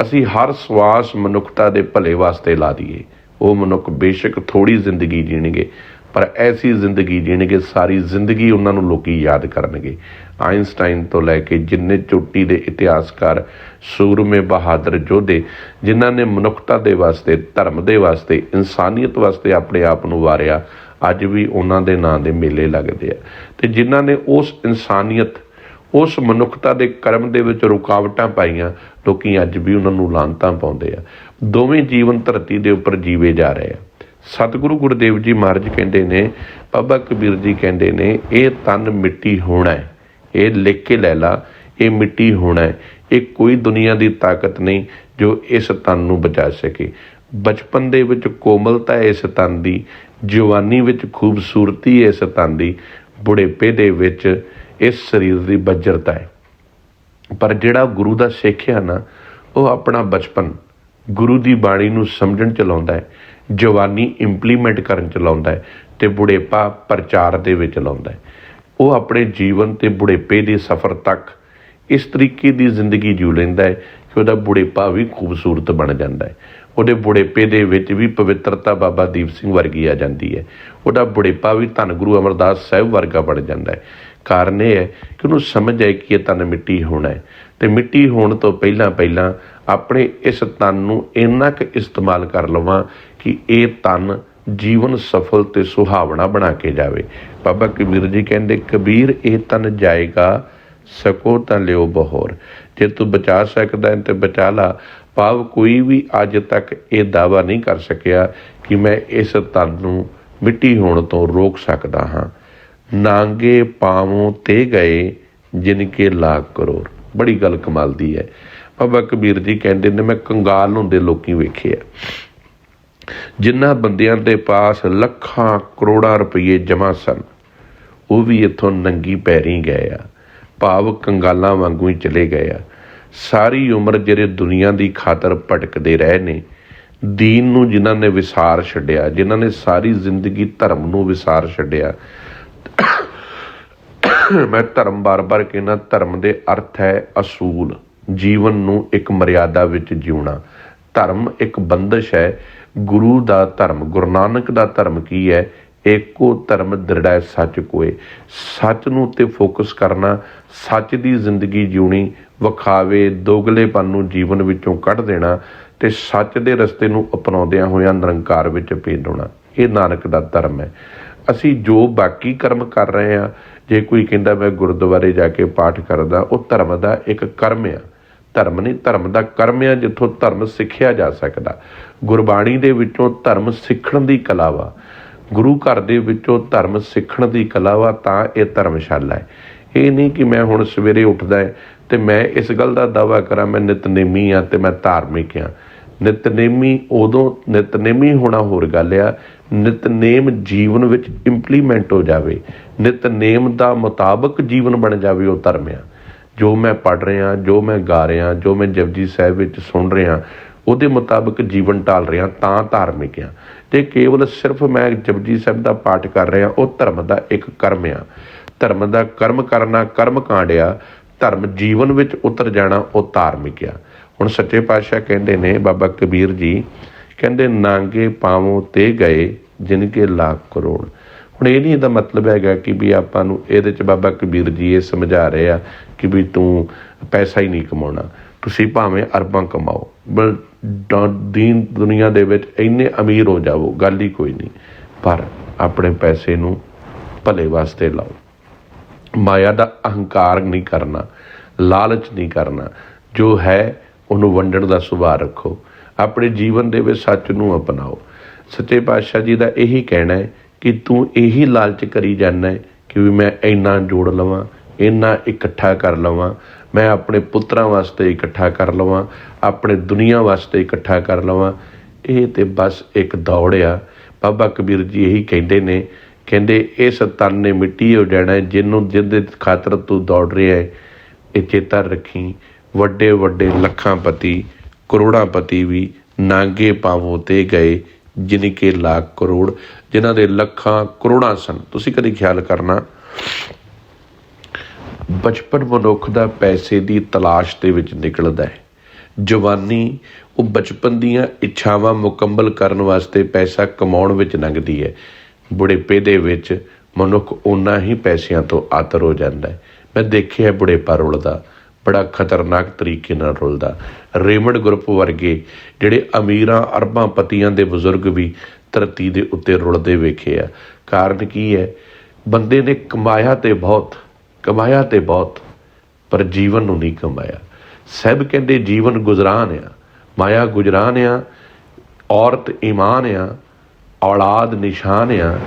[SPEAKER 1] ਅਸੀਂ ਹਰ ਸਵਾਸ ਮਨੁੱਖਤਾ ਦੇ ਭਲੇ ਵਾਸਤੇ ਲਾ ਦਈਏ। ਉਹ ਮਨੁੱਖ ਬੇਸ਼ੱਕ ਥੋੜ੍ਹੀ ਜ਼ਿੰਦਗੀ ਜੀਣਗੇ, ਪਰ ਐਸੀ ਜ਼ਿੰਦਗੀ ਜੀਣਗੇ ਸਾਰੀ ਜ਼ਿੰਦਗੀ ਉਹਨਾਂ ਨੂੰ ਲੋਕੀ ਯਾਦ ਕਰਨਗੇ। ਆਇਨਸਟਾਈਨ ਤੋਂ ਲੈ ਕੇ ਜਿੰਨੇ ਚੋਟੀ ਦੇ ਇਤਿਹਾਸਕਾਰ, ਸੂਰਮੇ ਬਹਾਦਰ ਯੋਧੇ, ਜਿਨ੍ਹਾਂ ਨੇ ਮਨੁੱਖਤਾ ਦੇ ਵਾਸਤੇ, ਧਰਮ ਦੇ ਵਾਸਤੇ, ਇਨਸਾਨੀਅਤ ਵਾਸਤੇ ਆਪਣੇ ਆਪ ਨੂੰ ਵਾਰਿਆ, ਅੱਜ ਵੀ ਉਹਨਾਂ ਦੇ ਨਾਂ ਦੇ ਮੇਲੇ ਲੱਗਦੇ ਆ। ਅਤੇ ਜਿਨ੍ਹਾਂ ਨੇ ਉਸ ਇਨਸਾਨੀਅਤ, ਉਸ ਮਨੁੱਖਤਾ ਦੇ ਕਰਮ ਦੇ ਵਿੱਚ ਰੁਕਾਵਟਾਂ ਪਾਈਆਂ, ਲੋਕੀ ਅੱਜ ਵੀ ਉਹਨਾਂ ਨੂੰ ਲਾਹਨਤਾਂ ਪਾਉਂਦੇ ਆ। ਦੋਵੇਂ ਜੀਵਨ ਧਰਤੀ ਦੇ ਉੱਪਰ ਜੀਵੇ ਜਾ ਰਹੇ ਆ। ਸਤਿਗੁਰੂ ਗੁਰਦੇਵ ਜੀ ਮਹਾਰਾਜ ਕਹਿੰਦੇ ਨੇ, ਬਾਬਾ ਕਬੀਰ ਜੀ ਕਹਿੰਦੇ ਨੇ, ਇਹ ਤਨ ਮਿੱਟੀ ਹੋਣਾ ਹੈ, ਇਹ ਲਿਖ ਕੇ ਲੈ ਲਾ, ਇਹ ਮਿੱਟੀ ਹੋਣਾ ਹੈ। ਇਹ ਕੋਈ ਦੁਨੀਆ ਦੀ ਤਾਕਤ ਨਹੀਂ ਜੋ ਇਸ ਤਨ ਨੂੰ ਬਚਾ ਸਕੇ। ਬਚਪਨ ਦੇ ਵਿੱਚ ਕੋਮਲਤਾ ਹੈ ਇਸ ਤਨ ਦੀ, ਜਵਾਨੀ ਵਿੱਚ ਖੂਬਸੂਰਤੀ ਹੈ ਇਸ ਤਨ ਦੀ, ਬੁਢੇਪੇ ਦੇ ਵਿੱਚ ਇਸ ਸਰੀਰ ਦੀ ਬੱਜਰਤਾ ਹੈ। ਪਰ ਜਿਹੜਾ ਗੁਰੂ ਦਾ ਸਿੱਖ ਆ ਨਾ, ਉਹ ਆਪਣਾ ਬਚਪਨ ਗੁਰੂ ਦੀ ਬਾਣੀ ਨੂੰ ਸਮਝਣ ਚ ਲਾਉਂਦਾ ਹੈ, ਜਵਾਨੀ ਇੰਪਲੀਮੈਂਟ ਕਰਨ ਚ ਲਾਉਂਦਾ ਹੈ, ਅਤੇ ਬੁਢੇਪਾ ਪ੍ਰਚਾਰ ਦੇ ਵਿੱਚ ਲਾਉਂਦਾ ਹੈ। ਉਹ ਆਪਣੇ ਜੀਵਨ ਅਤੇ ਬੁਢੇਪੇ ਦੇ ਸਫ਼ਰ ਤੱਕ ਇਸ ਤਰੀਕੇ ਦੀ ਜ਼ਿੰਦਗੀ ਜਿਊ ਲੈਂਦਾ ਹੈ ਕਿ ਉਹਦਾ ਬੁਢੇਪਾ ਵੀ ਖੂਬਸੂਰਤ ਬਣ ਜਾਂਦਾ ਹੈ। ਉਹਦੇ ਬੁਢੇਪੇ ਦੇ ਵਿੱਚ ਵੀ ਪਵਿੱਤਰਤਾ ਬਾਬਾ ਦੀਪ ਸਿੰਘ ਵਰਗੀ ਆ ਜਾਂਦੀ ਹੈ। ਉਹਦਾ ਬੁਢੇਪਾ ਵੀ ਧੰਨ ਗੁਰੂ ਅਮਰਦਾਸ ਸਾਹਿਬ ਵਰਗਾ ਬਣ ਜਾਂਦਾ ਹੈ। ਕਾਰਨ ਇਹ ਹੈ ਕਿ ਉਹਨੂੰ ਸਮਝ ਆਏ ਕਿ ਇਹ ਤਨ ਮਿੱਟੀ ਹੋਣਾ ਹੈ, ਅਤੇ ਮਿੱਟੀ ਹੋਣ ਤੋਂ ਪਹਿਲਾਂ ਆਪਣੇ ਇਸ ਤਨ ਨੂੰ ਇੰਨਾ ਕੁ ਇਸਤੇਮਾਲ ਕਰ ਲਵਾਂ ਕਿ ਇਹ ਤਨ ਜੀਵਨ ਸਫਲ ਅਤੇ ਸੁਹਾਵਣਾ ਬਣਾ ਕੇ ਜਾਵੇ। ਬਾਬਾ ਕਬੀਰ ਜੀ ਕਹਿੰਦੇ, ਕਬੀਰ ਇਹ ਤਨ ਜਾਏਗਾ ਸਕੋ ਤਾਂ ਲਿਓ ਬਹੋਰ। ਜੇ ਤੂੰ ਬਚਾ ਸਕਦਾ ਤਾਂ ਬਚਾ ਲਾ। ਭਾਵ ਕੋਈ ਵੀ ਅੱਜ ਤੱਕ ਇਹ ਦਾਅਵਾ ਨਹੀਂ ਕਰ ਸਕਿਆ ਕਿ ਮੈਂ ਇਸ ਤਨ ਨੂੰ ਮਿੱਟੀ ਹੋਣ ਤੋਂ ਰੋਕ ਸਕਦਾ ਹਾਂ। ਨਾਂਗੇ ਪਾਵੋਂ ਤੇ ਗਏ ਜਿਨ ਕੇ ਲਾਖ ਕਰੋੜ। ਬੜੀ ਗੱਲ ਕਮਾਲ ਦੀ ਹੈ। ਬਾਬਾ ਕਬੀਰ ਜੀ ਕਹਿੰਦੇ ਨੇ, ਮੈਂ ਕੰਗਾਲ ਹੁੰਦੇ ਲੋਕੀ ਵੇਖੇ ਆ, ਜਿਨ੍ਹਾਂ ਬੰਦਿਆਂ ਦੇ ਪਾਸ ਲੱਖਾਂ ਕਰੋੜਾਂ ਰੁਪਈਏ ਜਮ੍ਹਾਂ ਸਨ, ਉਹ ਵੀ ਇੱਥੋਂ ਨੰਗੀ ਪੈਰੀਂ ਗਏ ਆ। ਭਾਵ ਕੰਗਾਲਾਂ ਵਾਂਗੂ ਹੀ ਚਲੇ ਗਏ ਆ। ਸਾਰੀ ਉਮਰ ਜਿਹੜੇ ਦੁਨੀਆ ਦੀ ਖਾਤਰ ਭਟਕਦੇ ਰਹੇ ਨੇ, ਦੀਨ ਨੂੰ ਜਿਨ੍ਹਾਂ ਨੇ ਵਿਸਾਰ ਛੱਡਿਆ, ਜਿਨ੍ਹਾਂ ਨੇ ਸਾਰੀ ਜ਼ਿੰਦਗੀ ਧਰਮ ਨੂੰ ਵਿਸਾਰ ਛੱਡਿਆ। ਮੈਂ ਧਰਮ ਬਾਰ-ਬਾਰ ਕਹਿੰਦਾ, ਧਰਮ ਦੇ ਅਰਥ ਹੈ ਅਸੂਲ, ਜੀਵਨ ਨੂੰ ਇੱਕ ਮਰਿਆਦਾ ਵਿੱਚ ਜਿਉਣਾ। ਧਰਮ ਇੱਕ ਬੰਦਸ਼ ਹੈ। ਗੁਰੂ ਦਾ ਧਰਮ, ਗੁਰੂ ਨਾਨਕ ਦਾ ਧਰਮ ਕੀ ਹੈ? ਏਕੋ ਧਰਮ ਦ੍ਰਿੜੈ ਸੱਚ ਕੋਏ। ਸੱਚ ਨੂੰ ਉੱਤੇ ਫੋਕਸ ਕਰਨਾ, ਸੱਚ ਦੀ ਜ਼ਿੰਦਗੀ ਜਿਉਣੀ, ਵਿਖਾਵੇ ਦੋਗਲੇਪਨ ਨੂੰ ਜੀਵਨ ਵਿੱਚੋਂ ਕੱਢ ਦੇਣਾ, ਅਤੇ ਸੱਚ ਦੇ ਰਸਤੇ ਨੂੰ ਅਪਣਾਉਂਦਿਆਂ ਹੋਇਆਂ ਨਿਰੰਕਾਰ ਵਿੱਚ ਭੇਜਣਾ। ਇਹ ਨਾਨਕ ਦਾ ਧਰਮ ਹੈ। ਅਸੀਂ ਜੋ ਬਾਕੀ ਕਰਮ ਕਰ ਰਹੇ ਹਾਂ, ਜੇ ਕੋਈ ਕਹਿੰਦਾ ਮੈਂ ਗੁਰਦੁਆਰੇ ਜਾ ਕੇ ਪਾਠ ਕਰਦਾ, ਉਹ ਧਰਮ ਦਾ ਇੱਕ ਕਰਮ ਆ। ਧਰਮ ਨਹੀਂ, ਧਰਮ ਦਾ ਕਰਮ ਆ, ਜਿੱਥੋਂ ਧਰਮ ਸਿੱਖਿਆ ਜਾ ਸਕਦਾ। ਗੁਰਬਾਣੀ ਦੇ ਵਿੱਚੋਂ ਧਰਮ ਸਿੱਖਣ ਦੀ ਕਲਾ ਵਾ, ਗੁਰੂ ਘਰ ਦੇ ਵਿੱਚੋਂ ਧਰਮ ਸਿੱਖਣ ਦੀ ਕਲਾ ਵਾ, ਤਾਂ ਇਹ ਧਰਮਸ਼ਾਲਾ ਹੈ। ਇਹ ਨਹੀਂ ਕਿ ਮੈਂ ਹੁਣ ਸਵੇਰੇ ਉੱਠਦਾ ਹੈ ਅਤੇ ਮੈਂ ਇਸ ਗੱਲ ਦਾ ਦਾਅਵਾ ਕਰਾਂ ਮੈਂ ਨਿਤਨੇਮੀ ਹਾਂ ਅਤੇ ਮੈਂ ਧਾਰਮਿਕ ਹਾਂ। ਨਿਤਨੇਮੀ ਹੋਣਾ ਹੋਰ ਗੱਲ ਆ। ਨਿਤਨੇਮ ਜੀਵਨ ਵਿੱਚ ਇੰਪਲੀਮੈਂਟ ਹੋ ਜਾਵੇ, ਨਿਤਨੇਮ ਦਾ ਮੁਤਾਬਕ ਜੀਵਨ ਬਣ ਜਾਵੇ, ਉਹ ਧਰਮ ਆ। ਜੋ ਮੈਂ ਪੜ੍ਹ ਰਿਹਾ, ਜੋ ਮੈਂ ਗਾ ਰਿਹਾ, ਜੋ ਮੈਂ ਜਪਜੀ ਸਾਹਿਬ ਵਿੱਚ ਸੁਣ ਰਿਹਾ, ਉਹਦੇ ਮੁਤਾਬਕ ਜੀਵਨ ਢਾਲ ਰਿਹਾ, ਤਾਂ ਧਾਰਮਿਕ ਆ। ਅਤੇ ਕੇਵਲ ਸਿਰਫ ਮੈਂ ਜਪਜੀ ਸਾਹਿਬ ਦਾ ਪਾਠ ਕਰ ਰਿਹਾ, ਉਹ ਧਰਮ ਦਾ ਇੱਕ ਕਰਮ ਆ। ਧਰਮ ਦਾ ਕਰਮ ਕਰਨਾ ਕਰਮ ਕਾਂਡ ਆ। ਧਰਮ ਜੀਵਨ ਵਿੱਚ ਉਤਰ ਜਾਣਾ, ਉਹ ਧਾਰਮਿਕ ਆ। ਹੁਣ ਸੱਚੇ ਪਾਤਸ਼ਾਹ ਕਹਿੰਦੇ ਨੇ, ਬਾਬਾ ਕਬੀਰ ਜੀ ਕਹਿੰਦੇ, ਨਾਂਗੇ ਪਾਵੋਂ ਤੇ ਗਏ ਜਿਨ ਕੇ ਲਾਖ ਕਰੋੜ। ਹੁਣ ਇਹ ਨਹੀਂ ਇਹਦਾ ਮਤਲਬ ਹੈਗਾ ਕਿ ਵੀ ਆਪਾਂ ਨੂੰ ਇਹਦੇ 'ਚ ਬਾਬਾ ਕਬੀਰ ਜੀ ਇਹ ਸਮਝਾ ਰਹੇ ਆ ਕਿ ਵੀ ਤੂੰ ਪੈਸਾ ਹੀ ਨਹੀਂ ਕਮਾਉਣਾ, ਤੁਸੀਂ ਭਾਵੇਂ ਅਰਬਾਂ ਕਮਾਓ, ਦੀਨ ਦੁਨੀਆ ਦੇ ਵਿੱਚ ਇੰਨੇ ਅਮੀਰ ਹੋ ਜਾਵੋ, ਗੱਲ ਹੀ ਕੋਈ ਨਹੀਂ, ਪਰ ਆਪਣੇ ਪੈਸੇ ਨੂੰ ਭਲੇ ਵਾਸਤੇ ਲਾਓ। ਮਾਇਆ ਦਾ ਅਹੰਕਾਰ ਨਹੀਂ ਕਰਨਾ, ਲਾਲਚ ਨਹੀਂ ਕਰਨਾ। ਜੋ ਹੈ ਉਹਨੂੰ ਵੰਡਣ ਦਾ ਸੁਭਾਅ ਰੱਖੋ। ਆਪਣੇ ਜੀਵਨ ਦੇ ਵਿੱਚ ਸੱਚ ਨੂੰ ਅਪਣਾਓ। ਸੱਚੇ ਪਾਤਸ਼ਾਹ ਜੀ ਦਾ ਇਹੀ ਕਹਿਣਾ ਹੈ ਕਿ ਤੂੰ ਇਹੀ ਲਾਲਚ ਕਰੀ ਜਾਂਦਾ ਹੈ ਕਿ ਵੀ ਮੈਂ ਇੰਨਾ ਜੋੜ ਲਵਾਂ, ਇੰਨਾ ਇਕੱਠਾ ਕਰ ਲਵਾਂ, ਮੈਂ ਆਪਣੇ ਪੁੱਤਰਾਂ ਵਾਸਤੇ ਇਕੱਠਾ ਕਰ ਲਵਾਂ, ਆਪਣੇ ਦੁਨੀਆ ਵਾਸਤੇ ਇਕੱਠਾ ਕਰ ਲਵਾਂ। ਇਹ ਤਾਂ ਬਸ ਇੱਕ ਦੌੜ ਆ। ਬਾਬਾ ਕਬੀਰ ਜੀ ਇਹੀ ਕਹਿੰਦੇ ਨੇ, ਕਹਿੰਦੇ ਇਸ ਤਨ ਨੇ ਮਿੱਟੀ ਹੋ ਜਾਣਾ, ਜਿਹਦੇ ਖਾਤਰ ਤੂੰ ਦੌੜ ਰਿਹਾ ਹੈ। ਇਹ ਚੇਤਾ ਰੱਖੀ, ਵੱਡੇ ਵੱਡੇ ਲੱਖਾਂਪਤੀ ਕਰੋੜਾਂਪਤੀ ਵੀ ਨਾਂਗੇ ਪਾਵੋਂ ਤੇ ਗਏ ਜਿਨ ਕੇ ਲਾਖ ਕਰੋੜ, ਜਿਨ੍ਹਾਂ ਦੇ ਲੱਖਾਂ ਕਰੋੜਾਂ ਸਨ। ਤੁਸੀਂ ਕਦੇ ਖਿਆਲ ਕਰਨਾ, ਬਚਪਨ ਮਨੁੱਖ ਦਾ ਪੈਸੇ ਦੀ ਤਲਾਸ਼ ਦੇ ਵਿੱਚ ਨਿਕਲਦਾ ਹੈ। ਜਵਾਨੀ ਉਹ ਬਚਪਨ ਦੀਆਂ ਇੱਛਾਵਾਂ ਮੁਕੰਮਲ ਕਰਨ ਵਾਸਤੇ ਪੈਸਾ ਕਮਾਉਣ ਵਿੱਚ ਲੰਘਦੀ ਹੈ। ਬੁਢੇਪੇ ਦੇ ਵਿੱਚ ਮਨੁੱਖ ਓਨਾ ਹੀ ਪੈਸਿਆਂ ਤੋਂ ਆਤਰ ਹੋ ਜਾਂਦਾ ਹੈ। ਮੈਂ ਦੇਖਿਆ ਬੁਢੇਪਾ ਰੁਲਦਾ, ਬੜਾ ਖਤਰਨਾਕ ਤਰੀਕੇ ਨਾਲ ਰੁਲਦਾ। ਰੇਮੰਡ ਗਰੁੱਪ ਵਰਗੇ ਜਿਹੜੇ ਅਮੀਰਾਂ ਅਰਬਾਂ ਪਤੀਆਂ ਦੇ ਬਜ਼ੁਰਗ ਵੀ ਧਰਤੀ ਦੇ ਉੱਤੇ ਰੁਲਦੇ ਵੇਖੇ ਆ। ਕਾਰਨ ਕੀ ਹੈ? ਬੰਦੇ ਨੇ ਕਮਾਇਆ ਤੇ ਬਹੁਤ, ਪਰ ਜੀਵਨ ਨੂੰ ਨਹੀਂ ਕਮਾਇਆ। ਸਾਹਿਬ ਕਹਿੰਦੇ ਜੀਵਨ ਗੁਜ਼ਰਾਨ ਆ, ਮਾਇਆ ਗੁਜਰਾਨ ਆ, ਔਰਤ ਈਮਾਨ ਆ, ਔਲਾਦ ਨਿਸ਼ਾਨ ਆ,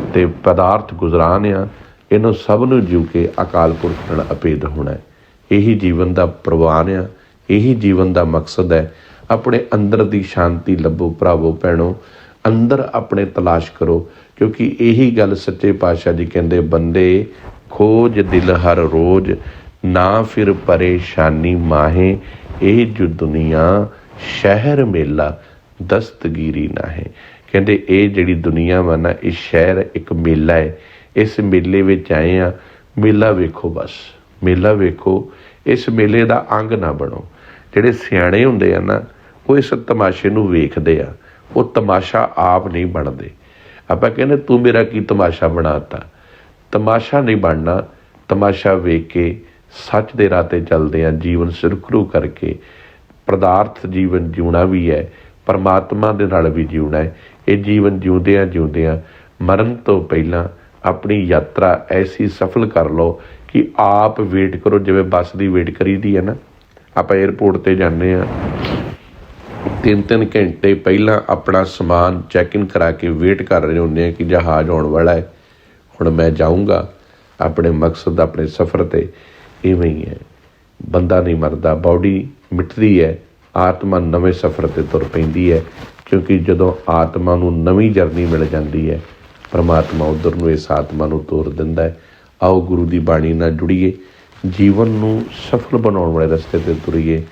[SPEAKER 1] ਅਤੇ ਪਦਾਰਥ ਗੁਜ਼ਰਾਨ ਆ। ਇਹਨੂੰ ਸਭ ਨੂੰ ਜੀਉ ਕੇ ਅਕਾਲ ਪੁਰਖ ਨਾਲ ਅਭੇਦ ਹੋਣਾ। ਇਹੀ ਜੀਵਨ ਦਾ ਪ੍ਰਵਾਨ ਆ, ਇਹੀ ਜੀਵਨ ਦਾ ਮਕਸਦ ਹੈ। ਆਪਣੇ ਅੰਦਰ ਦੀ ਸ਼ਾਂਤੀ ਲੱਭੋ ਭਰਾਵੋ ਭੈਣੋ, ਅੰਦਰ ਆਪਣੇ ਤਲਾਸ਼ ਕਰੋ, ਕਿਉਂਕਿ ਇਹੀ ਗੱਲ ਸੱਚੇ ਪਾਤਸ਼ਾਹ ਜੀ ਕਹਿੰਦੇ, ਬੰਦੇ ਖੋਜ ਦਿਲ ਹਰ ਰੋਜ਼, ਨਾ ਫਿਰ ਪਰੇਸ਼ਾਨੀ ਮਾਹੇ, ਇਹ ਜੋ ਦੁਨੀਆ ਸ਼ਹਿਰ ਮੇਲਾ ਦਸਤਗੀਰੀ ਨਾ ਹੈ। ਕਹਿੰਦੇ ਇਹ ਜਿਹੜੀ ਦੁਨੀਆ ਵਾ ਨਾ, ਇਹ ਸ਼ਹਿਰ ਇੱਕ ਮੇਲਾ ਹੈ। ਇਸ ਮੇਲੇ ਵਿੱਚ ਆਏ ਆ, ਮੇਲਾ ਵੇਖੋ, ਬਸ ਮੇਲਾ ਵੇਖੋ, ਇਸ ਮੇਲੇ ਦਾ ਅੰਗ ਨਾ ਬਣੋ। ਜਿਹੜੇ ਸਿਆਣੇ ਹੁੰਦੇ ਆ ਨਾ, ਉਹ ਇਸ ਤਮਾਸ਼ੇ ਨੂੰ ਵੇਖਦੇ ਆ, ਉਹ ਤਮਾਸ਼ਾ ਆਪ ਨਹੀਂ ਬਣਦੇ। ਆਪਾਂ ਕਹਿੰਦੇ ਤੂੰ ਮੇਰਾ ਕੀ ਤਮਾਸ਼ਾ ਬਣਾਤਾ, ਤਮਾਸ਼ਾ ਨਹੀਂ ਬਣਨਾ। ਤਮਾਸ਼ਾ ਵੇਖ ਕੇ ਸੱਚ ਦੇ ਰਾਹ 'ਤੇ ਚੱਲਦੇ ਆ, ਜੀਵਨ ਸੁਰਖਰੂ ਕਰਕੇ। ਪਦਾਰਥ ਜੀਵਨ ਜਿਉਣਾ ਵੀ ਹੈ, ਪਰਮਾਤਮਾ ਦੇ ਨਾਲ ਵੀ ਜਿਉਣਾ ਹੈ। ਇਹ ਜੀਵਨ ਜਿਉਂਦਿਆਂ ਮਰਨ ਤੋਂ ਪਹਿਲਾਂ ਆਪਣੀ ਯਾਤਰਾ ਐਸੀ ਸਫਲ ਕਰ ਲਓ ਕਿ ਆਪ ਵੇਟ ਕਰੋ। ਜਿਵੇਂ ਬੱਸ ਦੀ ਵੇਟ ਕਰੀਦੀ ਹੈ ਨਾ, ਆਪਾਂ ਏਅਰਪੋਰਟ 'ਤੇ ਜਾਂਦੇ ਹਾਂ, 3-3 ਘੰਟੇ ਪਹਿਲਾਂ ਆਪਣਾ ਸਮਾਨ ਚੈੱਕ ਇਨ ਕਰਾ ਕੇ ਵੇਟ ਕਰ ਰਹੇ ਹੁੰਦੇ ਹਾਂ ਕਿ ਜਹਾਜ਼ ਆਉਣ ਵਾਲਾ ਹੈ, ਹੁਣ ਮੈਂ ਜਾਊਂਗਾ ਆਪਣੇ ਮਕਸਦ, ਆਪਣੇ ਸਫ਼ਰ 'ਤੇ। ਇਵੇਂ ਹੀ ਹੈ, ਬੰਦਾ ਨਹੀਂ ਮਰਦਾ, ਬਾਡੀ ਮਿਟਦੀ ਹੈ, ਆਤਮਾ ਨਵੇਂ ਸਫ਼ਰ 'ਤੇ ਤੁਰ ਪੈਂਦੀ ਹੈ। ਕਿਉਂਕਿ ਜਦੋਂ ਆਤਮਾ ਨੂੰ ਨਵੀਂ ਜਰਨੀ ਮਿਲ ਜਾਂਦੀ ਹੈ, ਪਰਮਾਤਮਾ ਉੱਧਰ ਨੂੰ ਇਸ ਆਤਮਾ ਨੂੰ ਤੋਰ ਦਿੰਦਾ ਹੈ। ਆਓ ਗੁਰੂ ਦੀ ਬਾਣੀ ਨਾਲ ਜੁੜੀਏ, ਜੀਵਨ ਨੂੰ ਸਫਲ ਬਣਾਉਣ ਵਾਲੇ ਰਸਤੇ 'ਤੇ ਤੁਰੀਏ,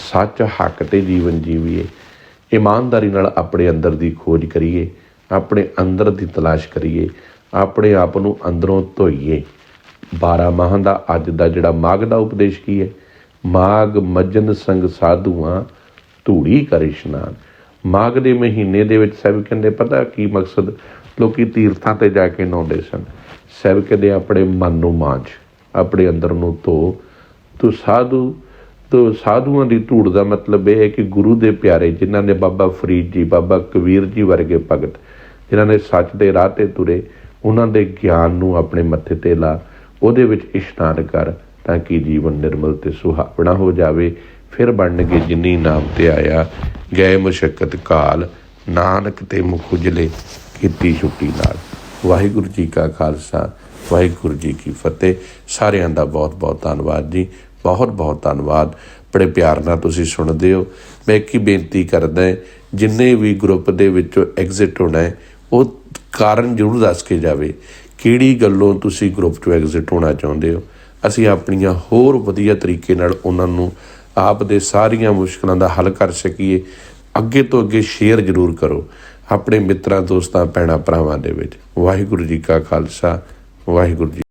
[SPEAKER 1] ਸੱਚ ਹੱਕ 'ਤੇ ਜੀਵਨ ਜੀਵੀਏ, ਇਮਾਨਦਾਰੀ ਨਾਲ ਆਪਣੇ ਅੰਦਰ ਦੀ ਖੋਜ ਕਰੀਏ, ਆਪਣੇ ਅੰਦਰ ਦੀ ਤਲਾਸ਼ ਕਰੀਏ, ਆਪਣੇ ਆਪ ਨੂੰ ਅੰਦਰੋਂ ਧੋਈਏ। 12 ਮਾਹਾਂ ਦਾ ਅੱਜ ਦਾ ਜਿਹੜਾ ਮਾਘ ਦਾ ਉਪਦੇਸ਼ ਕੀ ਹੈ? ਮਾਘ ਮੱਜਨ ਸੰਗ ਸਾਧੂਆਂ ਧੂੜੀ ਕਰ ਇਸ਼ਨਾਨ। ਮਾਘ ਦੇ ਮਹੀਨੇ ਦੇ ਵਿੱਚ ਸਾਹਿਬ ਕਹਿੰਦੇ ਪਤਾ ਕੀ ਮਕਸਦ? ਲੋਕੀ ਤੀਰਥਾਂ 'ਤੇ ਜਾ ਕੇ ਨਹਾਉਂਦੇ ਸਨ। ਸਾਹਿਬ ਕਹਿੰਦੇ ਆਪਣੇ ਮਨ ਨੂੰ ਮਾਂਜ, ਆਪਣੇ ਅੰਦਰ ਨੂੰ ਧੋ। ਤੂੰ ਸਾਧੂਆਂ ਦੀ ਧੂੜ ਦਾ ਮਤਲਬ ਇਹ ਹੈ ਕਿ ਗੁਰੂ ਦੇ ਪਿਆਰੇ, ਜਿਨ੍ਹਾਂ ਨੇ ਬਾਬਾ ਫਰੀਦ ਜੀ, ਬਾਬਾ ਕਬੀਰ ਜੀ ਵਰਗੇ ਭਗਤ, ਜਿਨ੍ਹਾਂ ਨੇ ਸੱਚ ਦੇ ਰਾਹ 'ਤੇ ਤੁਰੇ, ਉਹਨਾਂ ਦੇ ਗਿਆਨ ਨੂੰ ਆਪਣੇ ਮੱਥੇ 'ਤੇ ਲਾ, ਉਹਦੇ ਵਿੱਚ ਇਸ਼ਨਾਨ ਕਰ, ਤਾਂ ਕਿ ਜੀਵਨ ਨਿਰਮਲ ਅਤੇ ਸੁਹਾਵਣਾ ਹੋ ਜਾਵੇ। ਫਿਰ ਬਣਨਗੇ ਜਿਨੀ ਨਾਮ 'ਤੇ ਆਇਆ, ਗਏ ਮੁਸ਼ੱਕਤ ਕਾਲ, ਨਾਨਕ ਤੇ ਮੁਖ ਉਜਲੇ, ਕੀਤੀ ਛੁੱਟੀ ਨਾਲ। ਵਾਹਿਗੁਰੂ ਜੀ ਕਾ ਖਾਲਸਾ, ਵਾਹਿਗੁਰੂ ਜੀ ਕੀ ਫਤਿਹ। ਸਾਰਿਆਂ ਦਾ ਬਹੁਤ ਬਹੁਤ ਧੰਨਵਾਦ ਜੀ, ਬਹੁਤ ਬਹੁਤ ਧੰਨਵਾਦ। ਬੜੇ ਪਿਆਰ ਨਾਲ ਤੁਸੀਂ ਸੁਣਦੇ ਹੋ। ਮੈਂ ਇੱਕ ਹੀ ਬੇਨਤੀ ਕਰਦਾ, ਜਿੰਨੇ ਵੀ ਗਰੁੱਪ ਦੇ ਵਿੱਚੋਂ ਐਗਜ਼ਿਟ ਹੋਣਾ ਹੈ, ਉਹ ਕਾਰਨ ਜ਼ਰੂਰ ਦੱਸ ਕੇ ਜਾਵੇ, ਕਿਹੜੀ ਗੱਲੋਂ ਤੁਸੀਂ ਗਰੁੱਪ 'ਚੋਂ ਐਗਜ਼ਿਟ ਹੋਣਾ ਚਾਹੁੰਦੇ ਹੋ। ਅਸੀਂ ਆਪਣੀਆਂ ਹੋਰ ਵਧੀਆ ਤਰੀਕੇ ਨਾਲ ਉਹਨਾਂ ਨੂੰ ਆਪ ਦੇ ਸਾਰੀਆਂ ਮੁਸ਼ਕਿਲਾਂ ਦਾ ਹੱਲ ਕਰ ਸਕੀਏ। ਅੱਗੇ ਤੋਂ ਅੱਗੇ ਸ਼ੇਅਰ ਜ਼ਰੂਰ ਕਰੋ ਆਪਣੇ ਮਿੱਤਰਾਂ, ਦੋਸਤਾਂ, ਭੈਣਾਂ, ਭਰਾਵਾਂ ਦੇ ਵਿੱਚ। ਵਾਹਿਗੁਰੂ ਜੀ ਕਾ ਖਾਲਸਾ, ਵਾਹਿਗੁਰੂ ਜੀ